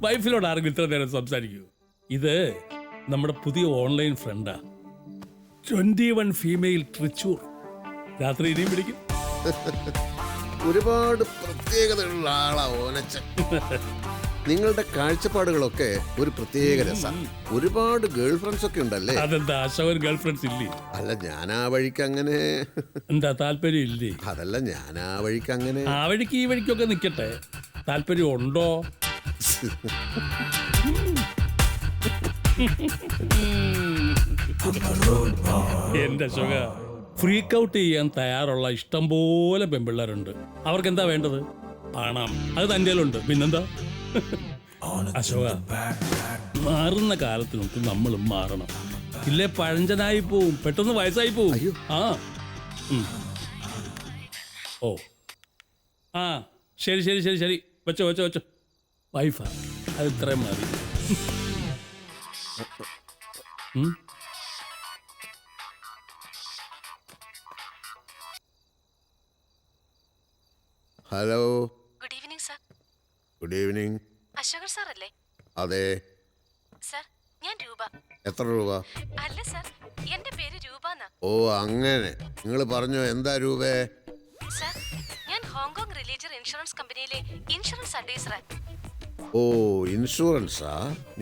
വൈഫിനോട് ആരെങ്കിലും ഇത്ര നേരം സംസാരിക്കൂ? ഇത് നമ്മുടെ പുതിയ ഓൺലൈൻ ഫ്രണ്ടാ. 21 ഫീമെയിൽ തൃച്ചൂർ. രാത്രി ഇനിയും പിടിക്കും. ഒരുപാട് പ്രത്യേകതയുള്ള ആളാ ഓനച്ചൻ. നിങ്ങളുടെ കാഴ്ചപ്പാടുകളൊക്കെ ഒരു പ്രത്യേക രസം. ഒരുപാട് ഗേൾ ഫ്രണ്ട്സ് ഒക്കെ ഉണ്ടല്ലേ? അതെന്താ അശോകൻ ഗേൾ ഫ്രണ്ട്സ് ഇല്ലേ? അല്ല, ഞാൻ ആ വഴിക്ക് അങ്ങനെ. എന്താ താല്പര്യം ഇല്ലേ? അതല്ല, ഞാൻ ആ വഴിക്ക് അങ്ങനെ. ആ വഴിക്ക് ഈ വഴിക്കൊക്കെ നിൽക്കട്ടെ, താല്പര്യം ഉണ്ടോ? എന്റെ അശോക, ഫ്രീക്ക് ഔട്ട് ചെയ്യാൻ തയ്യാറുള്ള ഇഷ്ടം പോലെ പെൺപിള്ളേരുണ്ട്. അവർക്ക് എന്താ വേണ്ടത്? പണം. അത് തൻ്റെ ഉണ്ട്. പിന്നെന്താ അശോക, മാറുന്ന കാലത്തിനൊക്കെ നമ്മളും മാറണം. ഇല്ലേ പഴഞ്ചനായി പോവും, പെട്ടെന്ന് വയസ്സായി പോവും. ആ ഓ ആ ശരി ശരി ശരി ശരി, വെച്ചോ വെച്ചോ വെച്ചോ. വൈഫാ, അത് ഇത്രയും മതി. Hello. Good evening sir. Good evening. Ashokan sir അല്ലേ? അതെ. സർ, ഞാൻ രൂപ. എത്ര രൂപ? അല്ല സർ, എന്റെ പേര് രൂപന്നാ. ഓ അങ്ങനെ. നിങ്ങൾ പറഞ്ഞോ, എന്താ രൂപേ? സർ, ഞാൻ ഹോങ്കോങ് റിലേറ്റഡ് ഇൻഷുറൻസ് കമ്പനിയിലെ ഇൻഷുറൻസ് അഡ്വൈസറാ. ഓ, ഇൻഷുറൻസാ?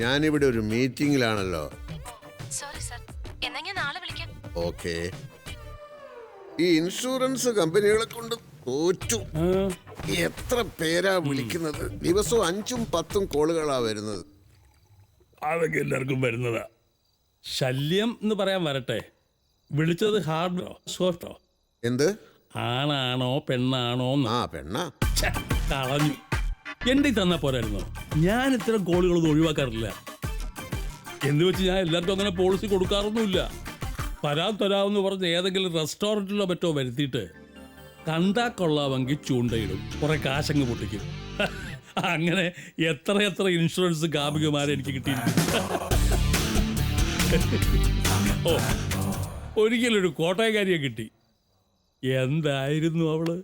ഞാനിവിടെ ഒരു മീറ്റിംഗിലാണല്ലോ. സോറി സർ, എന്നാ ഞാൻ നാളെ വിളിക്കാം. ഓക്കെ. ഈ ഇൻഷുറൻസ് കമ്പനികളെ കൊണ്ട് തോറ്റു. എത്ര പേരാ വിളിക്കുന്നത്? ദിവസവും 5ഉം 10ഉം കോളുകളാ വരുന്നത്. അതൊക്കെ എല്ലാവർക്കും വരുന്നതാ. ശല്യം എന്ന് പറയാൻ വരട്ടെ. വിളിച്ചത് ഹാർഡോ സോഫ്റ്റോ? എന്ത്? ആണാണോ പെണ്ണാണോ? ആ, പെണ്ണാ. കളഞ്ഞു. എന്റെ തന്നാ പോരായിരുന്നോ? ഞാൻ ഇത്തരം കോളുകളൊന്നും ഒഴിവാക്കാറില്ല. എന്ന് വെച്ച് ഞാൻ എല്ലാവർക്കും അങ്ങനെ പോളിസി കൊടുക്കാറൊന്നുമില്ല. തരാമെന്ന് പറഞ്ഞ് ഏതെങ്കിലും റെസ്റ്റോറൻറ്റിലോ മറ്റോ വരുത്തിയിട്ട് കണ്ടാ കൊള്ളാമെങ്കിൽ ചൂണ്ടയിടും, കുറെ കാശങ്ങ് പൊട്ടിക്കും. അങ്ങനെ എത്ര എത്ര ഇൻഷുറൻസ് ഗാമികമാരെ എനിക്ക് കിട്ടിയിരിക്കുന്നു. ഓ, ഒരിക്കലൊരു കോട്ടയക്കാരിയെ കിട്ടി. എന്തായിരുന്നു അവള്?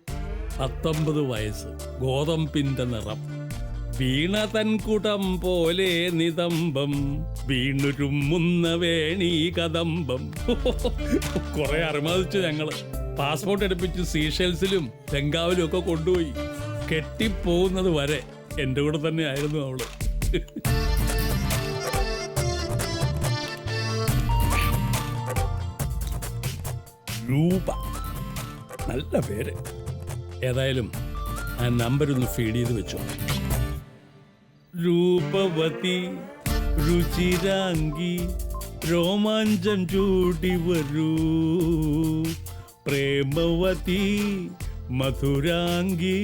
19 വയസ്സ്, ഗോതമ്പിന്റെ നിറം, വീണ തൻകുടം പോലെ നിതംബം, വീണുരുമുന്ന വേണി കദംബം. കുറെ അറുമതിച്ചു ഞങ്ങള്. പാസ്പോർട്ട് എടുപ്പിച്ച് സീഷെൽസിലും ബംഗാവിലും ഒക്കെ കൊണ്ടുപോയി. കെട്ടിപ്പോകുന്നത് വരെ എൻ്റെ കൂടെ തന്നെ ആയിരുന്നു അവള്. രൂപ, നല്ല പേര്. ഏതായാലും ആ നമ്പർ ഒന്ന് ഫീഡ് ചെയ്ത് വെച്ചോ. രൂപവതി രുചിരാംഗി രോമാഞ്ചം ചൂടി വരൂ, പ്രേമവതി മധുരാംഗി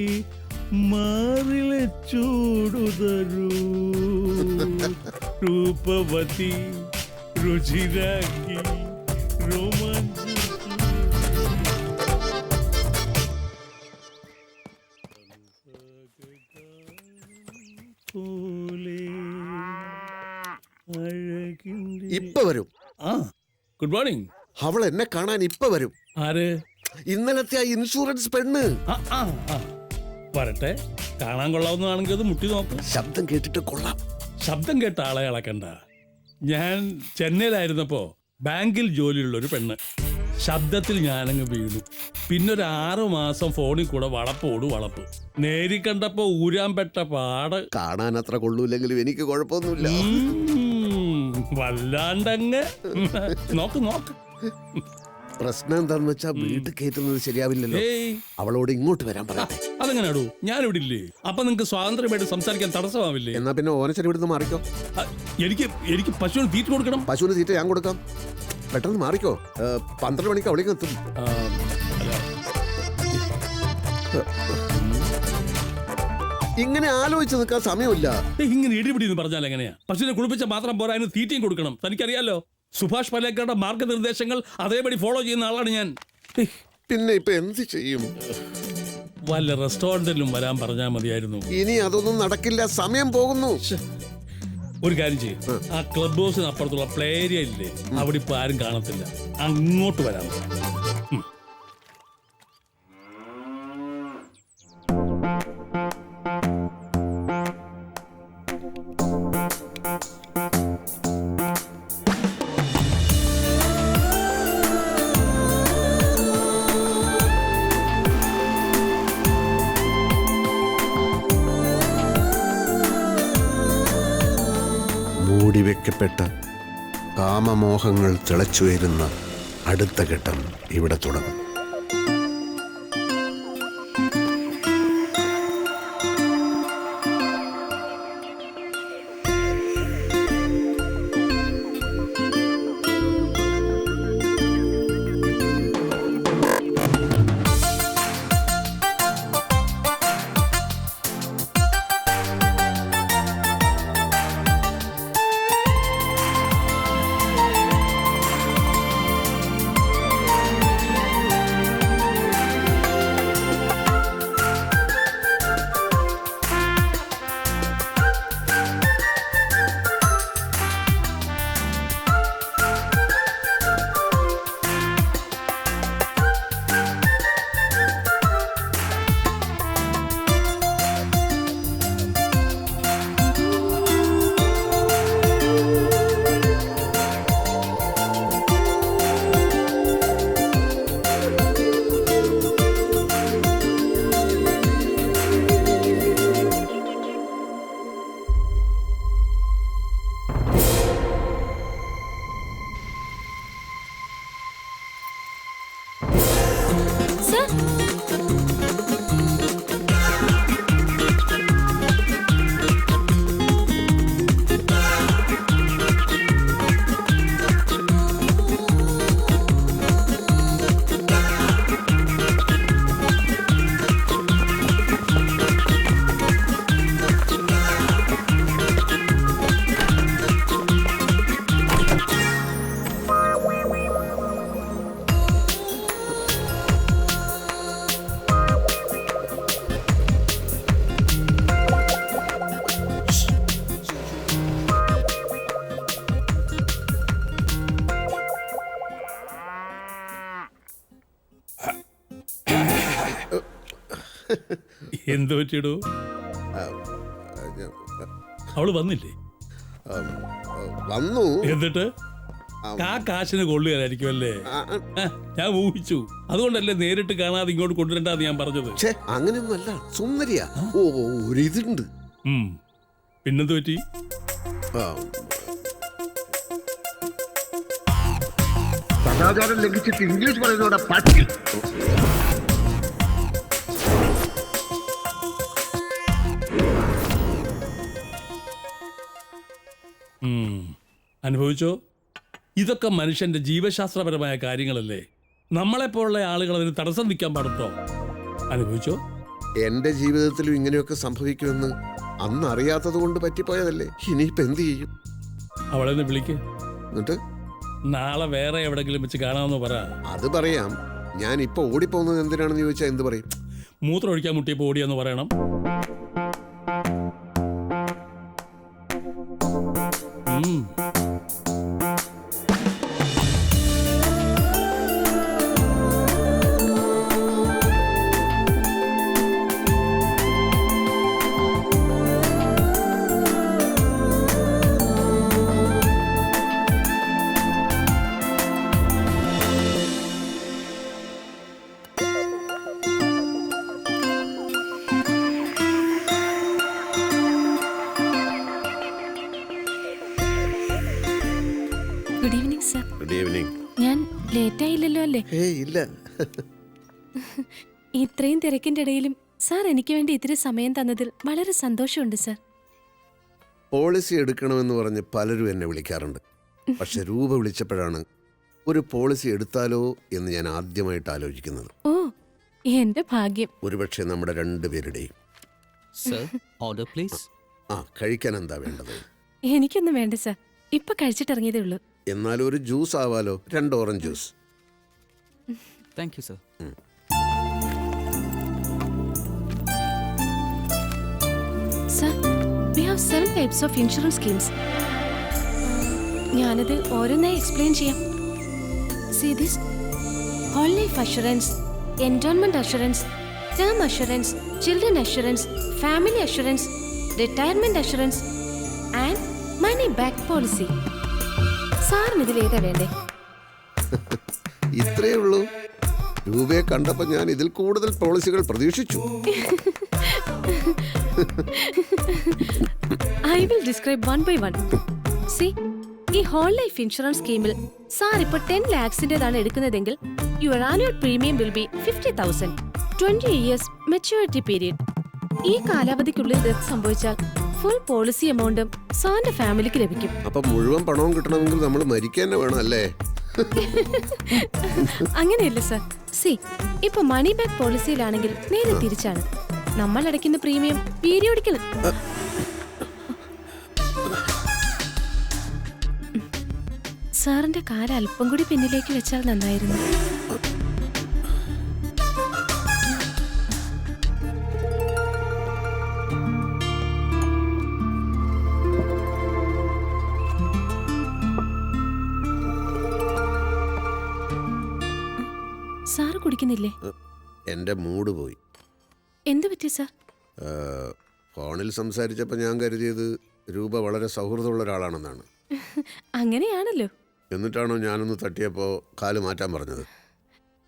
മാറിലെ ചൂടുതരൂ. രൂപവതി രുചിരാംഗി രോമാഞ്ചം. ഇപ്പൊ വരും. Good morning. അവൾ എന്നെ കാണാൻ ഇപ്പൊ വരും. ആര്? ഇന്നലത്തെ ആ ഇൻഷുറൻസ് പെണ്ണ്. വരട്ടെ, കാണാൻ കൊള്ളാവുന്നതാണെങ്കിൽ അത് മുട്ടി നോക്കാം. ശബ്ദം കേട്ടിട്ട് കൊള്ളാം. ശബ്ദം കേട്ട ആളെ ഇളക്കണ്ട. ഞാൻ ചെന്നൈയിലായിരുന്നപ്പോ ബാങ്കിൽ ജോലിയുള്ളൊരു പെണ്ണ്. ശബ്ദത്തിൽ ഞാനങ്ങ് വീണു. പിന്നൊരു 6 മാസം ഫോണിൽ കൂടെ വളപ്പോട് വളപ്പ്. നേരി കണ്ടപ്പോ ഊരാൻ പെട്ട പാട്. കാണാൻ അത്ര കൊള്ളൂല്ലെങ്കിലും എനിക്ക് കുഴപ്പമൊന്നുമില്ല. വല്ലാണ്ടങ്ങ് നോക്ക് നോക്ക്. പ്രശ്നം എന്താന്ന് വെച്ചാ വീട്ടിൽ കയറ്റുന്നത് ശരിയാവില്ലല്ലോ. അവളോട് ഇങ്ങോട്ട് വരാൻ പറയട്ടെ. അതെങ്ങനെയാടൂ? ഞാൻ ഇവിടെ ഇല്ലേ? അപ്പൊ നിങ്ങൾക്ക് സ്വാതന്ത്ര്യമായിട്ട് സംസാരിക്കാൻ തടസ്സമാവില്ലേ? എന്നാ പിന്നെ ഓനച്ചൻ ഇവിടുന്ന് മാറിക്കോ. എനിക്ക് പശുവിന് തീറ്റ കൊടുക്കണം. പശുവിന് തീറ്റ ഞാൻ കൊടുക്കാം. പെട്ടെന്ന് മാറിക്കോ. 12 മണിക്ക് അവിടേക്ക് എത്തും. ഇങ്ങനെ ആലോചിച്ച് നിൽക്കാൻ സമയമില്ല. ഇങ്ങനെ ഇടിപിടി എന്ന് പറഞ്ഞാൽ എങ്ങനെയാ? പശുവിനെ കുളിപ്പിച്ച മാത്രം പോരാ, അതിന് തീറ്റയും കൊടുക്കണം. തനിക്കറിയാലോ, സുഭാഷ് പലേക്കറുടെ മാർഗനിർദ്ദേശങ്ങൾ അതേപടി ഫോളോ ചെയ്യുന്ന ആളാണ് ഞാൻ. പിന്നെ ഇപ്പൊ എന്ത് ചെയ്യും? വല്ല റെസ്റ്റോറന്റിലും വരാൻ പറഞ്ഞാൽ മതിയായിരുന്നു. ഇനി അതൊന്നും നടക്കില്ല, സമയം പോകുന്നു. ഒരു കാര്യം ചെയ്യും, ആ ക്ലബ് ഹൗസിന് അപ്പുറത്തുള്ള പ്ലേ ഏരിയ ഇല്ലേ, അവിടെ ഇപ്പൊ ആരും കാണത്തില്ല, അങ്ങോട്ട് വരാം. മൂടിവെക്കപ്പെട്ട കാമമോഹങ്ങൾ തിളച്ചുയരുന്ന അടുത്ത ഘട്ടം ഇവിടെ തുടങ്ങും. എന്ത് പറ്റിയിടൂ? അവള് വന്നില്ലേ? വന്നു. എന്നിട്ട് കാശിന് കൊള്ളുകയായിരിക്കും അല്ലേ? ഞാൻ ഊഹിച്ചു. അതുകൊണ്ടല്ലേ നേരിട്ട് കാണാതെ ഇങ്ങോട്ട് കൊണ്ടുവരണ്ടെന്ന് ഞാൻ പറഞ്ഞത്. അങ്ങനെയൊന്നുമല്ല, സുന്ദരിയാ. ഓ, ഒരിതുണ്ട്. പിന്നെന്ത് പറ്റി? സദാചാരം ലംഘിച്ചിട്ട് ഇംഗ്ലീഷ് പറയുന്നതോടെ പട്ടി. അനുഭവിച്ചോ? ഇതൊക്കെ മനുഷ്യന്റെ ജീവശാസ്ത്രപരമായ കാര്യങ്ങളല്ലേ? നമ്മളെപ്പോലുള്ള ആളുകൾ അതിന് തടസ്സം നിൽക്കാൻ പാടുണ്ടോ? അനുഭവിച്ചോ? എന്റെ ജീവിതത്തിലും ഇങ്ങനെയൊക്കെ സംഭവിക്കുമെന്ന് അന്ന് അറിയാത്തത് കൊണ്ട് പറ്റിപ്പോയതല്ലേ. ഇനിയിപ്പോ എന്ത് ചെയ്യും? അവളെ ഒന്ന് വിളിക്ക്. എന്നിട്ട് നാളെ വേറെ എവിടെങ്കിലും വെച്ച് കാണാമെന്ന് പറ. അത് പറയാം. ഞാൻ ഇപ്പൊ ഓടിപ്പോകുന്നത് എന്തിനാണെന്ന് ചോദിച്ചാൽ എന്ത് പറയും? മൂത്രം ഒഴിക്കാൻ മുട്ടിയപ്പോ ഓടിയെന്ന് പറയണം. Good evening sir. Good evening. ഞാൻ ലേറ്റ് ആയില്ലല്ലോ അല്ലേ? ഇല്ല. ഇത്രയും തിരക്കിന്റെ ഇടയിലും സാർ എനിക്ക് വേണ്ടി ഇത്തിരി സമയം തന്നതിൽ വളരെ സന്തോഷമുണ്ട് സാർ. പോളിസി എടുക്കണമെന്ന് പറഞ്ഞ് പലരും എന്നെ വിളിക്കാറുണ്ട്. പക്ഷെ രൂപ വിളിച്ചപ്പോഴാണ് ഒരു പോളിസി എടുത്താലോ എന്ന് ഞാൻ ആദ്യമായിട്ട് ആലോചിക്കുന്നത്. ഓ, എന്റെ ഭാഗ്യം. ഒരുപക്ഷെ നമ്മുടെ രണ്ടുപേരുടെയും. Order please. കഴിക്കാൻ എന്താ വേണ്ടത്? എനിക്കൊന്നും വേണ്ട സാർ, ഇപ്പൊ കഴിച്ചിട്ടിറങ്ങിയതേ ഉള്ളൂ. എന്നാലും ഒരു ജ്യൂസ് ആവാലോ, 2 orange juice. Thank you sir. Sir, we have 7 types of insurance schemes. ഞാനത് ഓരോന്നായി എക്സ്പ്ലെയിൻ ചെയ്യാം. See this? Whole life assurance, endowment assurance, term assurance, children assurance, family assurance, retirement assurance and money back policy. സാറിന് ഇതിൽ ഏതാ വേണ്ടേ? ഇത്രയേ ഉള്ളൂ. രൂപയെ കണ്ടപ്പോൾ ഞാൻ ഇതിൽ കൂടുതൽ പോളിസികൾ പ്രതീക്ഷിച്ചു. I will describe one by one. See, ഈ ഹോൾ ലൈഫ് ഇൻഷുറൻസ് സ്കീമിൽ സാർ ഇപ്പോൾ 10 lakhs-ന്റേതാണ് എടുക്കുന്നതെങ്കിൽ your annual premium will be 50,000. 20 years maturity period. ഈ കാലാവധിക്കുള്ളിൽ ഡെത്ത് സംഭവിച്ചാൽ ഫുൾ പോളിസി എമൗണ്ടും സാറിന്റെ ഫാമിലിക്ക് ലഭിക്കും. അപ്പൊ മുഴുവൻ പണവും കിട്ടണമെങ്കിൽ നമ്മൾ മരിക്കാൻ വേണം അല്ലേ? അങ്ങനെയല്ല സർ. സി, ഇപ്പൊ മണി ബാക്ക് പോളിസിയിലാണെങ്കിൽ നേരെ തിരിച്ചാണ്. നമ്മൾ അടയ്ക്കുന്ന പ്രീമിയം പീരിയോഡിക്കൽ. സാറിന്റെ കാല അല്പം കൂടി പിന്നിലേക്ക് വെച്ചാൽ നന്നായിരുന്നു. സാറ് കുടിക്കുന്നില്ലേ? എന്റെ മൂഡ് പോയി. എന്ത് പറ്റി സാർ? ഫോണിൽ സംസാരിച്ചപ്പോൾ ഞാൻ കരുതിയത് രൂപ വളരെ സൗഹൃദമുള്ള ഒരാളാണെന്നാണ്. അങ്ങനെയാണല്ലോ. എന്നിട്ടാണോ ഞാനൊന്ന് തട്ടിയപ്പോൾ കാല് മാറ്റാൻ പറഞ്ഞത്?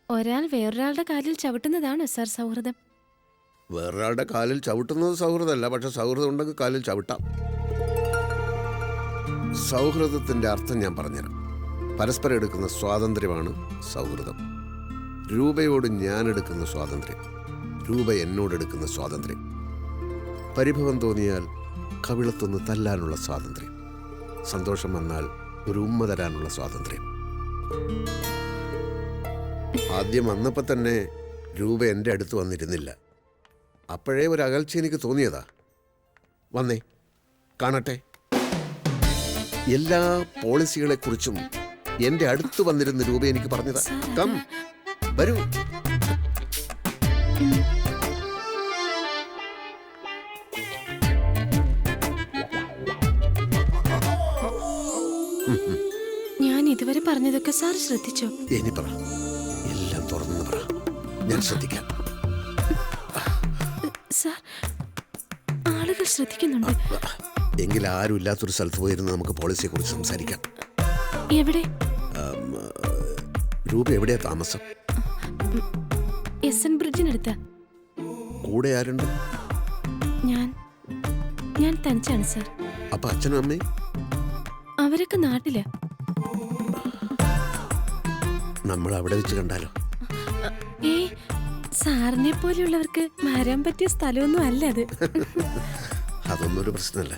ഒരാൾ വേറൊരാളുടെ കാലിൽ ചവിട്ടുന്നതാണോ സാർ സൗഹൃദം? വേറൊരാളുടെ കാലിൽ ചവിട്ടുന്നത് സൗഹൃദമല്ല, പക്ഷെ സൗഹൃദം ഉണ്ടെങ്കിൽ കാലിൽ ചവിട്ടാം. സൗഹൃദത്തിൻ്റെ അർത്ഥം ഞാൻ പറഞ്ഞുതരാം. പരസ്പരം എടുക്കുന്ന സ്വാതന്ത്ര്യമാണ് സൗഹൃദം. രൂപയോട് ഞാൻ എടുക്കുന്ന സ്വാതന്ത്ര്യം, രൂപ എന്നോടെടുക്കുന്ന സ്വാതന്ത്ര്യം. പരിഭവം തോന്നിയാൽ കവിളത്തൊന്ന് തല്ലാനുള്ള സ്വാതന്ത്ര്യം, സന്തോഷം വന്നാൽ ഒരു ഉമ്മ തരാനുള്ള സ്വാതന്ത്ര്യം. ആദ്യം വന്നപ്പോൾ തന്നെ രൂപ എൻ്റെ അടുത്ത് വന്നിരുന്നില്ല. അപ്പോഴേ ഒരു അകൽച്ച എനിക്ക് തോന്നിയതാ. വന്നേ, കാണട്ടെ. എല്ലാ പോളിസികളെക്കുറിച്ചും എൻ്റെ അടുത്ത് വന്നിരുന്ന രൂപ എനിക്ക് പറഞ്ഞതാ. കം, വരൂ. ഞാൻ ഇതുവരെ പറഞ്ഞതൊക്കെ സാർ ശ്രദ്ധിച്ചോ? ഇനി പറ, എല്ലാം തുറന്നു പറ, ഞാൻ ശ്രദ്ധിക്കാം. സാർ, ആളുകൾ ശ്രദ്ധിക്കുന്നുണ്ട്. എങ്കിൽ ആരും ഇല്ലാത്തൊരു സ്ഥലത്ത് പോയിരുന്ന് നമുക്ക് പോളിസിയെ കുറിച്ച് സംസാരിക്കാം. എവിടെ? രൂപ എവിടെയാ താമസം? SN ബ്രിഡ്ജിനടുത്ത. കൂടെ ആരുണ്ട്? ഞാൻ തനിച്ചാണ് സാർ. അപ്പൊ അച്ഛനും അമ്മയും? അവരൊക്കെ നാട്ടില. നമ്മൾ അവിടെ വെച്ച് കണ്ടാലോ? സാറിനെ പോലെയുള്ളവർക്ക് മാറാൻ പറ്റിയ സ്ഥലമൊന്നും അല്ല അത്. അതൊന്നും ഒരു പ്രശ്നമല്ല.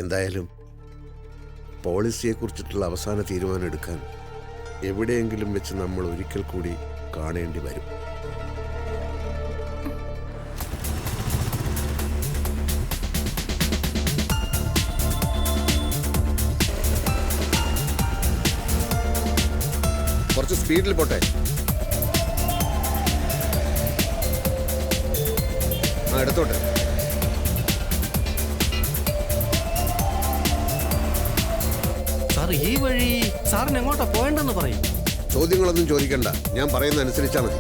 എന്തായാലും പോളിസിയെ കുറിച്ചിട്ടുള്ള അവസാന തീരുമാനം എടുക്കാൻ എവിടെയെങ്കിലും വെച്ച് നമ്മൾ ഒരിക്കൽ കൂടി കാണേണ്ടി വരും. കുറച്ച് സ്പീഡിൽ പോട്ടെ. എടുത്തോട്ടെ. സാർ, ഈ വഴി സാറിന് എങ്ങോട്ടാ പോയെന്ന് പറയും. ചോദ്യങ്ങളൊന്നും ചോദിക്കണ്ട, ഞാൻ പറയുന്ന അനുസരിച്ചാ മതി.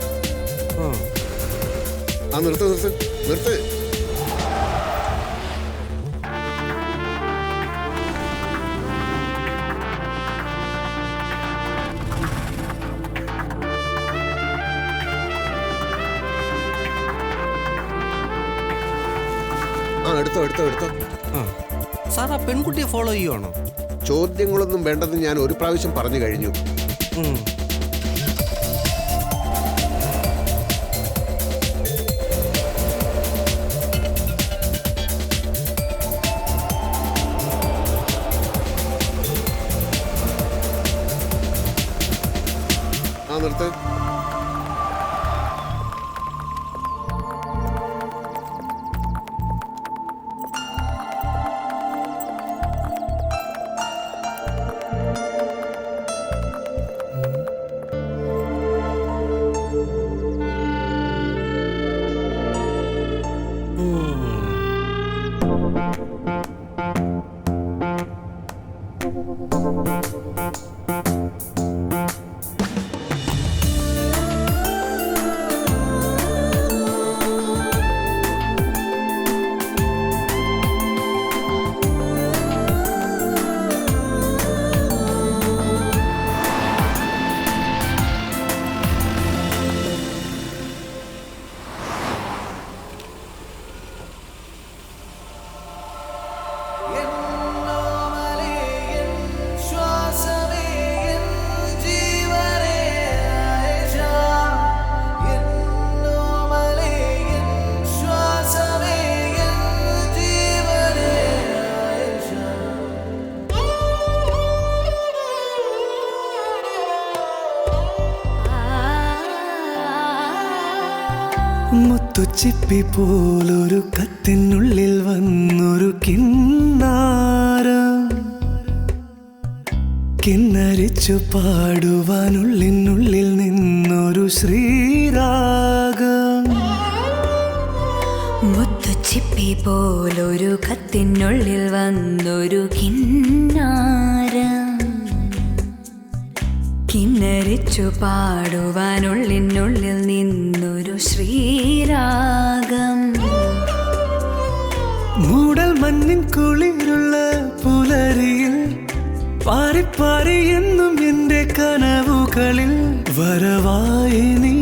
നിർത്ത് നിർത്ത് നിർത്ത്. എടുത്തോ എടുത്തോ എടുത്തോ. സാർ, ആ പെൺകുട്ടിയെ ഫോളോ ചെയ്യുവാണോ? ചോദ്യങ്ങളൊന്നും വേണ്ടെന്ന് ഞാൻ ഒരു പ്രാവശ്യം പറഞ്ഞു കഴിഞ്ഞു. നിർത്ത്. മുത്തുച്ചിപ്പി പോലൊരു കത്തിനുള്ളിൽ വന്നൊരു കിന്നാരം, കിന്നരിച്ചു പാടുവാനുള്ളിനുള്ളിൽ നിന്നൊരു ശ്രീരാഗം. മുത്തുച്ചിപ്പി പോലൊരു കത്തിനുള്ളിൽ വന്നൊരു കിന്നാരം, കിന്നരിച്ചു പാടുവാനുള്ളിനുള്ളിൽ നിന്നൊരു ശ്രീരാഗം. മൂടൽ മഞ്ഞിൻ കുളിരുള്ള പുലരിയിൽ പാറിപ്പാറി എന്നും എന്റെ കനവുകളിൽ വരവായി നീ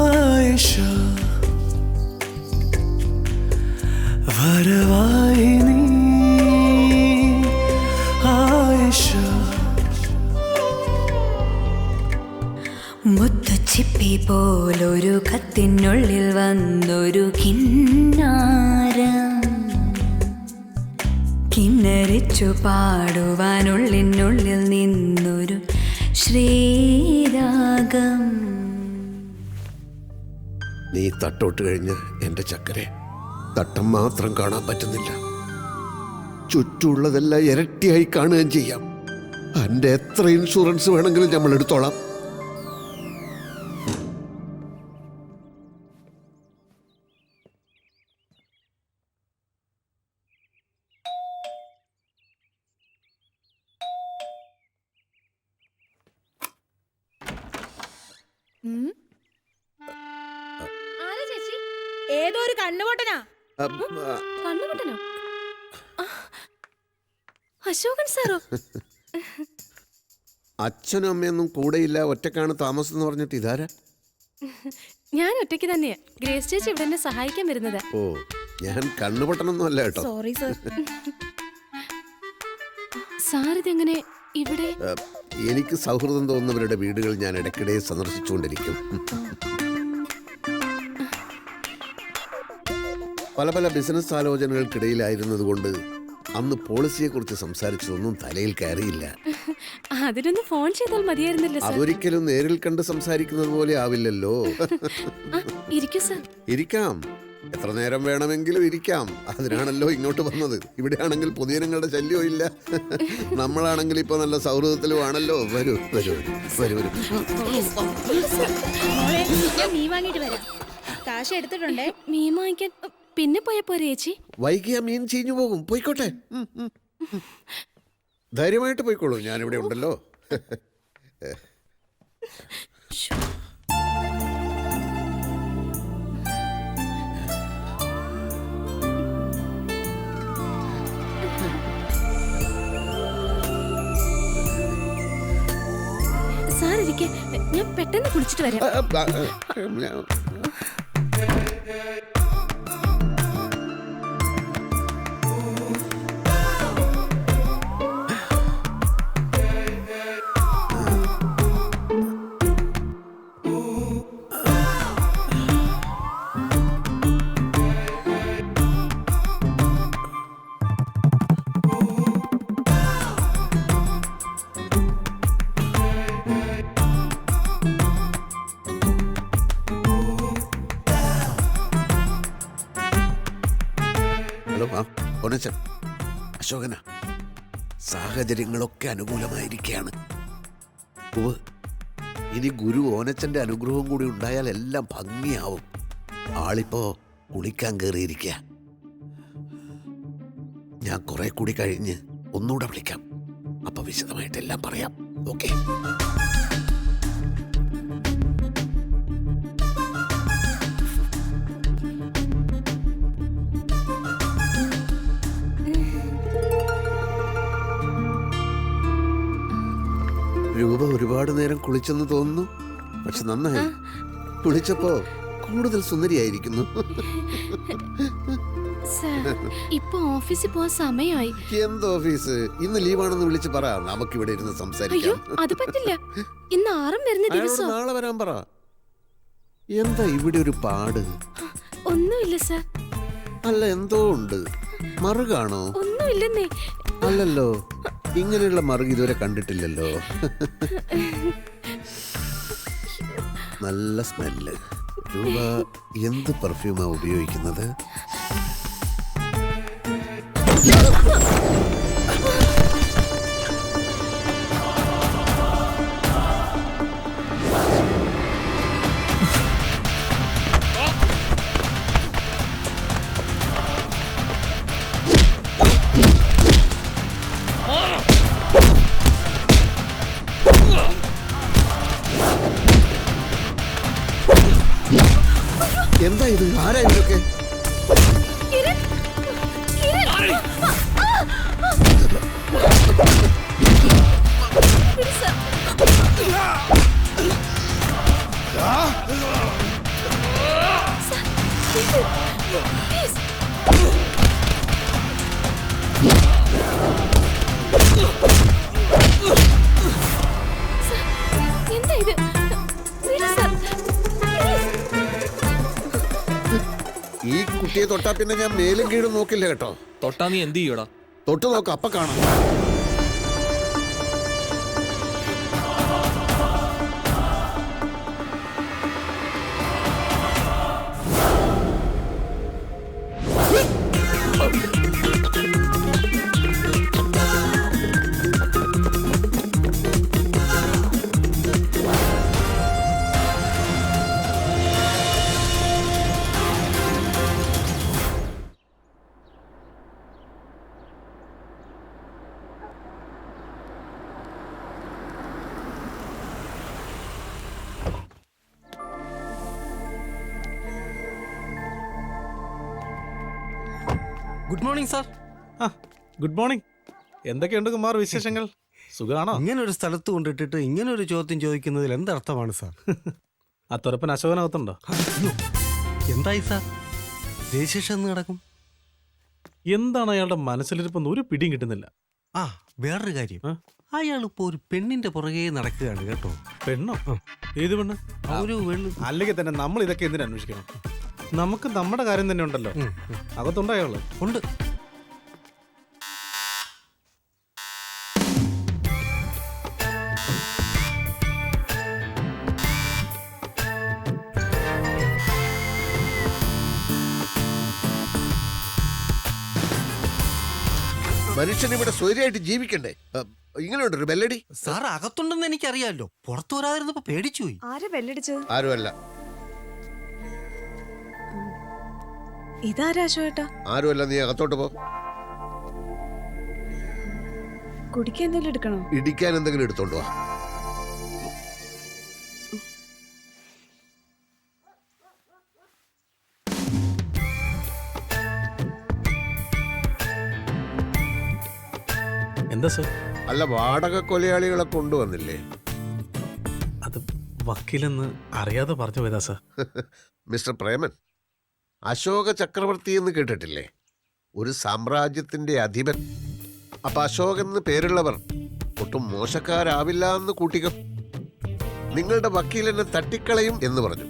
ആയിഷ, വരവായി നീ ആയിഷ. മുത്തുച്ചിപ്പി പോലൊരു കത്തിനുള്ളിൽ വന്നൊരു കിന്നാരം, കിന്നരിച്ചു പാടുവാനുള്ളിനുള്ളിൽ നിന്നൊരു ശ്രീരാഗം. നീ തട്ടോട്ട് കഴിഞ്ഞ് എൻ്റെ ചക്കരെ തട്ടം മാത്രം കാണാൻ പറ്റുന്നില്ല, ചുറ്റുമുള്ളതെല്ലാം ഇരട്ടിയായി കാണുകയും ചെയ്യാം. എൻ്റെ എത്ര ഇൻഷുറൻസ് വേണമെങ്കിലും നമ്മൾ എടുത്തോളാം. ഏതോ ഒരു കണ്ണുപൊട്ടനാ. കണ്ണുപൊട്ടനോ? അശോകൻ സാറോ? അച്ഛനും അമ്മയൊന്നും കൂടെയില്ല, ഒറ്റക്കാണ് താമസം എന്ന് പറഞ്ഞിട്ട് ഇതാരാ? ഞാൻ ഒറ്റയ്ക്ക് തന്നെയാ. ഗ്രേസ് ചേച്ചി ഇവിടെ എന്നെ സഹായിക്കാൻ വരുന്നത്. ഓ, ഞാൻ കണ്ണുപൊട്ടനൊന്നും അല്ല കേട്ടോ. Sorry sir. സാർ ഇതെങ്ങനെ ഇവിടെ? എനിക്ക് സൗഹൃദം തോന്നുന്നവരുടെ വീടുകൾ ഞാൻ ഇടയ്ക്കിടെ സന്ദർശിച്ചുകൊണ്ടിരിക്കും. പല പല ബിസിനസ് ആലോചനകൾക്കിടയിലായിരുന്നതുകൊണ്ട് അന്ന് പോളിസിയെക്കുറിച്ച് സംസാരിച്ചതൊന്നും തലയിൽ കയറിയില്ല. അതിനൊന്ന് ഫോൺ ചെയ്താൽ മതിയായിരുന്നല്ലോ സർ. അതൊരിക്കലും നേരിൽ കണ്ട് സംസാരിക്കുന്നത് പോലെ ആവില്ലല്ലോ. ഇരിക്കൂ സർ. ഇരിക്കാം, എത്ര നേരം വേണമെങ്കിലും ഇരിക്കാം. അതിനാണല്ലോ ഇങ്ങോട്ട് വന്നത്. ഇവിടെയാണെങ്കിൽ പൊതുജനങ്ങളുടെ ശല്യവും ഇല്ല, നമ്മളാണെങ്കിൽ ഇപ്പൊ നല്ല സൗഹൃദത്തിലും ആണല്ലോ. വരൂ വരൂ വരൂ വരൂ. മീൻ വാങ്ങിട്ട് വരാം. കാശ് എടുത്തിട്ടുണ്ടേ. മീൻ വാങ്ങിക്കാൻ പിന്നെ പോയപ്പോ ചേച്ചി? വൈകിയ മീൻ ചീഞ്ഞു പോകും, പോയിക്കോട്ടെ. ധൈര്യമായിട്ട് പോയിക്കോളൂ, ഞാനിവിടെ ഉണ്ടല്ലോ. സാർ ഇരിക്കെ, ഞാൻ പെട്ടെന്ന് കുളിച്ചിട്ട് വരാം. അശോകന, സാഹചര്യങ്ങളൊക്കെ അനുകൂലമായിരിക്കുകയാണ്. ഇനി ഗുരു ഓനച്ചന്റെ അനുഗ്രഹവും കൂടി ഉണ്ടായാൽ എല്ലാം ഭംഗിയാവും. ആളിപ്പോ കുളിക്കാൻ കയറിയിരിക്കുക. ഞാൻ കുറെ കൂടി കഴിഞ്ഞ് ഒന്നുകൂടെ വിളിക്കാം. അപ്പൊ വിശദമായിട്ടെല്ലാം പറയാം. ഓക്കെ? രൂപ ഒരുപാട് നേരം കുളിച്ചെന്ന് തോന്നുന്നു. പക്ഷെ നന്നായി. കുളിച്ചപ്പോ കൂടുതൽ സുന്ദരിയായിരിക്കുന്നു. ഇപ്പൊ ഓഫീസിൽ പോവാൻ സമയമായി. എന്ത് ഓഫീസ്? ഇന്ന് ലീവാണെന്ന് വിളിച്ച് പറ, നമുക്കിവിടെ ഇരുന്ന് അയ്യോ, സംസാരിക്കാം. അത് പറ്റില്ല. ഇന്ന് ആറും വരുന്ന ദിവസം. നാളെ വരാൻ പറ. എന്താ ഇവിടെ ഒരു പാട്? ഒന്നുമില്ല സർ. അല്ല, എന്തോ ഉണ്ട്. മറുകാണോ? ഒന്നുമില്ലെന്നേ. അല്ലല്ലോ, ഇങ്ങനെയുള്ള മറുക് ഇതുവരെ കണ്ടിട്ടില്ലല്ലോ. നല്ല സ്മെല്ല്. രൂപ എന്ത് പെർഫ്യൂമാ ഉപയോഗിക്കുന്നത്? എന്താ ഇത്? ആരാ ഇതൊക്കെ? എന്താ ഇത്? ഈ കുട്ടിയെ തൊട്ടാ പിന്നെ ഞാൻ മേലും കീഴും നോക്കില്ല കേട്ടോ. തൊട്ടാ നീ എന്ത് ചെയ്യൂടാ? തൊട്ട് നോക്ക, അപ്പ കാണാം. Good morning sir. Good morning. എന്തൊക്കെയുണ്ട് കുമാർ വിശേഷങ്ങൾ? സുഖാണോ? ഇങ്ങനെ ഒരു സ്ഥലത്ത് കൊണ്ടിട്ടിട്ട് ഇങ്ങനെ ഒരു ചോദ്യം ചോദിക്കുന്നതിൽ എന്തർത്ഥമാണ് സാർ? ആ തുറപ്പൻ അശോകനകത്തുണ്ടോ? എന്തായി സാർ? രജിസ്ട്രേഷൻ എന്ന് കിടക്കും. എന്താണ് അയാളുടെ മനസ്സിലിരിപ്പെന്ന് ഒരു പിടിയും കിട്ടുന്നില്ല. ആ, വേറൊരു കാര്യം, അയാൾ ഇപ്പോ ഒരു പെണ്ണിന്റെ പുറകെ നടക്കുകയാണ് കേട്ടോ. പെണ്ണോ? ഏത് പെണ്ണ്? ഒരു പെണ്ണ്. അല്ലെങ്കിൽ തന്നെ നമ്മൾ ഇതൊക്കെ എന്തിനു അന്വേഷിക്കണം? നമുക്ക് നമ്മുടെ കാര്യം തന്നെ ഉണ്ടല്ലോ. അകത്തുണ്ടോ അയാള്? ഉണ്ട്. മനുഷ്യൻ ഇവിടെ സ്വൈര്യമായിട്ട് ജീവിക്കണ്ടേ? ഇങ്ങനെയുണ്ട് ഒരു ബെല്ലടി. സാർ അകത്തുണ്ടെന്ന് എനിക്കറിയാലോ. പുറത്തു വരാതിരുന്നപ്പോ പേടിച്ചുപോയി. ആരാ ബെല്ലടിച്ചത്? ആരുമല്ല. ഇതാരാ അശോകേട്ടാ? ആരുമല്ല, നീ അകത്തോട്ട് പോ. കുടിക്കാൻ എന്തെങ്കിലും എടുക്കണോ? ഇടിക്കാൻ എന്തെങ്കിലും എടുത്തോണ്ട് വാ. എന്താ സർ? അല്ല, വാടക കൊലയാളികളെ കൊണ്ടുവന്നില്ലേ? അത് വക്കീലെന്ന് അറിയാതെ പറഞ്ഞു പോയതാ സർ. മിസ്റ്റർ പ്രേമൻ, അശോക ചക്രവർത്തി എന്ന് കേട്ടിട്ടില്ലേ? ഒരു സാമ്രാജ്യത്തിന്റെ അധിപൻ. അപ്പൊ അശോകൻ എന്ന് പേരുള്ളവർ ഒട്ടും മോശക്കാരാവില്ല എന്ന് കൂട്ടിക്കോ. നിങ്ങളുടെ വക്കീൽ എന്നെ തട്ടിക്കളയും എന്ന് പറഞ്ഞു.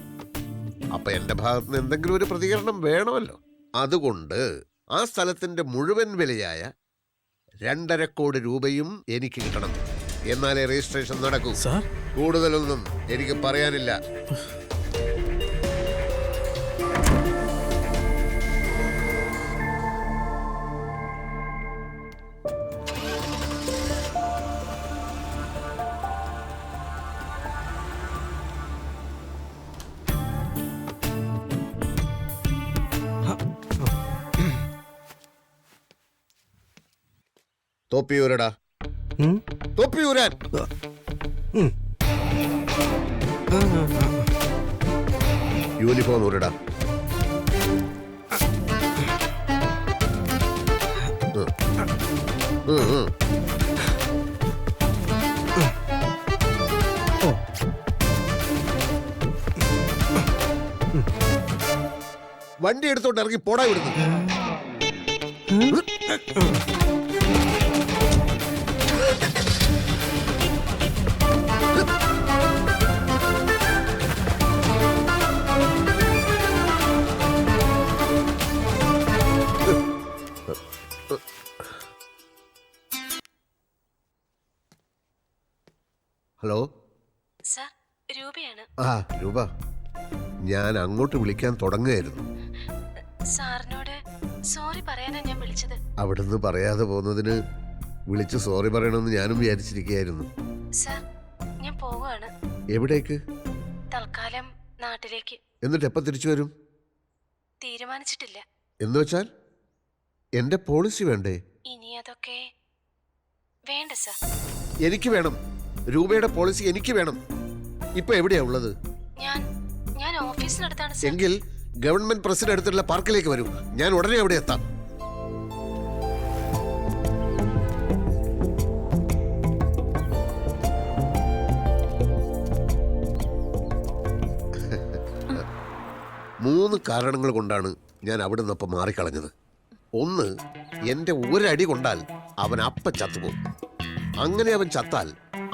അപ്പൊ എന്റെ ഭാഗത്തുനിന്ന് എന്തെങ്കിലും ഒരു പ്രതികരണം വേണമല്ലോ. അതുകൊണ്ട് ആ സ്ഥലത്തിന്റെ മുഴുവൻ വിലയായ 2.5 കോടി രൂപയും എനിക്ക് കിട്ടണം. എന്നാലേ രജിസ്ട്രേഷൻ നടക്കൂ. കൂടുതലൊന്നും എനിക്ക് പറയാനില്ല. തൊപ്പിയൂരടാ, തൊപ്പിയൂരാൻ. യൂണിഫോം ഊരടാ. വണ്ടി എടുത്തോണ്ട് ഇറങ്ങി പോടാ ഇവിടുന്ന്. ഹലോ സർ, രൂപയാണ്. ആ രൂപ, ഞാൻ അങ്ങോട്ട് വിളിക്കാൻ തുടങ്ങുകയായിരുന്നു. സാറിനോട് സോറി പറയാനാ ഞാൻ വിളിച്ചത്. അവിടുന്ന് പറയാതെ പോകുന്നതിന് വിളിച്ച് സോറി പറയണമെന്ന് ഞാനും വിചാരിച്ചിരിക്കുകയായിരുന്നു. സർ, ഞാൻ പോവാണ്. എവിടേക്ക്? തൽക്കാലം നാട്ടിലേക്ക്. എന്നിട്ട് എപ്പോൾ തിരിച്ചു വരും? തീരുമാനിച്ചിട്ടില്ല. എന്ന് വെച്ചാൽ എന്റെ പോളിസി വേണ്ടേ? ഇനി അതൊക്കെ വേണ്ട സർ. എനിക്ക് വേണം, രൂപയുടെ പോളിസി എനിക്ക് വേണം. ഇപ്പൊ എവിടെയാ ഉള്ളത്? ഞാൻ ഓഫീസിനടുത്താണ് സർ. എങ്കിൽ ഗവൺമെന്റ് പ്രസിഡന്റ് അടുത്തുള്ള പാർക്കിലേക്ക് വരൂ, ഞാൻ ഉടനെ അവിടെ എത്താം. മൂന്ന് കാരണങ്ങൾ കൊണ്ടാണ് ഞാൻ അവിടെ നിന്നപ്പം മാറിക്കളഞ്ഞത്. ഒന്ന്, എന്റെ ഒരടി കൊണ്ടാൽ അവൻ അപ്പ ചത്തുപോകും. അങ്ങനെ അവൻ ചത്താൽ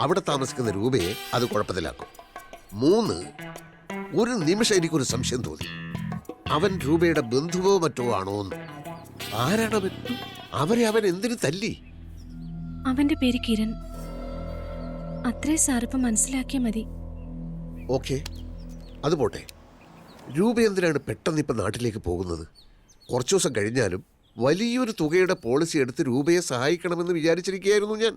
അവിടെ താമസിക്കുന്ന രൂപയെ അത് കുഴപ്പത്തിലാക്കും. മൂന്ന്, ഒരു നിമിഷം എനിക്കൊരു സംശയം തോന്നി, അവൻ രൂപയുടെ ബന്ധുവോ മറ്റോ ആണോ എന്ന്. ആരാണവൻ? അവരെ അവൻ എന്തിനു തല്ലി? അവന്റെ പേര് കിരൺ. അത്രേ സാറിപ്പം മനസ്സിലാക്കിയാൽ മതി. ഓക്കെ, അത് പോട്ടെ. രൂപ എന്തിനാണ് പെട്ടെന്ന് ഇപ്പം നാട്ടിലേക്ക് പോകുന്നത്? കുറച്ചു ദിവസം കഴിഞ്ഞാലും വലിയൊരു തുകയുടെ പോളിസി എടുത്ത് രൂപയെ സഹായിക്കണമെന്ന് വിചാരിച്ചിരിക്കുകയായിരുന്നു ഞാൻ.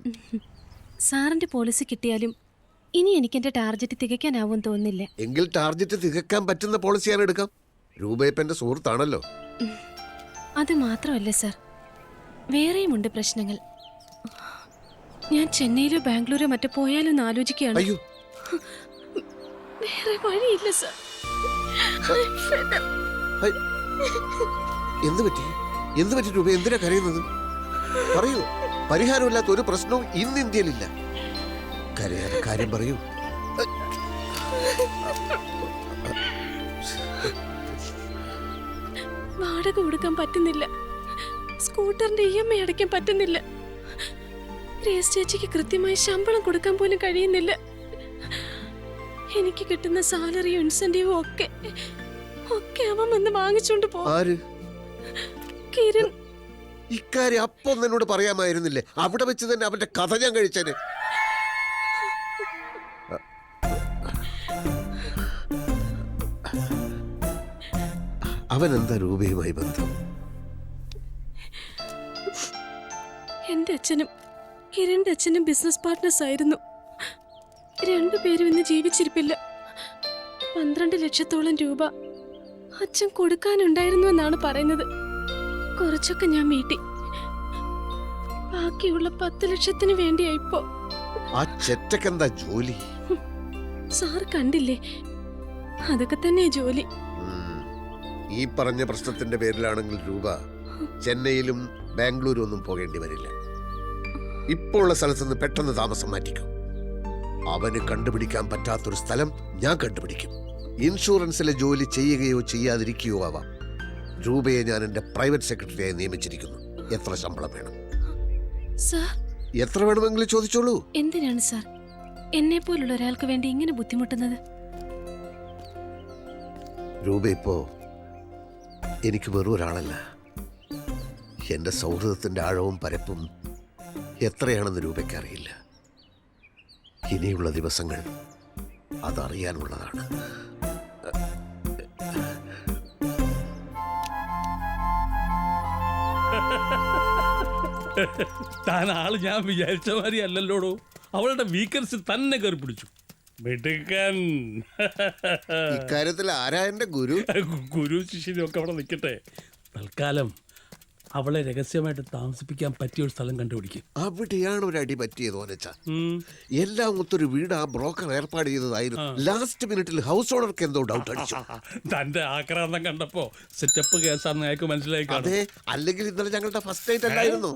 സാറിന്റെ പോളിസി കിട്ടിയാലും ഇനി എനിക്ക് എന്റെ ടാർഗറ്റ് തികയ്ക്കാനാവും തോന്നുന്നില്ല. എങ്കിൽ ടാർഗറ്റ് തികക്കാൻ പറ്റുന്ന പോളിസി ഞാൻ എടുക്കാം. രൂപയപ്പ എന്റെ സുഹൃത്താണല്ലോ. അത് മാത്രമല്ല സർ, വേറെയുമുണ്ട് പ്രശ്നങ്ങൾ. ഞാൻ ചെന്നൈയിലോ ബാംഗ്ലൂരോ മറ്റോ പോയാലോ എന്ന് ആലോചിക്കുകയാണ്. അയ്യോ, വേറെ വഴിയില്ല സർ. എന്ത് പറ്റി രൂപ? എന്തിനാ കരയുന്നത്? പറയൂ. പരിഹാരമില്ലാത്ത ഒരു പ്രശ്നവും ഇന്ന് ഇന്ത്യയിലില്ല. കരയാതെ കാര്യം പറയൂ. വാടക കൊടുക്കാൻ പറ്റുന്നില്ല. സ്കൂട്ടറിന്റെ EMI അടയ്ക്കാൻ പറ്റുന്നില്ല. ഗ്രേസ് ചേച്ചിക്ക് കൃത്യമായി ശമ്പളം കൊടുക്കാൻ പോലും കഴിയുന്നില്ല. എനിക്ക് കിട്ടുന്ന സാലറിയും ഇൻസെന്റീവും ഒക്കെ അവൻ വന്ന് വാങ്ങിച്ചോണ്ട് പോകും. കിരൺ. ഇക്കാര്യം അപ്പം എന്നോട് പറയാമായിരുന്നില്ലേ? അവിടെ വെച്ച് തന്നെ അവന്റെ കഥ ഞാൻ കഴിച്ചേനെ. അവൻ എന്താ രൂപയുമായി ബന്ധം? എന്റെ അച്ഛനും കിരണിന്റെ അച്ഛനും ബിസിനസ് പാർട്ട്നേഴ്സ് ആയിരുന്നു. രണ്ടുപേരും ഇന്ന് ജീവിച്ചിരിപ്പില്ല. 12 ലക്ഷത്തോളം രൂപ അച്ഛൻ കൊടുക്കാനുണ്ടായിരുന്നു എന്നാണ് പറയുന്നത്. കുറച്ചൊക്കെ ഞാൻ വീട്ടി. ബാക്കിയുള്ള 10 ലക്ഷത്തിന് വേണ്ടിയാ ഇപ്പോ. ആ ചെറ്റക്കെന്താ ജോലി? സാർ കണ്ടില്ലേ, അതൊക്കെ തന്നെ ജോലി. ഈ പറഞ്ഞ പ്രശ്നത്തിന്റെ പേരിലാണെങ്കിൽ രൂപ ചെന്നൈയിലും ബാംഗ്ലൂരും ഒന്നും പോകേണ്ടി വരില്ല. ഇപ്പോൾ ഉള്ള സ്ഥലത്ത് നിന്ന് പെട്ടെന്ന് താമസം മാറ്റിക്കും. അവന് കണ്ടുപിടിക്കാൻ പറ്റാത്തൊരു സ്ഥലം ഞാൻ കണ്ടുപിടിക്കും. ഇൻഷുറൻസിലെ ജോലി ചെയ്യുകയോ ചെയ്യാതിരിക്കുകയോ ആവാം. രൂപയെ ഞാൻ എന്റെ പ്രൈവറ്റ് സെക്രട്ടറിയായി നിയമിച്ചിരിക്കുന്നു. എത്ര ശമ്പളം വേണം? സാർ, എത്ര വേണമെങ്കിലും ചോദിച്ചോളൂ. എന്തിനാണ് സാർ എന്നെ പോലുള്ള ഒരാൾക്ക് വേണ്ടി ഇങ്ങനെ ബുദ്ധിമുട്ടുന്നത്? രൂപ ഇപ്പോ എനിക്ക് വെറും ഒരാളല്ല. എന്റെ സൗഹൃദത്തിന്റെ ആഴവും പരപ്പും എത്രയാണെന്ന് രൂപയ്ക്ക് അറിയില്ല. ഇനിയുള്ള ദിവസങ്ങൾ അതറിയാനുള്ളതാണ്. താൻ ആള് ഞാൻ വിചാരിച്ച മാതിരി അല്ലല്ലോടോ. അവളുടെ വീക്കൻസ് തന്നെ കയറി പിടിച്ചു. ഇക്കാര്യത്തിൽ ആരാ എന്റെ ഗുരു? ഗുരു ശിഷ്യനും ഒക്കെ അവിടെ നിൽക്കട്ടെ. തൽക്കാലം അവളെ രഹസ്യമായിട്ട് താമസിപ്പിക്കാൻ പറ്റിയ ഒരു സ്ഥലം കണ്ടുപിടിക്കും. അവിടെയാണ് ഒരു അടി പറ്റിയത് ഓനച്ച. എല്ലാം ഒത്തൊരു വീട് ആ ബ്രോക്കർ ഏർപ്പാട് ചെയ്തതായിരുന്നു. ലാസ്റ്റ് മിനിറ്റിൽ ഹൗസ് ഓണർക്ക് എന്തോ ഡൗട്ട് അടിച്ചു. തന്റെ ആക്രാന്തം കണ്ടപ്പോ സെറ്റപ്പ് കേസാന്ന് അയാൾക്ക് മനസ്സിലായി കാണും. അതെ, അല്ലെങ്കിൽ ഇന്നലെ ഞങ്ങളുടെ ഫസ്റ്റ് നൈറ്റ് അല്ലായിരുന്നു.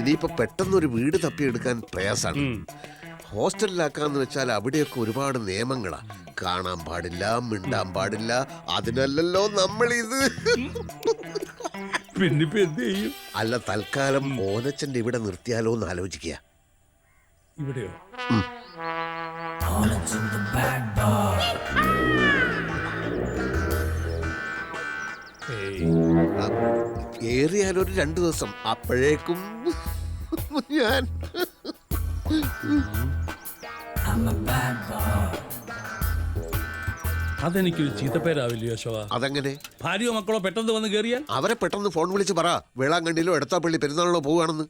ഇനിയിപ്പോ പെട്ടെന്നൊരു വീട് തപ്പിയെടുക്കാൻ പ്രയാസാണ്. ഹോസ്റ്റലിലാക്കാന്ന് വെച്ചാൽ അവിടെയൊക്കെ ഒരുപാട് നിയമങ്ങളാ. കാണാൻ പാടില്ല, മിണ്ടാൻ പാടില്ല. അതിനല്ലല്ലോ നമ്മളിത്. പിന്നിപ്പോ എന്ത് ചെയ്യും? അല്ല, തൽക്കാലം ഓനച്ചന്റെ ഇവിടെ നിർത്തിയാലോ എന്ന് ആലോചിക്കുക. ഇവിടെയോ? ഏറിയാലൊരു 2 ദിവസം. അപ്പോഴേക്കും ഞാൻ അതെനിക്കൊരു ചീത്തപ്പേരാവില്ലയോ അശോക? അതെങ്ങനെ? ഭാര്യയോ മക്കളോ പെട്ടെന്ന് വന്ന് കയറിയാൽ അവരെ പെട്ടെന്ന് ഫോൺ വിളിച്ച് പറ വേളാങ്കണ്ണിയിലോ എടത്താപ്പള്ളി പെരുന്നാളിലോ പോവുകയാണെന്ന്.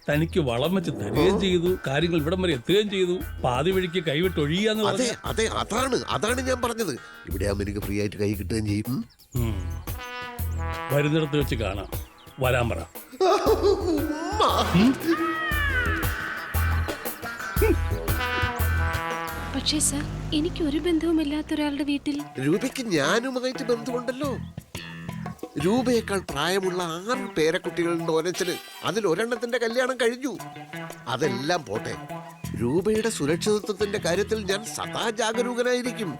തനിക്ക് വളം വെച്ച് തരികയും ചെയ്തു, കാര്യങ്ങൾ ഇവിടം വരെ എത്തുകയും ചെയ്തു, പാതി വഴിക്ക് കൈവിട്ട് ഒഴിയാന്ന്. അതെ അതെ, അതാണ് ഞാൻ പറഞ്ഞത്. ഇവിടെ ആകുമ്പോൾ എനിക്ക് ഫ്രീ ആയിട്ട് കൈ കിട്ടുകയും ചെയ്യും. വരുന്നിടത്ത് വെച്ച് കാണാം. വരാൻ പറ. പക്ഷേ സർ, എനിക്ക് ഒരു ബന്ധവുമില്ലാത്ത ഒരാളുടെ വീട്ടിൽ രൂപയ്ക്ക് ഞാനുമായിട്ട് ബന്ധമുണ്ടല്ലോ. രൂപയേക്കാൾ പ്രായമുള്ള 6 പേരക്കുട്ടികളുണ്ട് ഓനച്ചന്. അതിൽ ഒരെണ്ണത്തിന്റെ കല്യാണം കഴിഞ്ഞു. അതെല്ലാം പോട്ടെ, രൂപയുടെ സുരക്ഷിതത്വത്തിന്റെ കാര്യത്തിൽ ഞാൻ സദാ ജാഗരൂകനായിരിക്കും.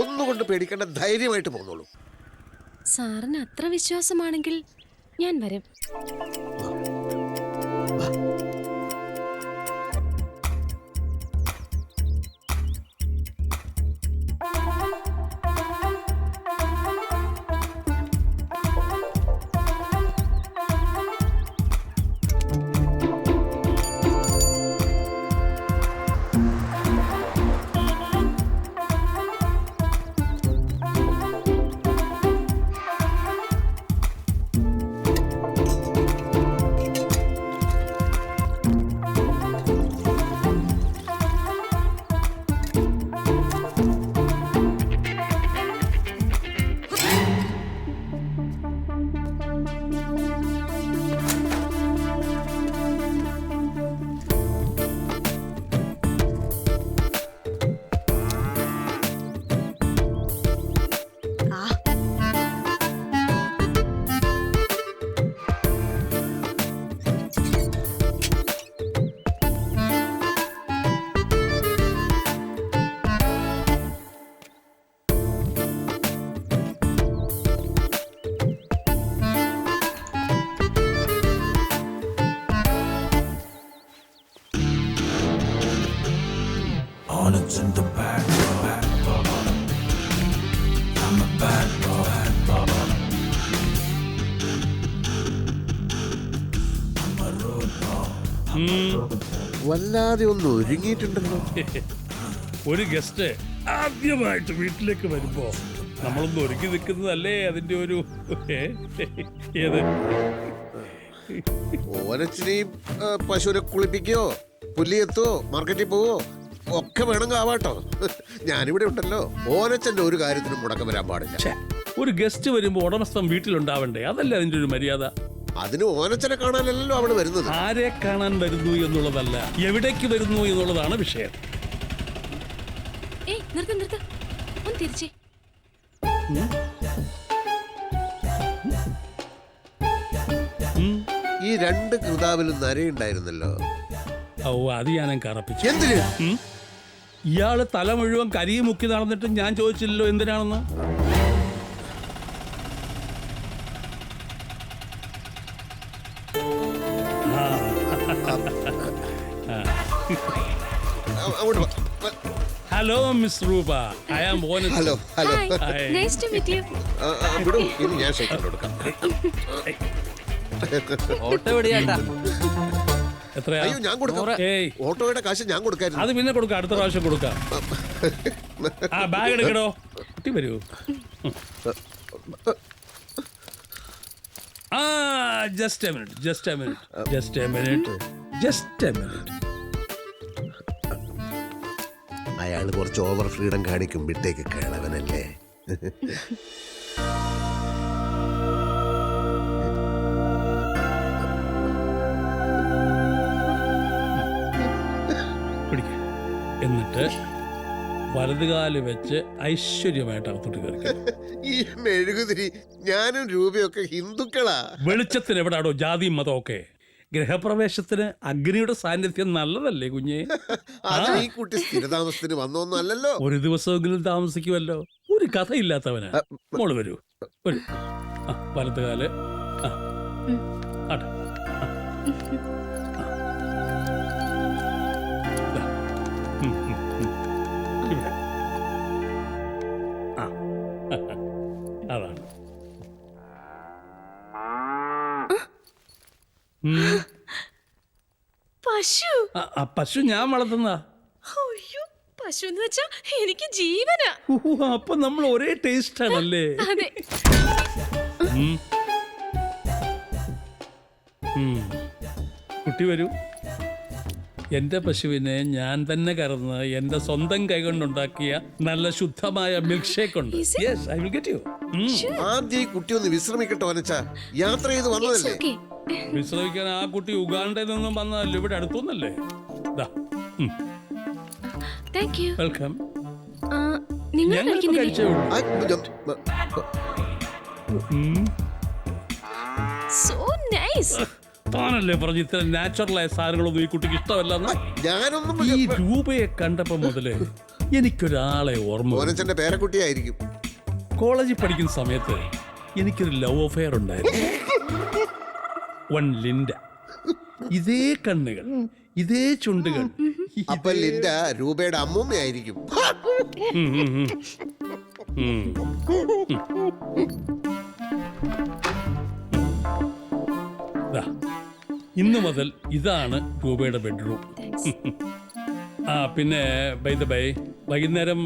ഒന്നുകൊണ്ട് പേടിക്കേണ്ട, ധൈര്യമായിട്ട് പോന്നോളൂ. സാറിന് അത്ര വിശ്വാസമാണെങ്കിൽ ഞാൻ വരും. വല്ലാതെ ഒന്ന് ഒരുങ്ങിയിട്ടുണ്ടല്ലോ. ഒരു ഗസ്റ്റ് ആദ്യമായിട്ട് വീട്ടിലേക്ക് വരുമ്പോ നമ്മളൊന്ന് ഒരുക്കി നിൽക്കുന്നതല്ലേ അതിന്റെ ഒരു ഏത്? ഓനച്ചിനെയും പശുവിനെ കുളിപ്പിക്കോ, പുല്ലിയെത്തോ, മാർക്കറ്റിൽ പോവോ ഒക്കെ വേണമെങ്കിൽ ആവാട്ടോ. ഞാനിവിടെ ഉണ്ടല്ലോ. ഓനച്ചന്റെ ഒരു കാര്യത്തിനും മുടക്കം വരാൻ പാടില്ല. ഒരു ഗസ്റ്റ് വരുമ്പോ ഉടമസ്ഥൻ വീട്ടിലുണ്ടാവണ്ടേ, അതല്ലേ അതിന്റെ ഒരു മര്യാദ. അതിന് ഓനച്ചനെ കാണാനല്ലോ അവള് വരുന്നത്. ആരെ കാണാൻ വരുന്നു എന്നുള്ളതല്ല, എവിടേക്ക് വരുന്നു എന്നുള്ളതാണ് വിഷയം. ഒന്ന് തിരിച്ചേ. ഈ 2 കൃതാവിലും നരയുണ്ടായിരുന്നല്ലോ. ഓ, അത് ഞാനും കറപ്പിച്ചു. എന്തിന്? ഇയാള് തല മുഴുവൻ കരിയും മുക്കി നടന്നിട്ട് ഞാൻ ചോദിച്ചില്ലല്ലോ എന്തിനാണെന്ന്. Hello miss Roopa, I am Onas. Hello hello, nice to meet you. വിടൂ, ഇനി ഞാൻ ഷേക്ക് കൊടുക്കാം. ഓട്ടോ എവിടെയാട്ടാ? എത്രയാ? അയ്യോ, ഞാൻ കൊടുക്കാം. ഓട്ടോയുടെ കാശ് ഞാൻ കൊടുക്കായിരുന്നു. അത് പിന്നെ കൊടുക്കാം, അടുത്ത പ്രാവശ്യം കൊടുക്കാം. ആ ബാഗ് എടുക്കടോ. കുട്ടി വരൂ. ആ just a minute, just a minute, just a minute, just a minute. അയാൾ കുറച്ച് ഓവർ ഫ്രീഡം കാണിക്കും. വിട്ടേക്ക്, കിളവനല്ലേ. എന്നിട്ട് വലതുകാല് വെച്ച് ഐശ്വര്യമായിട്ട് അകത്തോട്ട് കയറി. ഈ മെഴുകുതിരി ഞാനും രൂപയൊക്കെ ഹിന്ദുക്കളാ. വെളിച്ചത്തിന് എവിടാടോ ജാതിയും മതമൊക്കെ? ഗൃഹപ്രവേശത്തിന് അഗ്നിയുടെ സാന്നിധ്യം നല്ലതല്ലേ കുഞ്ഞെ? അത് ഈ കുട്ടി സ്ഥിരതാമസത്തിന് വന്നൊന്നും അല്ലല്ലോ. ഒരു ദിവസമെങ്കിലും താമസിക്കുമല്ലോ. ഒരു കഥയില്ലാത്തവനാ. മോള് വരൂ, വരൂ. വലതുകാല് ആട്ടെ. ഇവിടെ അതാണ്. പശു പശു ഞാൻ വളർത്തുന്ന. പശു എന്ന് വെച്ചാ എനിക്ക് ജീവനാ. അപ്പൊ നമ്മൾ ഒരേ ടേസ്റ്റ് ആണല്ലേ? അതെ. കുട്ടി വരൂ. എന്റെ പശുവിനെ ഞാൻ തന്നെ കറന്ന് എന്റെ സ്വന്തം കൈകൊണ്ടുണ്ടാക്കിയ നല്ല ശുദ്ധമായ മിൽക്ക് ഷേക്ക് ഉണ്ട്. Yes, I will get you. ആദ്യം ഈ കുട്ടി ഒന്ന് വിശ്രമിക്കട്ടെ വനച്ചാ. യാത്ര ചെയ്ത് വന്നതല്ലേ? വിശ്രമിക്കാൻ ആ കുട്ടി ഉഗാണ്ടയിൽ നിന്നും വന്നതല്ലേ? ഇവിടെ അടുത്തൊന്നല്ലേ? വെൽക്കം. കഴിച്ചേ ഉള്ളൂ. So nice. താനല്ലേ പറഞ്ഞു ഇത്ര നാച്ചുറലായ സാധനങ്ങളൊന്നും ഈ കുട്ടിക്ക് ഇഷ്ടമല്ലെന്ന്? ഈ രൂപയെ കണ്ടപ്പോ മുതലേ എനിക്കൊരാളെ ഓർമ്മ. പേരക്കുട്ടിയായിരിക്കും. കോളേജിൽ പഠിക്കുന്ന സമയത്ത് എനിക്കൊരു ലവ് അഫെയർ ഉണ്ടായിരുന്നു. One Linda. ഇതേ കണ്ണുകൾ, ഇതേ ചുണ്ടുകൾ. അപ്പൊ ലിൻഡ രൂപയുടെ അമ്മൂമ്മയായിരിക്കും. ഇന്നു മുതൽ ഇതാണ് രൂപയുടെ ബെഡ്റൂം. പിന്നെ ബൈ ദ ബൈ, വൈകുന്നേരം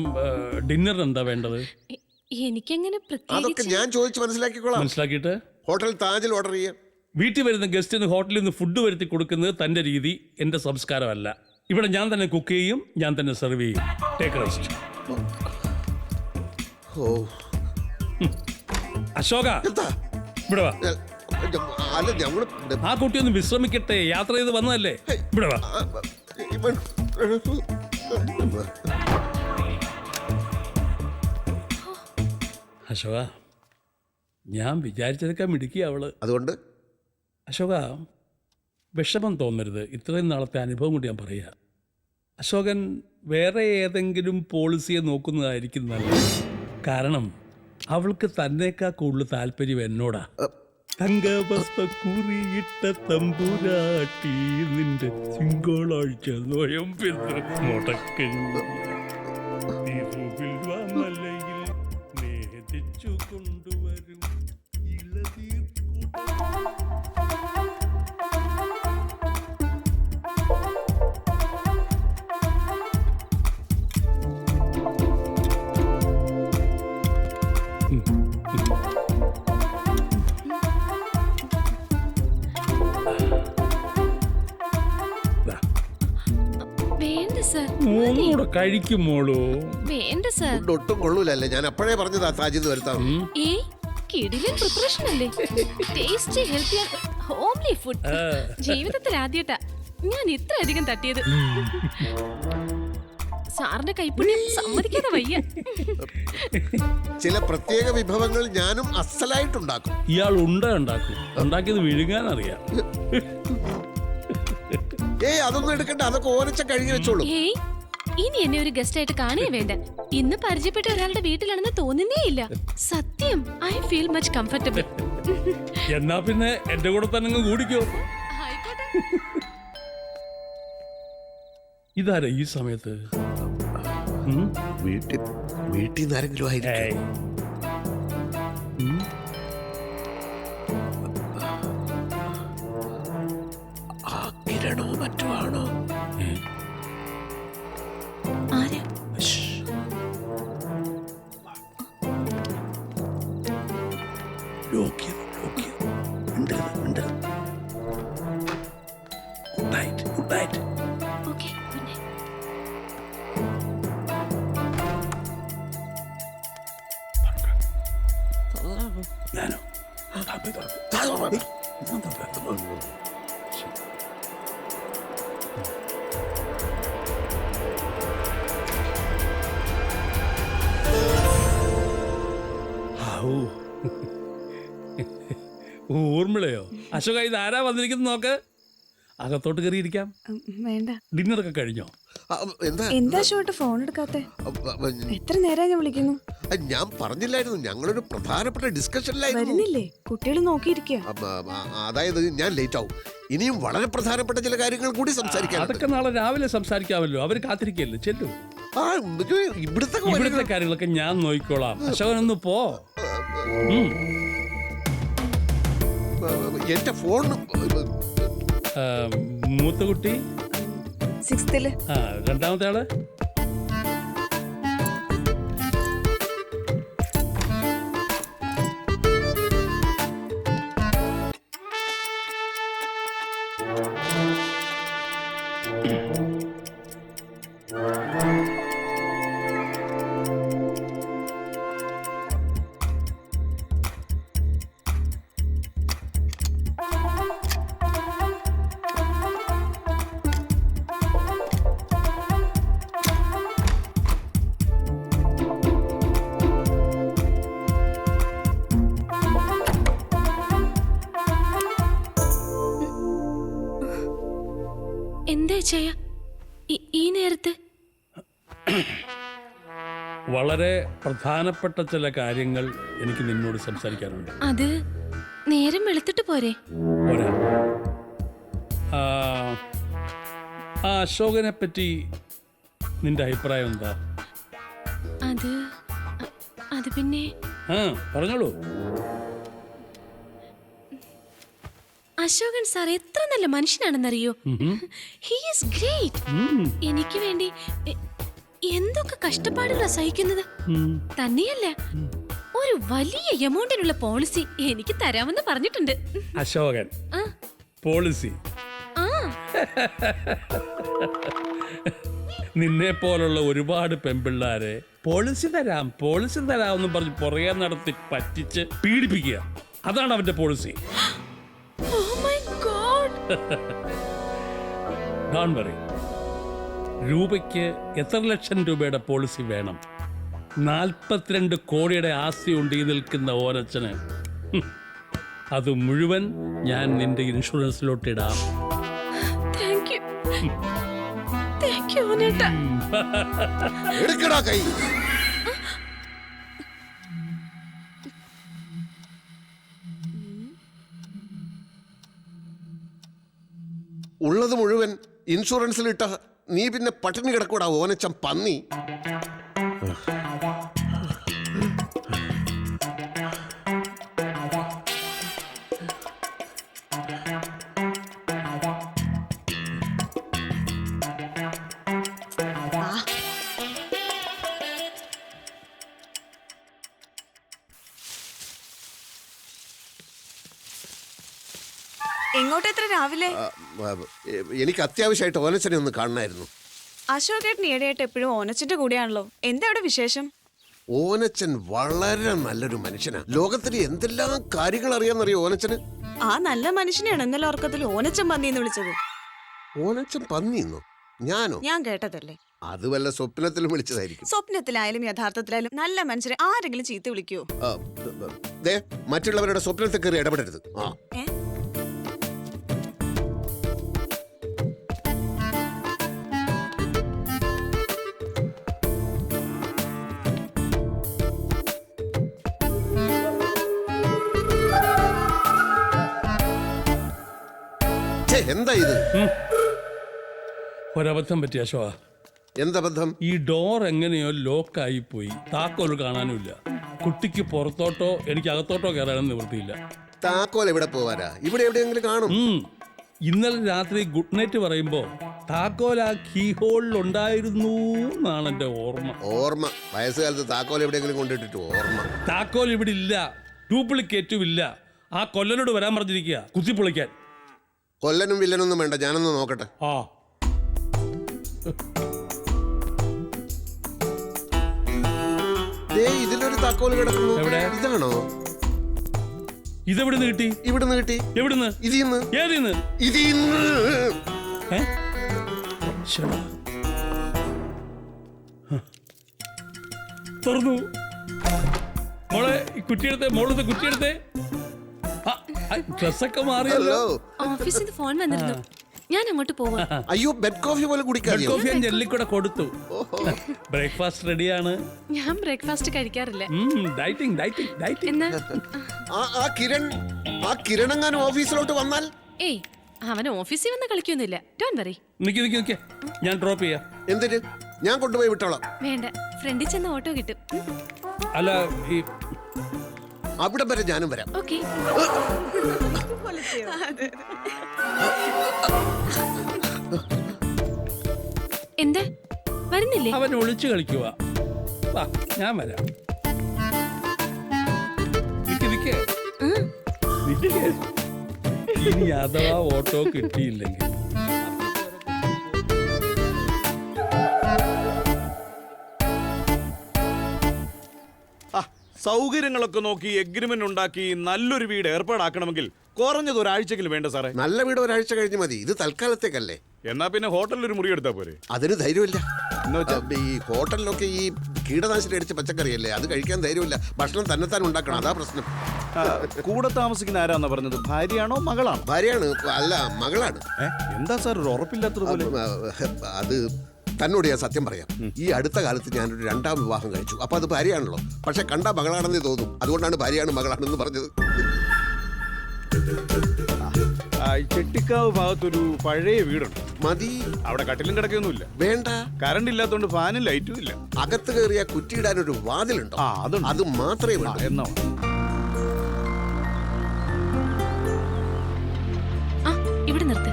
ഡിന്നറിന് എന്താ വേണ്ടത്? എനിക്കങ്ങനെ അതൊക്കെ ഞാൻ ചോദിച്ചു മനസ്സിലാക്കിക്കോളാം. മനസ്സിലാക്കിയിട്ട് ഹോട്ടൽ താജിൽ ഓർഡർ ചെയ്യാം. വീട്ടിൽ വരുന്ന ഗസ്റ്റിന് ഹോട്ടലിൽ നിന്ന് ഫുഡ് വരുത്തി കൊടുക്കുന്നത് തന്റെ രീതി, എന്റെ സംസ്കാരമല്ല. ഇവിടെ ഞാൻ തന്നെ കുക്ക് ചെയ്യും, ഞാൻ തന്നെ സെർവ് ചെയ്യും. Take rest. അശോക, ഇവിടെ വാ. ആ കുട്ടി ഒന്ന് വിശ്രമിക്കട്ടെ. യാത്ര ചെയ്ത് വന്നതല്ലേ? ഇവിടെ വാ. അശോക, ഞാൻ വിചാരിച്ചതൊക്കെ മിടുക്കി അവള്. അതുകൊണ്ട് അശോക, വിഷമം തോന്നരുത്. ഇത്രയും നാളത്തെ അനുഭവം കൊണ്ട് ഞാൻ പറയാ. അശോകൻ വേറെ ഏതെങ്കിലും പോളിസിയെ നോക്കുന്നതായിരിക്കും നല്ലത്. കാരണം അവൾക്ക് തന്നേക്കാ കൂടുതൽ താല്പര്യം എന്നോടാ. തങ്കവസ്തുറിയിട്ട തമ്പുരാട്ടി നിന്റെ തിങ്കളാഴ്ച നോയമ്പെന്ന് മുടക്കഞ്ഞു മലയിൽ നേതിച്ചു കൊണ്ടുവരും ഇളതീർ. ഒന്നുകൂടെ കഴിക്കുമോളൂ. വേണ്ട സർ, ഒട്ടും കൊള്ളൂലല്ലേ? ഞാൻ അപ്പോഴേ പറഞ്ഞതാ താജിന്ന് വരുത്താം. കിടിലൻ പ്രിപ്പറേഷൻ അല്ലേ? Tasty healthy homely food. ജീവിതത്തിൽ ആദ്യമായിട്ടാ ഞാൻ ഇത്ര അധികം തട്ടിയത്. സാറിന്റെ കൈപ്പുണ്യം സമ്മതിക്കാതെ വയ്യ. ചില പ്രത്യേക വിഭവങ്ങൾ ഞാനും അസലായിട്ടുണ്ടാക്കും. ഇയാൾ ഉണ്ടാക്കും, ഉണ്ടാക്കിയത് വിഴുങ്ങാൻ അറിയാം. അതൊന്നും എടുക്കണ്ട, അതൊക്കെ ഓരച്ച കഴുകി വെച്ചോളൂ. ഇനി എന്നെ ഒരു ഗസ്റ്റ് ആയിട്ട് കാണുകയേ വേണ്ട. ഇന്ന് പരിചയപ്പെട്ട ഒരാളുടെ വീട്ടിലാണെന്ന് തോന്നുന്നേ ഇല്ല. സത്യം, ഐ ഫീൽ മച്ച് കംഫർട്ടബിൾ. എന്നാ പിന്നെ എന്റെ കൂടെ തന്നെ കൂടിക്കോ. ഇതാരാ ഈ സമയത്ത്? വീട്ടിൽ നിന്ന് ആരെങ്കിലും ആയിരിക്കും. കിരണോ മറ്റോ ആണോ? ഊർമിളയോ? അശോക, ഇത് ആരാ വന്നിരിക്കുന്നത് നോക്ക്. അകത്തോട്ട് കയറിയിരിക്കാം. വേണ്ട. ഡിന്നറൊക്കെ കഴിഞ്ഞോ? എന്താ ഷോട്ട് ഫോൺ എടുക്കാത്തെ? എത്ര നേരം ഞാൻ വിളിക്കുന്നു. ഞാൻ പറഞ്ഞില്ലായിരുന്നു, ഞങ്ങളൊരു പ്രധാനപ്പെട്ട ഡിസ്കഷനിലായിരുന്നു. വരുന്നില്ലേ? കുട്ടികൾ നോക്കിയിരിക്കുക. അതായത് ഞാൻ ലേറ്റ് ആവും. ഇനിയും വളരെ പ്രധാനപ്പെട്ട ചില കാര്യങ്ങൾ കൂടി സംസാരിക്കാം. അതൊക്കെ നാളെ രാവിലെ സംസാരിക്കാമല്ലോ. അവര് കാത്തിരിക്കല്ലേ, ചെല്ലു. ഇവിടുത്തെ കാര്യങ്ങളൊക്കെ ഞാൻ നോക്കിക്കോളാം. അശോകനൊന്ന് പോ. എന്റെ ഫോൺ മൂത്ത കുട്ടി 6th. രണ്ടാമത്തെ ആള് എന്താ ചെയ്യ ഈ നേരത്ത്? വളരെ പ്രധാനപ്പെട്ട ചില കാര്യങ്ങൾ എനിക്ക് നിന്നോട് സംസാരിക്കാനുണ്ട്. അത് നേരം വെളുത്തിട്ട് പോരെ? ആ അശോകനെ പറ്റി നിന്റെ അഭിപ്രായം എന്താ? അത് പിന്നെ പറഞ്ഞോളൂ. അശോകൻ സാർ എത്ര നല്ല മനുഷ്യനാണെന്നറിയോ? He is great. എനിക്ക് വേണ്ടി എന്തൊക്കെ കഷ്ടപ്പാടുകളാ സഹിക്കുന്നത്. തന്നെയല്ല, ഒരു വലിയ എമൗണ്ടിനുള്ള പോളിസി എനിക്ക് തരാമെന്ന് പറഞ്ഞിട്ടുണ്ട്. അശോകൻ പോളിസി? നിന്നെ പോലുള്ള ഒരുപാട് പെൺപിള്ളാരെ പോളിസി തരാം എന്ന് പറഞ്ഞ് പുറകെ നടത്തി പറ്റിച്ച് പീഡിപ്പിക്കുക, അതാണ് അവന്റെ പോളിസി. Don't worry. രൂപയ്ക്ക് എത്ര ലക്ഷം രൂപയുടെ പോളിസി വേണം? 42 കോടിയുടെ ആസ്തി ഉണ്ട് ഈ നിൽക്കുന്ന ഓരച്ചന്. അത് മുഴുവൻ ഞാൻ നിന്റെ ഇൻഷുറൻസിലോട്ട് ഇടാം. ഉള്ളത് മുഴുവൻ ഇൻഷുറൻസിലിട്ട നീ പിന്നെ പട്ടിണി കിടക്കൂടാ ഓനച്ചം പന്നി. എങ്ങോട്ട് എത്ര രാവിലെ? എനിക്ക് അത്യാവശ്യമായിട്ട് ഓനച്ചനെ ഒന്ന് കാണണമായിരുന്നു. അശോകേട്ടൻ ഈടെയായിട്ട് എപ്പോഴും ഓനച്ചന്റെ കൂടെയാണല്ലോ. എന്താ അവിടെ വിശേഷം? ഓനച്ചൻ വളരെ നല്ലൊരു മനുഷ്യനാ. ലോകത്തിന് എന്തെല്ലാം കാര്യങ്ങൾ അറിയാമെന്നറിയോ ഓനച്ചന്? ആ നല്ല മനുഷ്യനെയാണ് ഇന്നലെ ഓർക്കത്തിൽ ഓനച്ചൻ പന്നിന്ന് വിളിച്ചത്. ഓനച്ചൻ പന്നിന്നോ? ഞാനോ? ഞാൻ കേട്ടതല്ലേ. അത് വല്ല സ്വപ്നത്തിലും വിളിച്ചതായിരിക്കും. സ്വപ്നത്തിലായാലും യഥാർത്ഥത്തിലായാലും നല്ല മനുഷ്യരെ ആരെങ്കിലും ചീത്ത വിളിക്കുവോ? മറ്റുള്ളവരുടെ സ്വപ്നത്തിൽ കയറി ഇടപെടരുത്. എന്താ ഇത്? ഒരബദ്ധം പറ്റി അശോക. എന്തബദ്ധം? ഈ ഡോർ എങ്ങനെയോ ലോക്കായി പോയി. താക്കോൽ കാണാനുമില്ല. കുട്ടിക്ക് പുറത്തോട്ടോ എനിക്ക് അകത്തോട്ടോ കയറാനും നിവൃത്തിയില്ല. താക്കോൽ എവിടെ പോവാനാ? ഇവിടെ എവിടെയെങ്കിലും കാണും. ഇന്നലെ രാത്രി ഗുഡ് നൈറ്റ് പറയുമ്പോ താക്കോൽ ആ കീ ഹോളിൽ ഉണ്ടായിരുന്നു എന്നാണ് എന്റെ ഓർമ്മ. വയസ്സുകാലത്ത് താക്കോൽ എവിടെയെങ്കിലും കൊണ്ടിട്ടിട്ട് ഓർമ്മ. താക്കോൽ ഇവിടെ ഇല്ല, ഡ്യൂപ്ലിക്കേറ്റും ഇല്ല. ആ കൊല്ലനോട് വരാൻ പറഞ്ഞിരിക്കുക കുത്തിപ്പൊളിക്കാൻ. കൊല്ലനും വില്ലനൊന്നും വേണ്ട, ഞാനൊന്ന് നോക്കട്ടെ. ഇതിലൊരു താക്കോൽ കിടക്കുന്നു. ഇതാണോ? ഇതെവിടുന്ന് കിട്ടി? ഇവിടുന്ന് കിട്ടി. എവിടുന്ന്? ഇതിന്ന്. ഏതിന്ന്? ഇതിന്ന്. തുറന്നു. മോളെ കുറ്റിയെടുത്തേ, മോളത്തെ കുറ്റിയെടുത്തേ. ഡ്രസ്സൊക്കെ മാറിയല്ലോ. ഓഫീസിൽ നിന്ന് ഫോൺ വന്നിരുന്നു, ഞാൻ അങ്ങോട്ട് പോവാ. അയ്യോ, ബെഡ് കോഫി പോലെ കുടിക്കാൻ. ബെഡ് കോഫി ഞാൻ ജെല്ലിക്കൂടെ കൊടുത്തു. ബ്രേക്ക്ഫാസ്റ്റ് റെഡിയാണ്. ഞാൻ ബ്രേക്ക്ഫാസ്റ്റ് കഴിക്കാറില്ല. Dieting dieting dieting. എന്നാ ആ കിരണെങ്ങാനും ഓഫീസിലോട്ട് വന്നാൽ? ഏയ്, അവൻ ഓഫീസിൽ വന്ന് കളിക്കൊന്നുമില്ല. Don't worry. നിക്ക് ഞാൻ ഡ്രോപ്പ് ചെയ്യാം. എന്തിന്? ഞാൻ കൊണ്ടുപോയി വിട്ടോളാം. വേണ്ട, ഫ്രണ്ടിൽ ചെന്ന് ഓട്ടോ കിട്ടും. അല്ല, ഈ അവിടെ വരെ ഞാനും വരാം. ഓക്കെ. എന്താ വരുന്നില്ലേ? അവൻ ഒളിച്ചു കളിക്കുക. വാ, ഞാൻ വരാം. നിക്ക്. ഇനി അഥവാ ഓട്ടോ കിട്ടിയില്ലെങ്കിൽ സൗകര്യങ്ങളൊക്കെ നോക്കി എഗ്രിമെന്റ് ഉണ്ടാക്കി നല്ലൊരു വീട് ഏർപ്പാടാക്കണമെങ്കിൽ കുറഞ്ഞത് ഒരാഴ്ചയെങ്കിലും വേണ്ട സാറേ. നല്ല വീട് ഒരാഴ്ച കഴിഞ്ഞ് മതി. ഇത് തൽക്കാലത്തേക്കല്ലേ. എന്നാ പിന്നെ ഹോട്ടലിൽ ഒരു മുറി എടുത്താ പോരെ? അതിന് ധൈര്യമില്ല. ഈ ഹോട്ടലിലൊക്കെ ഈ കീടനാശിനി അടിച്ച പച്ചക്കറിയല്ലേ, അത് കഴിക്കാൻ ധൈര്യമില്ല. ഭക്ഷണം തന്നെത്താൻ ഉണ്ടാക്കണം, അതാ പ്രശ്നം. കൂടെ താമസിക്കുന്ന ആരാന്നാ പറഞ്ഞത്? ഭാര്യയാണോ മകളാണോ? ഭാര്യയാണ്. അല്ല, മകളാണ്. എന്താ സാർ ഒരു ഉറപ്പില്ലാത്തതുപോലെ? അത് തന്നോട് ഞാൻ സത്യം പറയാം. ഈ അടുത്ത കാലത്ത് ഞാനൊരു 2ാം വിവാഹം കഴിച്ചു. അപ്പൊ അത് ഭാര്യയാണല്ലോ. പക്ഷെ കണ്ട മകളാണെന്നേ തോന്നും. അതുകൊണ്ടാണ് ഭാര്യയാണ് മകളാണെന്ന് പറഞ്ഞത്. ചെട്ടിക്കാവ് ഭാഗത്തൊരു പഴയ വീടുണ്ട്. മതി. അവിടെ കട്ടിലും കിടക്കൊന്നുമില്ല. വേണ്ട. കറണ്ട് ഇല്ലാത്തോണ്ട് ഫാനും ലൈറ്റും ഇല്ല. അകത്ത് കയറിയ കുറ്റിയിടാൻ ഒരു വാതിലുണ്ടോ? അത് മാത്രമേ വേണ്ട. എന്നോ ഇവിടെ നിർത്ത്.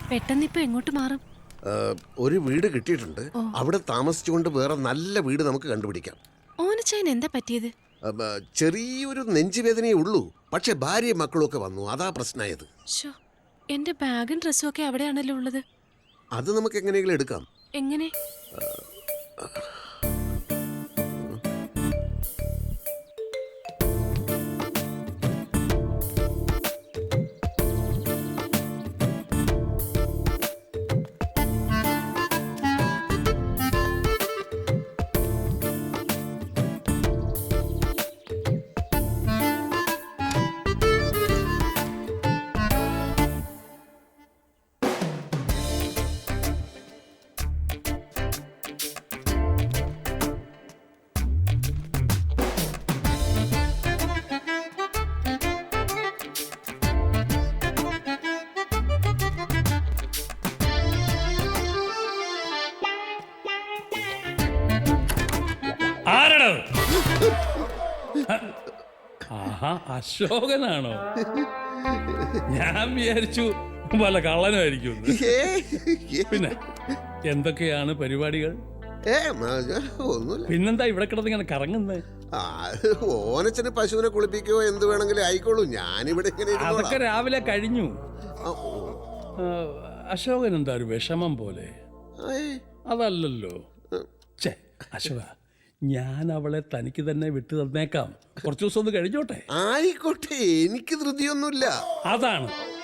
പെട്ടെന്ന് ഇപ്പൊ എങ്ങോട്ട് മാറും? ഒരു വീട് കിട്ടിയിട്ടുണ്ട്. അവിടെ താമസിച്ചുകൊണ്ട് വേറെ നല്ല വീട് നമുക്ക് കണ്ടുപിടിക്കാം. ഓനച്ചായൻ എന്താ പറ്റിയത്? ചെറിയൊരു നെഞ്ചുവേദനയേ ഉള്ളൂ. പക്ഷെ ഭാര്യയും മക്കളും ഒക്കെ വന്നു, അതാ പ്രശ്നമായത്. എന്റെ ബാഗും ഡ്രസ്സും ഒക്കെ അവിടെയാണല്ലോ ഉള്ളത്. അത് നമുക്ക് എങ്ങനെയെങ്കിലും എടുക്കാം. എങ്ങനെ? അശോകനാണോ? ഞാൻ വിചാരിച്ചു വല്ല കള്ളനായിരിക്കും. പിന്നെ എന്തൊക്കെയാണ് പരിപാടികൾ? പിന്നെന്താ ഇവിടെ കിടന്ന് ഇങ്ങനെ കറങ്ങുന്നത്? ഓനച്ചന് പശുവിനെ കുളിപ്പിക്കോ എന്ത് വേണമെങ്കിലും ആയിക്കോളൂ. ഞാനിവിടെ അതൊക്കെ രാവിലെ കഴിഞ്ഞു. അശോകൻ എന്താ ഒരു വിഷമം പോലെ? അതല്ലല്ലോ. അശോക, ഞാൻ അവളെ തനിക്ക് തന്നെ വിട്ടു തന്നേക്കാം. കുറച്ചു ദിവസം ഒന്ന് കഴിഞ്ഞോട്ടെ. ആയിക്കോട്ടെ, എനിക്ക് ധൃതിയൊന്നുമില്ല.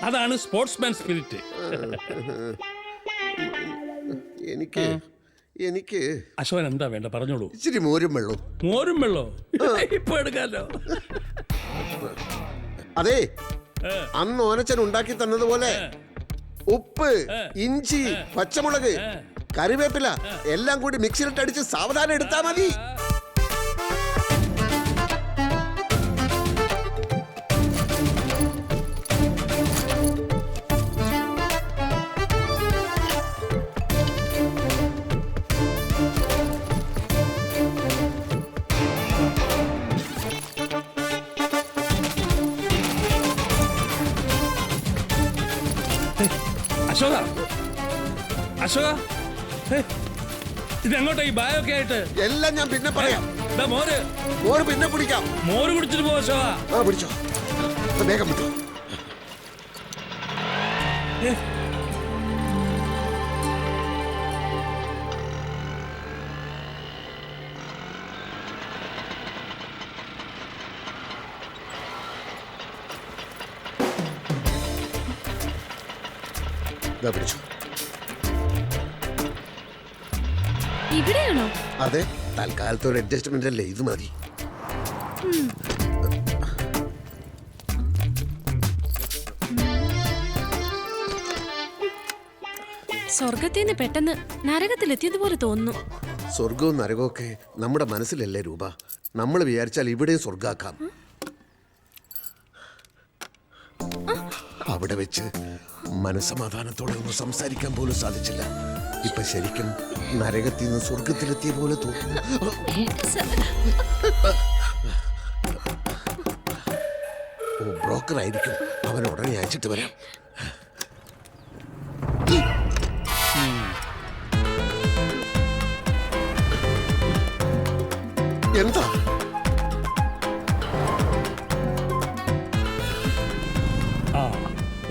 അതാണ് സ്പോർട്സ്മാൻ സ്പിരിറ്റ്. എനിക്ക് അശോകൻ എന്താ വേണ്ട പറഞ്ഞോളൂ. ഇച്ചിരി മോരും വെള്ളവും. മോരും വെള്ളോ? ഇപ്പൊ എടുക്കാലോ. അതെ, അന്ന് ഓനച്ചൻ ഉണ്ടാക്കി തന്നതുപോലെ ഉപ്പ്, ഇഞ്ചി, പച്ചമുളക്, കറിവേപ്പില എല്ലാം കൂടി മിക്സിയിലിട്ട് അടിച്ച് സാവധാനം എടുത്താ മതി. അശോക, അശോക, ഇതെങ്ങോട്ടാ ഈ ബാഗൊക്കെ ആയിട്ട്? എല്ലാം ഞാൻ പിന്നെ പറയാം. മോര് പിന്നെ കുടിക്കാം. മോര് കുടിച്ചിട്ട് പോ അശോക. പിടിച്ചോ, വേഗം വിട്ടോ. പിടിച്ചു. ഇവിടെയാണോ? അതെ, തൽക്കാലത്തെ ഒരു അഡ്ജസ്റ്റ്മെന്റ് അല്ലേ, ഇത് മതി. സ്വർഗത്തിന്ന് പെട്ടെന്ന് നരകത്തിലെത്തിയതുപോലെ തോന്നുന്നു. സ്വർഗവും നരകവും ഒക്കെ നമ്മുടെ മനസ്സിലല്ലേ രൂപ. നമ്മൾ വിചാരിച്ചാൽ ഇവിടെയും സ്വർഗാക്കാം. അവിടെ വെച്ച് മനസ്സമാധാനത്തോടെ ഒന്ന് സംസാരിക്കാൻ പോലും സാധിച്ചില്ല. ഇപ്പൊ ശരിക്കും നരകത്തിൽ നിന്ന് സ്വർഗത്തിലെത്തിയ പോലെ തോന്നുന്നു. ഓ, ബ്രോക്കർ ആയിരിക്കും. അവൻ ഉടനെ അയച്ചിട്ട് വരാം. എന്താ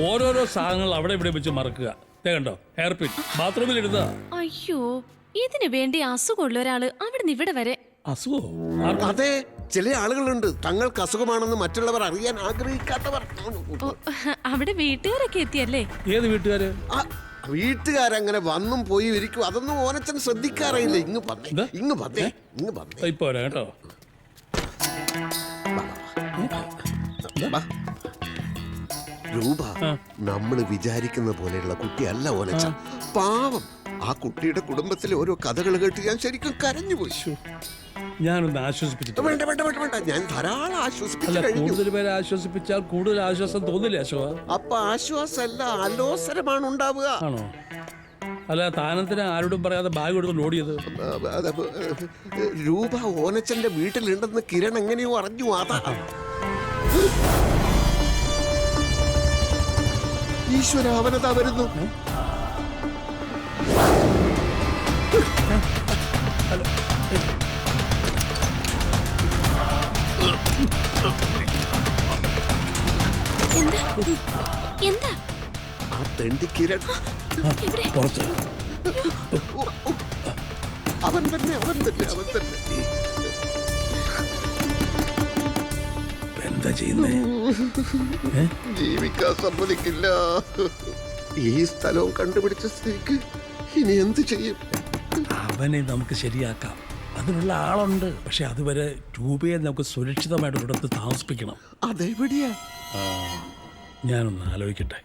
ഓരോരോ സാധനങ്ങൾ അവിടെ ഇവിടെ വെച്ച് മറക്കുക. കണ്ടോ, ഹെയർ പിൻ ബാത്റൂമിൽ ഇടുന്ന. അയ്യോ, ഇതിനു വേണ്ടി അസുഖമുള്ള ഒരാള് അവിടെ നിന്ന് ഇവിടെ വരെ. അസുഖം? അതെ, ചില ആളുകളുണ്ട് തങ്ങൾക്ക് അസുഖമാണെന്ന് മറ്റുള്ളവർ അറിയാൻ ആഗ്രഹിക്കാത്തവർ. അവിടെ വീട്ടുകാരൊക്കെ എത്തിയല്ലേ? ഏത് വീട്ടുകാര്? വീട്ടുകാരങ്ങനെ വന്നും പോയി ഇരിക്കും. അതൊന്നും ഓനച്ചൻ ശ്രദ്ധിക്കാറില്ല. ഇങ്ങ് വന്നേ, ഇങ്ങ് വന്നേ, ഇങ്ങ് വന്നേ. ഇപ്പൊ വരാം കേട്ടോ. രൂപ, നമ്മൾ വിചാരിക്കുന്ന പോലെയുള്ള കുട്ടിയല്ല ഓനച്ചൻ. പാവം. ആ കുട്ടിയുടെ കുടുംബത്തിലെ ഓരോ കഥകൾ കേട്ട് ഞാൻ ശരിക്കും കരഞ്ഞുപോയി. ഞാനൊന്ന് ആശ്വസിപ്പിച്ചിട്ട്. വേണ്ട വേണ്ട വേണ്ട വേണ്ട, ഞാൻ ധാരാളം ആശ്വസിപ്പിച്ചു കഴിഞ്ഞു. കൂടുതൽ പേരെ ആശ്വസിപ്പിച്ചാൽ കൂടുതൽ ആശ്വാസം തോന്നില്ലേ അശോക? അപ്പൊ ആശ്വാസമല്ല, ആലോസരമാണ് ഉണ്ടാവുക. ആണോ? അല്ല, താനത്തിന് ആരോടും പറയാതെ ബാഗ് എടുത്ത് ഓടിയത്? രൂപ ഓനച്ചന്റെ വീട്ടിലുണ്ടെന്ന് കിരൺ എങ്ങനെയോ അറിഞ്ഞു. അതാ. ഈശ്വര, അവനതാ വരുന്നു. എന്താ? ആ തെണ്ടി കിരൺ. അവൻ തന്നെ, അവൻ തന്നെ, അവൻ തന്നെ. എന്താ ചെയ്യുന്നേ? ജീവിക്കാൻ സമ്മതിക്കില്ല. ഈ സ്ഥലവും കണ്ടുപിടിച്ച സ്ഥിതിക്ക് ഇനി എന്ത് ചെയ്യും? അവനെ നമുക്ക് ശരിയാക്കാം. അതിനുള്ള ആളുണ്ട്. പക്ഷെ അതുവരെ രൂപയെ നമുക്ക് സുരക്ഷിതമായിട്ട് ഇവിടുത്തെ താമസിപ്പിക്കണം. അതെവിടെയാ? ഞാനൊന്ന് ആലോചിക്കട്ടെ.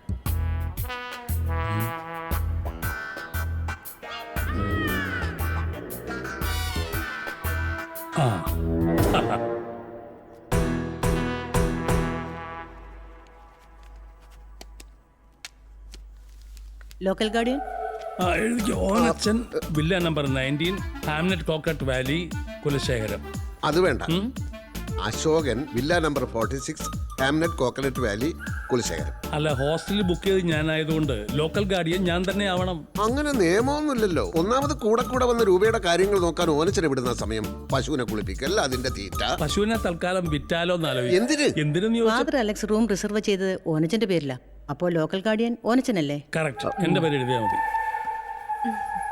Local guardian Onachan, villa number 19, Hamlet Coconut Valley, Kulasekharam. അത് വേണ്ട. Ashokan, villa number 46, Hamlet Coconut Valley, Kulasekharam. അല്ല, ഹോസ്റ്റലിൽ ബുക്ക് ചെയ്ത് ഞാനായതുകൊണ്ട് ലോക്കൽ ഗാർഡിയൻ ഞാൻ തന്നെ ആവണം. അങ്ങനെ നിയമമൊന്നുമില്ലല്ലോ. ഒന്നാമത് കൂടെ വന്ന് രൂപയുടെ കാര്യങ്ങൾ നോക്കാൻ ഓനച്ചനെ വിടുന്ന സമയം പശുവിനെ കുളിപ്പിക്കൽ, അതിന്റെ തീറ്റ. പശുവിനെ തൽക്കാലം വിറ്റാലോ എന്നാലോചിക്കും. എന്തിന്? ഫാദർ അലക്സ് റൂം റിസർവ് ചെയ്തത് ഓനച്ചന്റെ പേരില. അപ്പോ ലോക്കൽ ഗാർഡിയൻ ഓനച്ചനല്ലേ? കറക്റ്റ്. എന്റെ പേര് എഴുതിയാൽ മതി.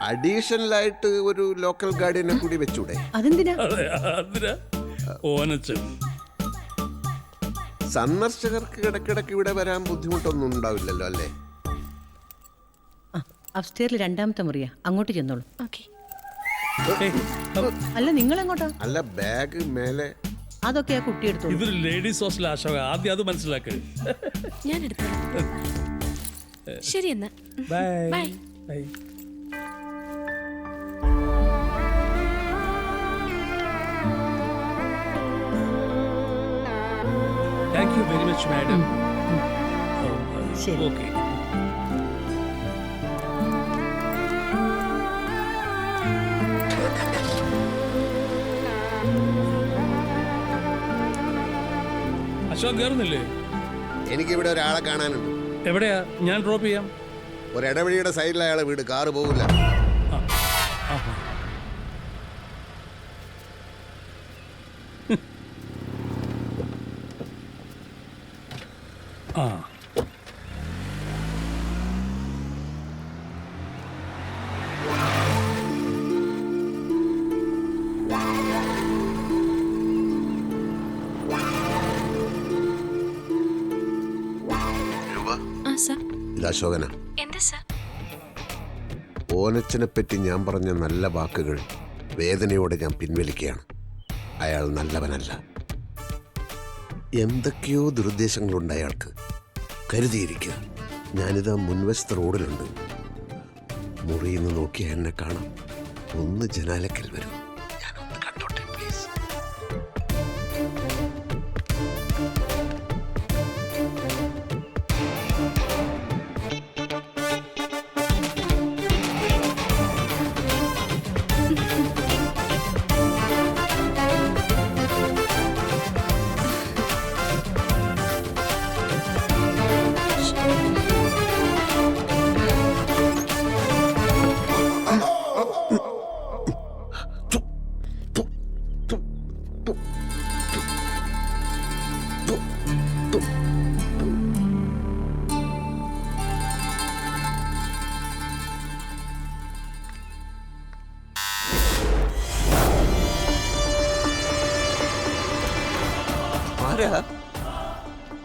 അഡീഷണൽ ആയിട്ട് ഒരു ലോക്കൽ ഗാർഡിയനെ കൂടി വെച്ചൂടെ? അതെന്തിനാ? ഓനച്ചൻ. സന്ദർശകർക്ക് ഇടയ്ക്കിടയ്ക്ക് ഇവിടെ വരാൻ ബുദ്ധിമുട്ടൊന്നും ഉണ്ടാവില്ലല്ലോ അല്ലേ? അപ്സ്റ്റേറിൽ 2ാമത്തെ മുറിയാ, അങ്ങോട്ട് ചെന്നോളൂ. അല്ല, നിങ്ങൾ എങ്ങോട്ടാ? അല്ല, ബാഗ് മേലെ. അതൊക്കെ ആ കുട്ടി എടുത്തോളൂ. ഇതൊരു ലേഡീസ് ഹോസ്റ്റൽ അശോക, ആദ്യം അത് മനസ്സിലാക്ക്. ഞാൻ എടുത്തോളാം. ശരി എന്നാ. Bye. Thank you very much madam. Okay. Ashok കയറുന്നില്ലേ? എനിക്കിവിടെ ഒരാളെ കാണാനുണ്ട്. എവിടെയാ? ഞാൻ ഡ്രോപ്പ് ചെയ്യാം. ഒരു ഇടവഴിയുടെ സൈഡിൽ അയാളെ വീട്. കാറ് പോകില്ല. ഇത് അശോകന. എന്താ സർ? ഓനച്ചനെ പറ്റി ഞാൻ പറഞ്ഞ നല്ല വാക്കുകൾ വേദനയോടെ ഞാൻ പിൻവലിക്കുകയാണ്. അയാൾ നല്ലവനല്ല. എന്തൊക്കെയോ ദുരുദ്ദേശങ്ങളുണ്ട് അയാൾക്ക്. കരുതിയിരിക്കുക. ഞാനിതാ മുൻവശത്തെ റോഡിലുണ്ട്. മുറിയിൽ നിന്ന് നോക്കിയാൽ എന്നെ കാണാം. ഒന്ന് ജനാലക്കൽ വരൂ. ഞാനൊന്ന് കണ്ടോട്ടെ പ്ലീസ്.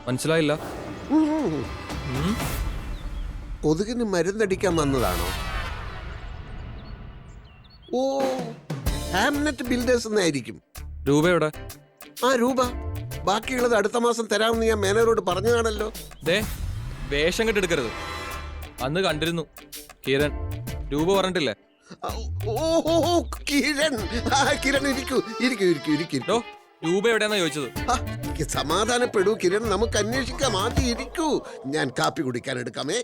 മനസ്സിലായില്ല. കൊതുകിന് മരുന്നടിക്കാൻ വന്നതാണോ? ഓ, ഹാംനെറ്റ് ബിൽഡേഴ്സ് എന്നായിരിക്കും. രൂപയുടെ ആ രൂപ ബാക്കിയുള്ളത് അടുത്ത മാസം തരാമെന്ന് ഞാൻ മാനേജറോട് പറഞ്ഞതാണല്ലോ. വേഷം കെട്ടെടുക്കരുത്. അന്ന് കണ്ടിരുന്നു കിരൺ. രൂപ പറഞ്ഞിട്ടില്ലേ? ഓ കിരൺ, കിരൺ ഇരിക്കൂ ഇരിക്കൂ ഇരിക്കൂ ഇരിക്കൂ. രൂപ എവിടെയാന്നാ ചോദിച്ചത്. സമാധാനപ്പെടൂ കിരൺ, നമുക്ക് അന്വേഷിക്കാം. ആദ്യം ഇരിക്കൂ. ഞാൻ കാപ്പി കുടിക്കാൻ എടുക്കാമേ.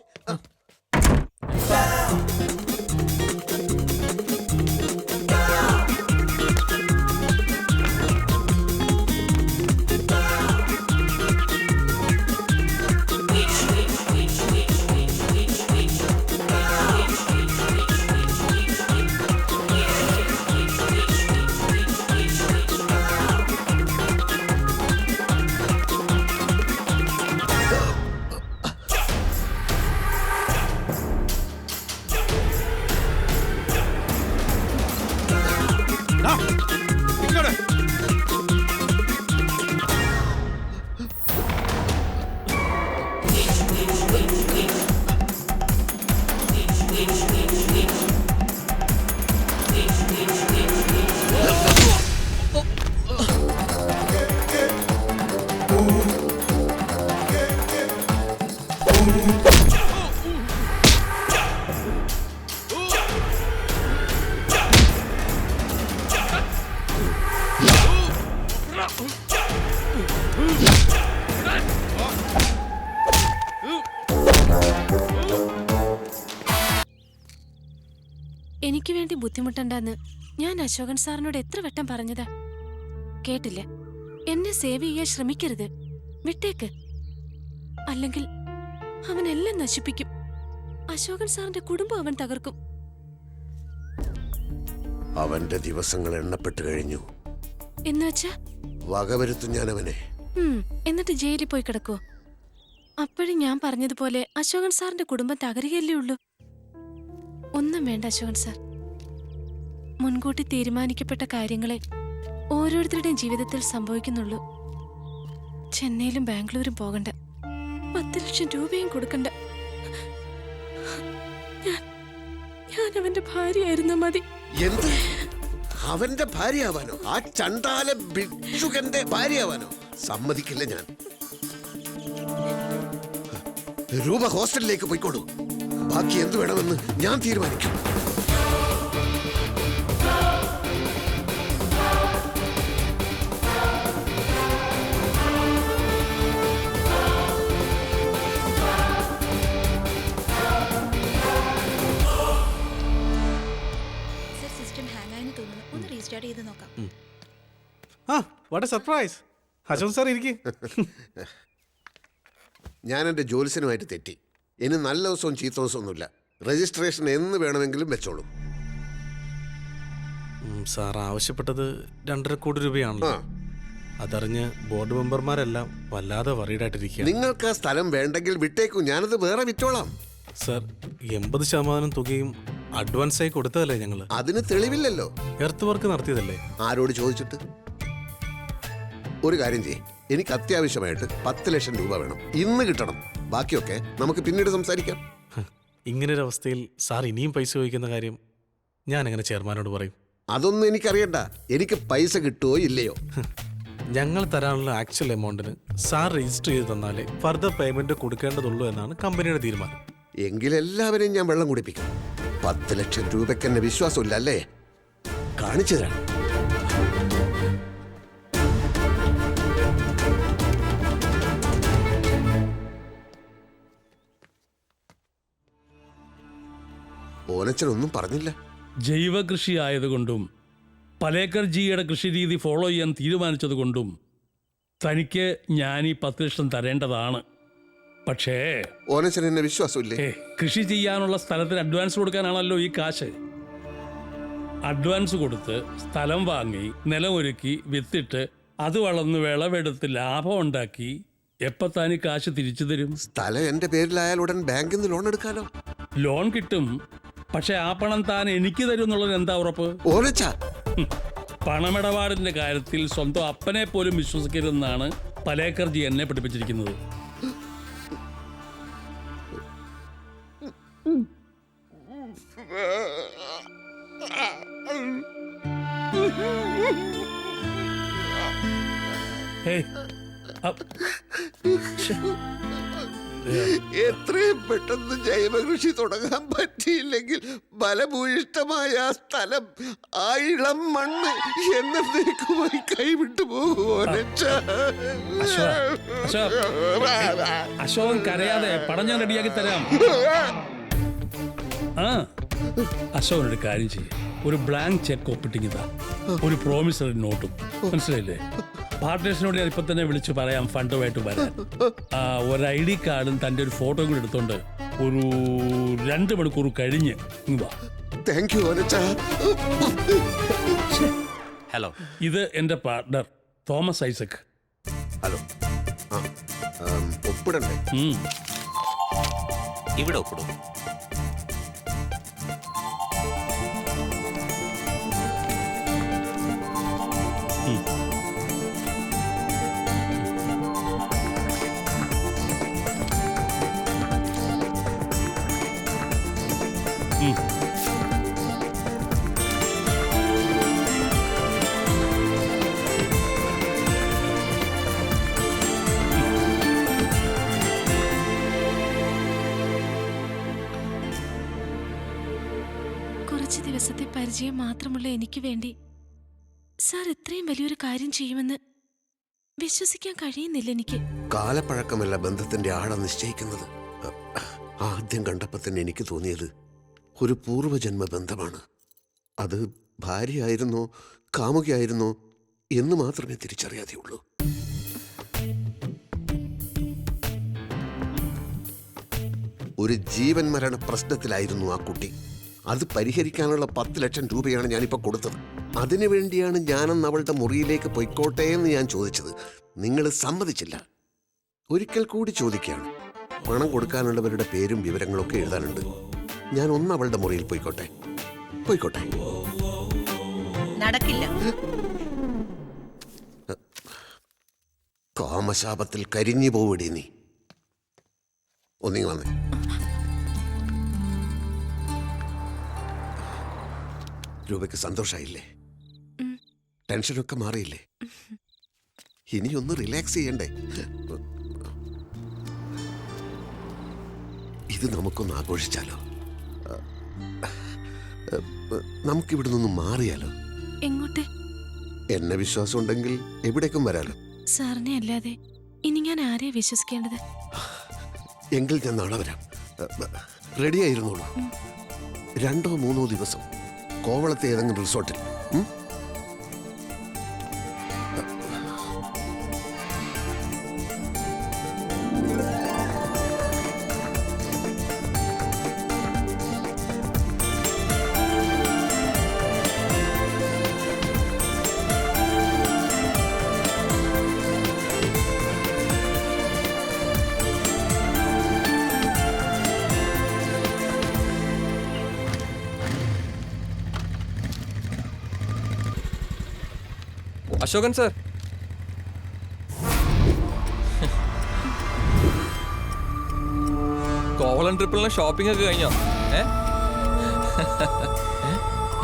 എനിക്ക് വേണ്ടി ബുദ്ധിമുട്ടണ്ടെന്ന് ഞാൻ അശോകൻ സാറിനോട് എത്ര വട്ടം പറഞ്ഞതാ. കേട്ടില്ല. എന്നെ സേവ് ചെയ്യാൻ ശ്രമിക്കരുത്, വിട്ടേക്ക്. അല്ലെങ്കിൽ അവനെല്ലാം നശിപ്പിക്കും. അശോകൻ സാറിന്റെ കുടുംബം അവൻ തകർക്കും. അവന്റെ ദിവസങ്ങൾ എണ്ണപ്പെട്ട് കഴിഞ്ഞു. എന്നുവെച്ചാ വകവരുത്തും ഞാൻ അവനെ. എന്നിട്ട് ജയിലിൽ പോയി കിടക്കോ? അപ്പോഴും ഞാൻ പറഞ്ഞതുപോലെ അശോകൻ സാറിന്റെ കുടുംബം തകരുകയല്ലേ ഉള്ളൂ. ഒന്നും വേണ്ട അശോകൻ സാർ. മുൻകൂട്ടി തീരുമാനിക്കപ്പെട്ട കാര്യങ്ങളെ ഓരോരുത്തരുടെയും ജീവിതത്തിൽ സംഭവിക്കുന്നുള്ളൂ. ചെന്നൈയിലും ബാംഗ്ലൂരും പോകണ്ട, 10 ലക്ഷം രൂപയും കൊടുക്കണ്ട. ഞാൻ അവന്റെ ഭാര്യയായിരുന്ന മതി. എന്ത്? അവന്റെ ഭാര്യയാവാനോ? ആ ചണ്ടാല ഭിക്ഷുകന്റെ ഭാര്യയാവാനോ? സമ്മതിക്കില്ല ഞാൻ. രൂപ ഹോസ്റ്റലിലേക്ക് പോയിക്കോളൂ. ബാക്കി എന്ത് വേണമെന്ന് ഞാൻ തീരുമാനിക്കും. സിസ്റ്റം ഹാങ് ആയെന്ന് തോന്നുന്നു. ഒന്ന് റീസ്റ്റാർട്ട് ചെയ്ത് നോക്കാം. What A surprise. Ashok sir ഇരിക്കും. ഞാൻ എൻ്റെ ജോലിസിനുമായിട്ട് തെറ്റി. ഇനി നല്ല ദിവസവും ചീത്ത ദിവസമൊന്നുമില്ല. രജിസ്ട്രേഷൻ എന്ന് വേണമെങ്കിലും വെച്ചോളൂ. സാർ ആവശ്യപ്പെട്ടത് 2.5 കോടി രൂപയാണല്ലോ. അതറിഞ്ഞ് ബോർഡ് മെമ്പർമാരെല്ലാം വല്ലാതെ വറീഡായിട്ടിരിക്കുക. നിങ്ങൾക്ക് ആ സ്ഥലം വേണ്ടെങ്കിൽ വിട്ടേക്കൂ, ഞാനത് വേറെ വിറ്റോളാം. സാർ 80% തുകയും അഡ്വാൻസായി കൊടുത്തതല്ലേ ഞങ്ങള്? അതിന് തെളിവില്ലല്ലോ. Earth work നടത്തിയതല്ലേ? ആരോട് ചോദിച്ചിട്ട്? ഒരു കാര്യം ചെയ്യേ, എനിക്ക് അത്യാവശ്യമായിട്ട് 10 ലക്ഷം രൂപ വേണം. ഇന്ന് കിട്ടണം. ബാക്കിയൊക്കെ നമുക്ക് പിന്നീട് സംസാരിക്കാം. ഇങ്ങനൊരവസ്ഥയിൽ സാർ ഇനിയും പൈസ ചോദിക്കുന്ന കാര്യം ഞാൻ എങ്ങനെ ചെയർമാനോട് പറയും? അതൊന്നും എനിക്കറിയണ്ട. എനിക്ക് പൈസ കിട്ടുമോ ഇല്ലയോ? ഞങ്ങൾ തരാനുള്ള ആക്ച്വൽ എമൗണ്ടിന് സാർ രജിസ്റ്റർ ചെയ്ത് തന്നാലേ ഫർദർ പേയ്മെന്റ് കൊടുക്കേണ്ടതുള്ളൂ എന്നാണ് കമ്പനിയുടെ തീരുമാനം. എങ്കിലെല്ലാവരെയും ഞാൻ വെള്ളം കുടിപ്പിക്കും. 10 ലക്ഷം രൂപയ്ക്ക് എന്നെ വിശ്വാസമില്ല അല്ലേ? കാണിച്ചു തരാം. ഓനച്ചനൊന്നും പറഞ്ഞില്ല. ജൈവ കൃഷി ആയതുകൊണ്ടും പലേക്കർജിയുടെ കൃഷിരീതി ഫോളോ ചെയ്യാൻ തീരുമാനിച്ചതുകൊണ്ടും തനിക്ക് ഞാൻ ഈ 10 ലക്ഷം തരേണ്ടതാണ്. പക്ഷേ ഓനച്ചൻ എന്നെ വിശ്വാസമില്ലേ? കൃഷി ചെയ്യാനുള്ള സ്ഥലത്തിന് അഡ്വാൻസ് കൊടുക്കാനാണല്ലോ ഈ കാശ്. അഡ്വാൻസ് കൊടുത്ത് സ്ഥലം വാങ്ങി നിലമൊരുക്കി വിത്തിട്ട് അത് വളർന്ന് വിളവെടുത്ത് ലാഭം ഉണ്ടാക്കി എപ്പോൾ താൻ ഈ കാശ് തിരിച്ചു തരും? സ്ഥലം എന്റെ പേരിലായാൽ ഉടൻ ബാങ്കിൽ നിന്ന് ലോൺ എടുക്കാലോ. ലോൺ കിട്ടും, പക്ഷെ ആ പണം താൻ എനിക്ക് തരും എന്നുള്ളത് എന്താ ഉറപ്പ്? പണമിടപാടിന്റെ കാര്യത്തിൽ സ്വന്തം അപ്പനെ പോലും വിശ്വസിക്കരുതെന്നാണ് പലേക്കർജി എന്നെ പഠിപ്പിച്ചിരിക്കുന്നത്. എത്രയും പെട്ടെന്ന് ജൈവകൃഷി തുടങ്ങാൻ പറ്റിയില്ലെങ്കിൽ ബലഭൂയിഷ്ടമായ ആ സ്ഥലം, ആ ഇളം മണ്ണ് എന്നേക്കുമായി കൈവിട്ടു പോകുമോ? അശോകൻ കരയാതെ പണം ഞാൻ റെഡിയാക്കി തരാം. അശോകനൊരു കാര്യം ചെയ്യും, ഒരു ബ്ലാങ്ക് ചെക്ക് ഒപ്പിട്ടിങ്ങിതാ, ഒരു പ്രോമിസറി നോട്ടും. മനസ്സിലായില്ലേ? പാർട്ട്നേഴ്സിനോട് ഞാൻ ഇപ്പൊ തന്നെ വിളിച്ചു പറയാം ഫണ്ടുമായിട്ട് വരാൻ. ഒരു ID കാർഡും തന്റെ ഒരു ഫോട്ടോയും കൂടി എടുത്തോണ്ട് ഒരു 2 മണിക്കൂർ കഴിഞ്ഞ് വാ. ഹലോ, ഇത് എന്റെ പാർട്ട്ണർ തോമസ് ഐസക്. ഹലോ. ഒപ്പിടണ്ടേ? ഇവിടെ ഒപ്പിടും. കുറച്ച് ദിവസത്തെ പരിചയം മാത്രമുള്ള എനിക്ക് വേണ്ടി സാർ ഇത്രയും വലിയൊരു കാര്യം ചെയ്യുമെന്ന് വിശ്വസിക്കാൻ കഴിയുന്നില്ല എനിക്ക്. കാലപ്പഴക്കമല്ല ബന്ധത്തിന്റെ ആഴം നിശ്ചയിക്കുന്നത്. ആദ്യം കണ്ടപ്പോൾ തന്നെ എനിക്ക് തോന്നിയത് ഒരു പൂർവ്വജന്മ ബന്ധമാണ്. അത് ഭാര്യയായിരുന്നോ കാമുകിയായിരുന്നോ എന്ന് മാത്രമേ തിരിച്ചറിയാതെ ഉള്ളൂ. ഒരു ജീവൻ മരണ പ്രശ്നത്തിലായിരുന്നു ആ കുട്ടി. അത് പരിഹരിക്കാനുള്ള 10 ലക്ഷം രൂപയാണ് ഞാനിപ്പോൾ കൊടുത്തത്. അതിനുവേണ്ടിയാണ് ഞാനന്ന് അവളുടെ മുറിയിലേക്ക് പൊയ്ക്കോട്ടെ എന്ന് ഞാൻ ചോദിച്ചത്. നിങ്ങൾ സമ്മതിച്ചില്ല. ഒരിക്കൽ കൂടി ചോദിക്കുകയാണ്. പണം കൊടുക്കാനുള്ളവരുടെ പേരും വിവരങ്ങളൊക്കെ എഴുതാനുണ്ട്. ഞാൻ ഒന്ന് അവളുടെ മുറിയിൽ പോയിക്കോട്ടെ? നടക്കില്ല. കാമശാപത്തിൽ കരിഞ്ഞു പോവിടി നീ. ഒന്നിങ്ങി വന്നേ. രൂപയ്ക്ക് സന്തോഷായില്ലേ? ടെൻഷനൊക്കെ മാറിയില്ലേ? ഇനി ഒന്ന് റിലാക്സ് ചെയ്യണ്ടേ? ഇത് നമുക്കൊന്ന് ആഘോഷിച്ചാലോ? നമുക്കിവിടെ നിന്ന് മാറിയാലോ? എങ്ങോട്ട്? എന്നെ വിശ്വാസം ഉണ്ടെങ്കിൽ എവിടേക്കും വരാലോ. സാറിനെ അല്ലാതെ ഇനി ഞാൻ ആരെയാ വിശ്വസിക്കേണ്ടത്? എങ്കിൽ ഞാൻ നാളെ വരാം. റെഡി ആയിരുന്നോളൂ. 2 or 3 ദിവസം കോവളത്തെ ഏതെങ്കിലും റിസോർട്ടിൽ. അശോകൻ സർ, കോവള ഡബിൾ ആൻഡ് ട്രിപ്പിളിന് ഷോപ്പിംഗ് ഒക്കെ കഴിഞ്ഞോ?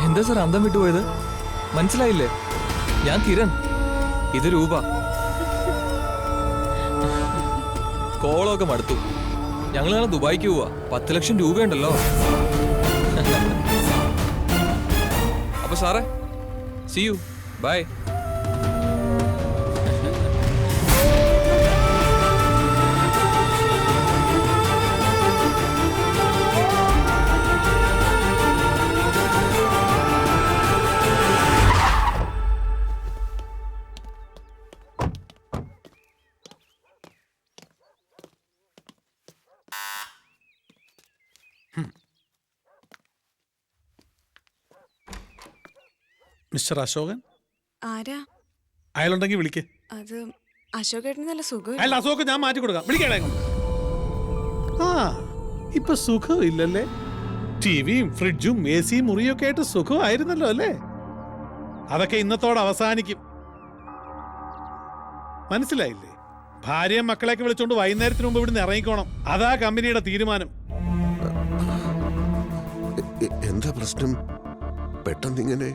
എന്താ സാർ അന്തം വിട്ടുപോയത്? മനസ്സിലായില്ലേ? ഞാൻ കിരൺ, ഇത് രൂപ. കോളമൊക്കെ മടുത്തു. ഞങ്ങൾ നാളെ ദുബായിക്ക് പോവാ. 10 ലക്ഷം രൂപയുണ്ടല്ലോ. അപ്പൊ സാറേ, see you, bye. Mister Ashokan ആരാ? അയാളുണ്ടെങ്കിൽ വിളിക്കേ. അത് അശോകേട്ടന് നല്ല സുഖം. അല്ല, അശോകൻ ഞാൻ മാറ്റി കൊടുക്കാം. വിളിക്കണേ. ആ, ഇപ്പൊ സുഖം ഇല്ലല്ലേ? ടിവിയും ഫ്രിഡ്ജും AC മുറിയും ഒക്കെ ആയിട്ട് സുഖമായിരുന്നല്ലോ അല്ലേ? അതൊക്കെ ഇന്നത്തോടെ അവസാനിക്കും. മനസ്സിലായില്ലേ? ഭാര്യയും മക്കളെയൊക്കെ വിളിച്ചോണ്ട് വൈകുന്നേരത്തിന് മുമ്പ് ഇവിടുന്ന് ഇറങ്ങിക്കോണം. അതാ കമ്പനിയുടെ തീരുമാനം. എന്താ പ്രശ്നം? പെട്ടെന്ന് ഇങ്ങനെ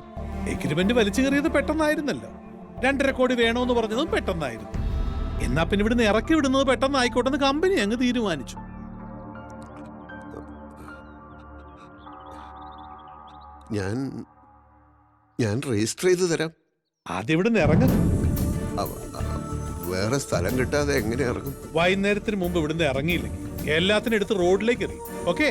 എഗ്രിമെന്റ് വലിച്ചു കയറിയത് പെട്ടെന്നായിരുന്നല്ലോ. 2.5 കോടി വേണോന്ന് പറഞ്ഞതും പെട്ടെന്നായിരുന്നു. എന്നാ പിന്നെ ഇവിടുന്ന് ഇറക്കി വിടുന്നത് പെട്ടെന്നായിക്കോട്ടെന്ന് കമ്പനി അങ്ങ് തീരുമാനിച്ചു. ഞാൻ രജിസ്റ്റർ ചെയ്ത് തരാം. ആദ്യം ഇവിടുന്ന് ഇറങ്ങും. വേറെ സ്ഥലം കിട്ടാതെ എങ്ങനെ ഇറങ്ങും? വൈകുന്നേരത്തിന് മുമ്പ് ഇവിടുന്ന് ഇറങ്ങിയില്ലെങ്കിൽ എല്ലാത്തിനും എടുത്ത് റോഡിലേക്ക് എറിയും. Okay?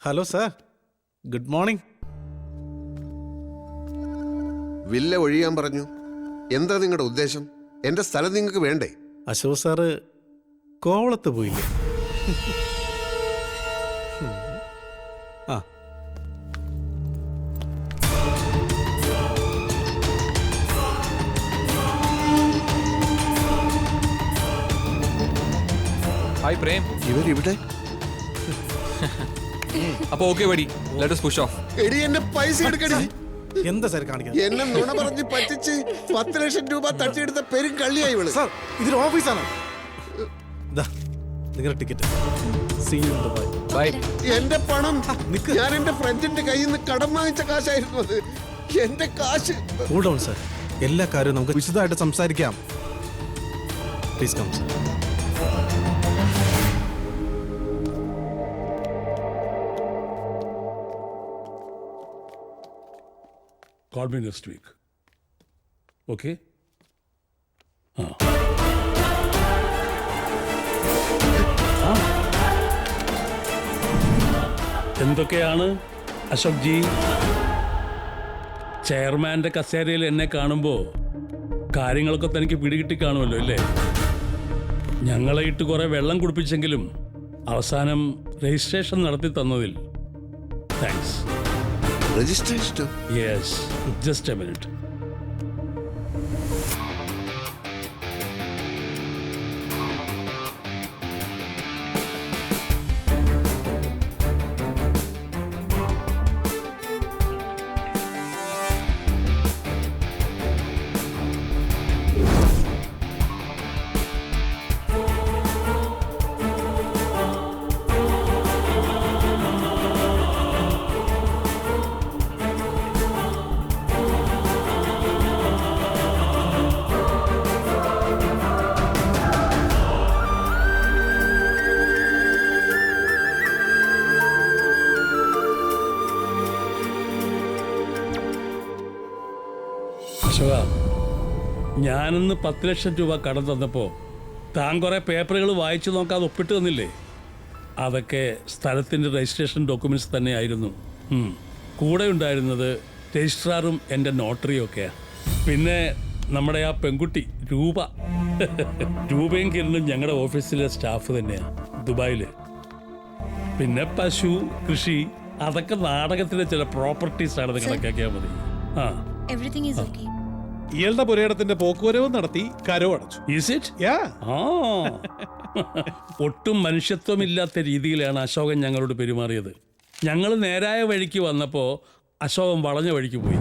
Hello sir, good morning. Villa ഒഴിയാൻ പറഞ്ഞു. എന്താ നിങ്ങളുടെ ഉദ്ദേശം? എന്റെ സ്ഥലം നിങ്ങൾക്ക് വേണ്ടേ? അശോക് സാറ് കോവളത്ത് പോയില്ലേ? ആ, ഹായ് പ്രേം. ഇവരിവിടെ? അപ്പൊ okay buddy, let us push off. എടി, എന്റെ പൈസ എടുക്കടി. എന്താ സാർ കാണിക്കാൻ? എന്നെ നുണ പറഞ്ഞ് പറ്റിച്ച് 10 ലക്ഷം രൂപ തട്ടിയെടുത്ത പെരും കള്ളിയായി ഇവള്. സാർ, ഇതൊരു ഓഫീസാണ്. നിങ്ങളുടെ ticket. See you in Dubai. Bye. എന്റെ പണം ഞാൻ എന്റെ ഫ്രണ്ടിന്റെ കയ്യിൽ നിന്ന് കടം വാങ്ങിച്ച കാശായിരുന്നു അത്. എന്റെ കാശ്. കൂൾ ഡൗൺ സാർ, എല്ലാ കാര്യവും നമുക്ക് വിശദമായിട്ട് സംസാരിക്കാം. Please come sir. Call me next week. Okay? എന്തൊക്കെയാണ് അശോക് ജി? ചെയർമാന്റെ കസേരയിൽ എന്നെ കാണുമ്പോൾ കാര്യങ്ങളൊക്കെ തനിക്ക് പിടികിട്ടി കാണുമല്ലോ അല്ലേ? ഞങ്ങളെ ഇട്ട് കുറെ വെള്ളം കുടിപ്പിച്ചെങ്കിലും അവസാനം രജിസ്ട്രേഷൻ നടത്തി തന്നതിൽ thanks. Registration? Yes, just a minute. Ashoka, ഞാനിന്ന് 10 ലക്ഷം രൂപ കടം തന്നപ്പോൾ താൻ കുറേ പേപ്പറുകൾ വായിച്ചു നോക്കാതെ ഒപ്പിട്ട് തന്നില്ലേ? അതൊക്കെ സ്ഥലത്തിൻ്റെ രജിസ്ട്രേഷൻ ഡോക്യുമെൻറ്റ്സ് തന്നെയായിരുന്നു. കൂടെ ഉണ്ടായിരുന്നത് രജിസ്ട്രാറും എൻ്റെ നോട്ടറിയും ഒക്കെയാണ്. പിന്നെ നമ്മുടെ ആ പെൺകുട്ടി രൂപ, രൂപയും കിരണും ഞങ്ങളുടെ ഓഫീസിലെ സ്റ്റാഫ് തന്നെയാ ദുബായില്. പിന്നെ പശു, കൃഷി, അതൊക്കെ നാടകത്തിലെ ചില പ്രോപ്പർട്ടീസ് ആണെന്ന് കണക്കാക്കിയാൽ മതി. ആ, Everything is okay. ഇയാളുടെ പുരയിടത്തിന്റെ പോക്കുവരവും നടത്തി കരവും അടച്ചു. Is it? ആ. ഒട്ടും മനുഷ്യത്വമില്ലാത്ത രീതിയിലാണ് അശോകൻ ഞങ്ങളോട് പെരുമാറിയത്. ഞങ്ങൾ നേരായ വഴിക്ക് വന്നപ്പോൾ അശോകൻ വളഞ്ഞ വഴിക്ക് പോയി.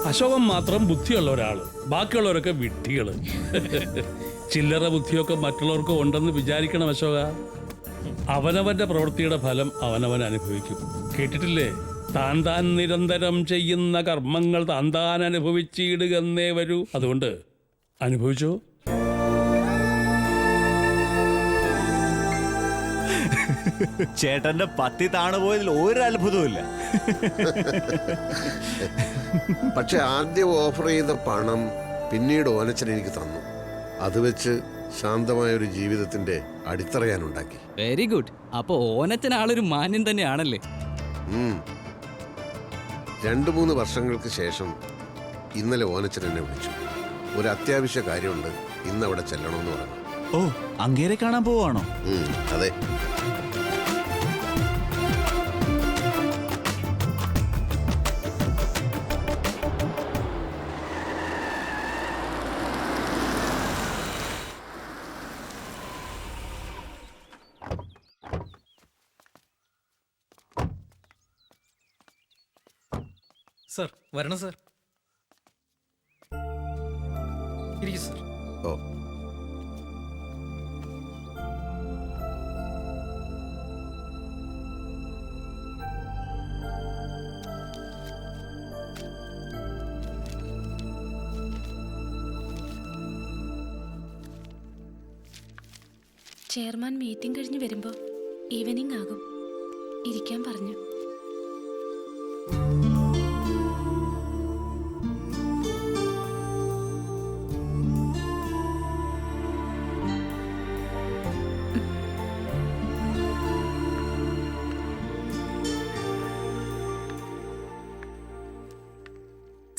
അശോകൻ മാത്രം ബുദ്ധിയുള്ള ഒരാള്, ബാക്കിയുള്ളവരൊക്കെ വിഡ്ഢികള്. ചില്ലറ ബുദ്ധിയൊക്കെ മറ്റുള്ളവർക്ക് ഉണ്ടെന്ന് വിചാരിക്കണം അശോക. അവനവന്റെ പ്രവൃത്തിയുടെ ഫലം അവനവൻ അനുഭവിക്കും. കേട്ടിട്ടില്ലേ, താൻ താൻ നിരന്തരം ചെയ്യുന്ന കർമ്മങ്ങൾ താൻ താൻ അനുഭവിച്ചിടുകന്നേ വരൂ. അതുകൊണ്ട് അനുഭവിച്ചോ. ചേട്ടന്റെ പത്തി താണുപോയതിൽ ഒരു അത്ഭുതവുമില്ല. പക്ഷെ ആദ്യം ഓഫർ ചെയ്ത പണം പിന്നീട് ഓനച്ചൻ എനിക്ക് തന്നു. അത് വെച്ച് ശാന്തമായ ഒരു ജീവിതത്തിന്റെ അടിത്തറ ഞാൻ ഉണ്ടാക്കി. Very good. അപ്പൊ ഓനച്ചൻ ആളൊരു മാന്യൻ തന്നെയാണല്ലേ? 2-3 വർഷങ്ങൾക്ക് ശേഷം ഇന്നലെ ഓനച്ചൻ എന്നെ വിളിച്ചു. ഒരു അത്യാവശ്യ കാര്യമുണ്ട്, ഇന്ന് അവിടെ ചെല്ലണമെന്ന് പറഞ്ഞു. ഓ, അങ്ങേരെ കാണാൻ പോവാണോ? അതെ. സർ വരണം സർ. ഇരിക്കൂ സർ. ഓ, ചെയർമാൻ മീറ്റിംഗ് കഴിഞ്ഞ് വരുമ്പോൾ ഈവനിങ് ആകും. ഇരിക്കാൻ പറഞ്ഞു.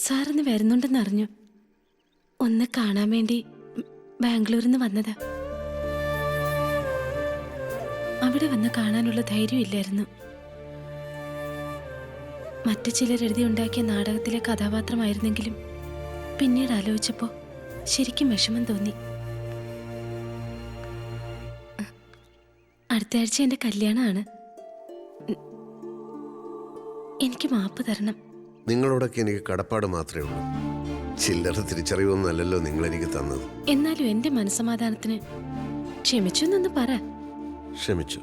സാറിന്ന് വരുന്നുണ്ടെന്ന് അറിഞ്ഞു. ഒന്ന് കാണാൻ വേണ്ടി ബാംഗ്ലൂരിൽ നിന്ന് വന്നതാ. അവിടെ വന്ന് കാണാനുള്ള ധൈര്യം ഇല്ലായിരുന്നു. മറ്റു ചിലർ എഴുതിയുണ്ടാക്കിയ നാടകത്തിലെ കഥാപാത്രമായിരുന്നെങ്കിലും പിന്നീട് ആലോചിച്ചപ്പോൾ ശരിക്കും വിഷമം തോന്നി. അടുത്ത ആഴ്ച എൻ്റെ കല്യാണമാണ്. എനിക്ക് മാപ്പ് തരണം. നിങ്ങളോടൊക്കെ എനിക്ക് കടപ്പാട് മാത്രമേ ഉള്ളൂ. ചില്ലറ തിരിച്ചറിവൊന്നുമല്ലല്ലോ നിങ്ങൾ എനിക്ക് തന്നത്. എന്നാലും എൻ്റെ മനസ്സമാധാനത്തിന് ക്ഷമിച്ചു എന്നൊന്ന് പറ. ക്ഷമിച്ചു.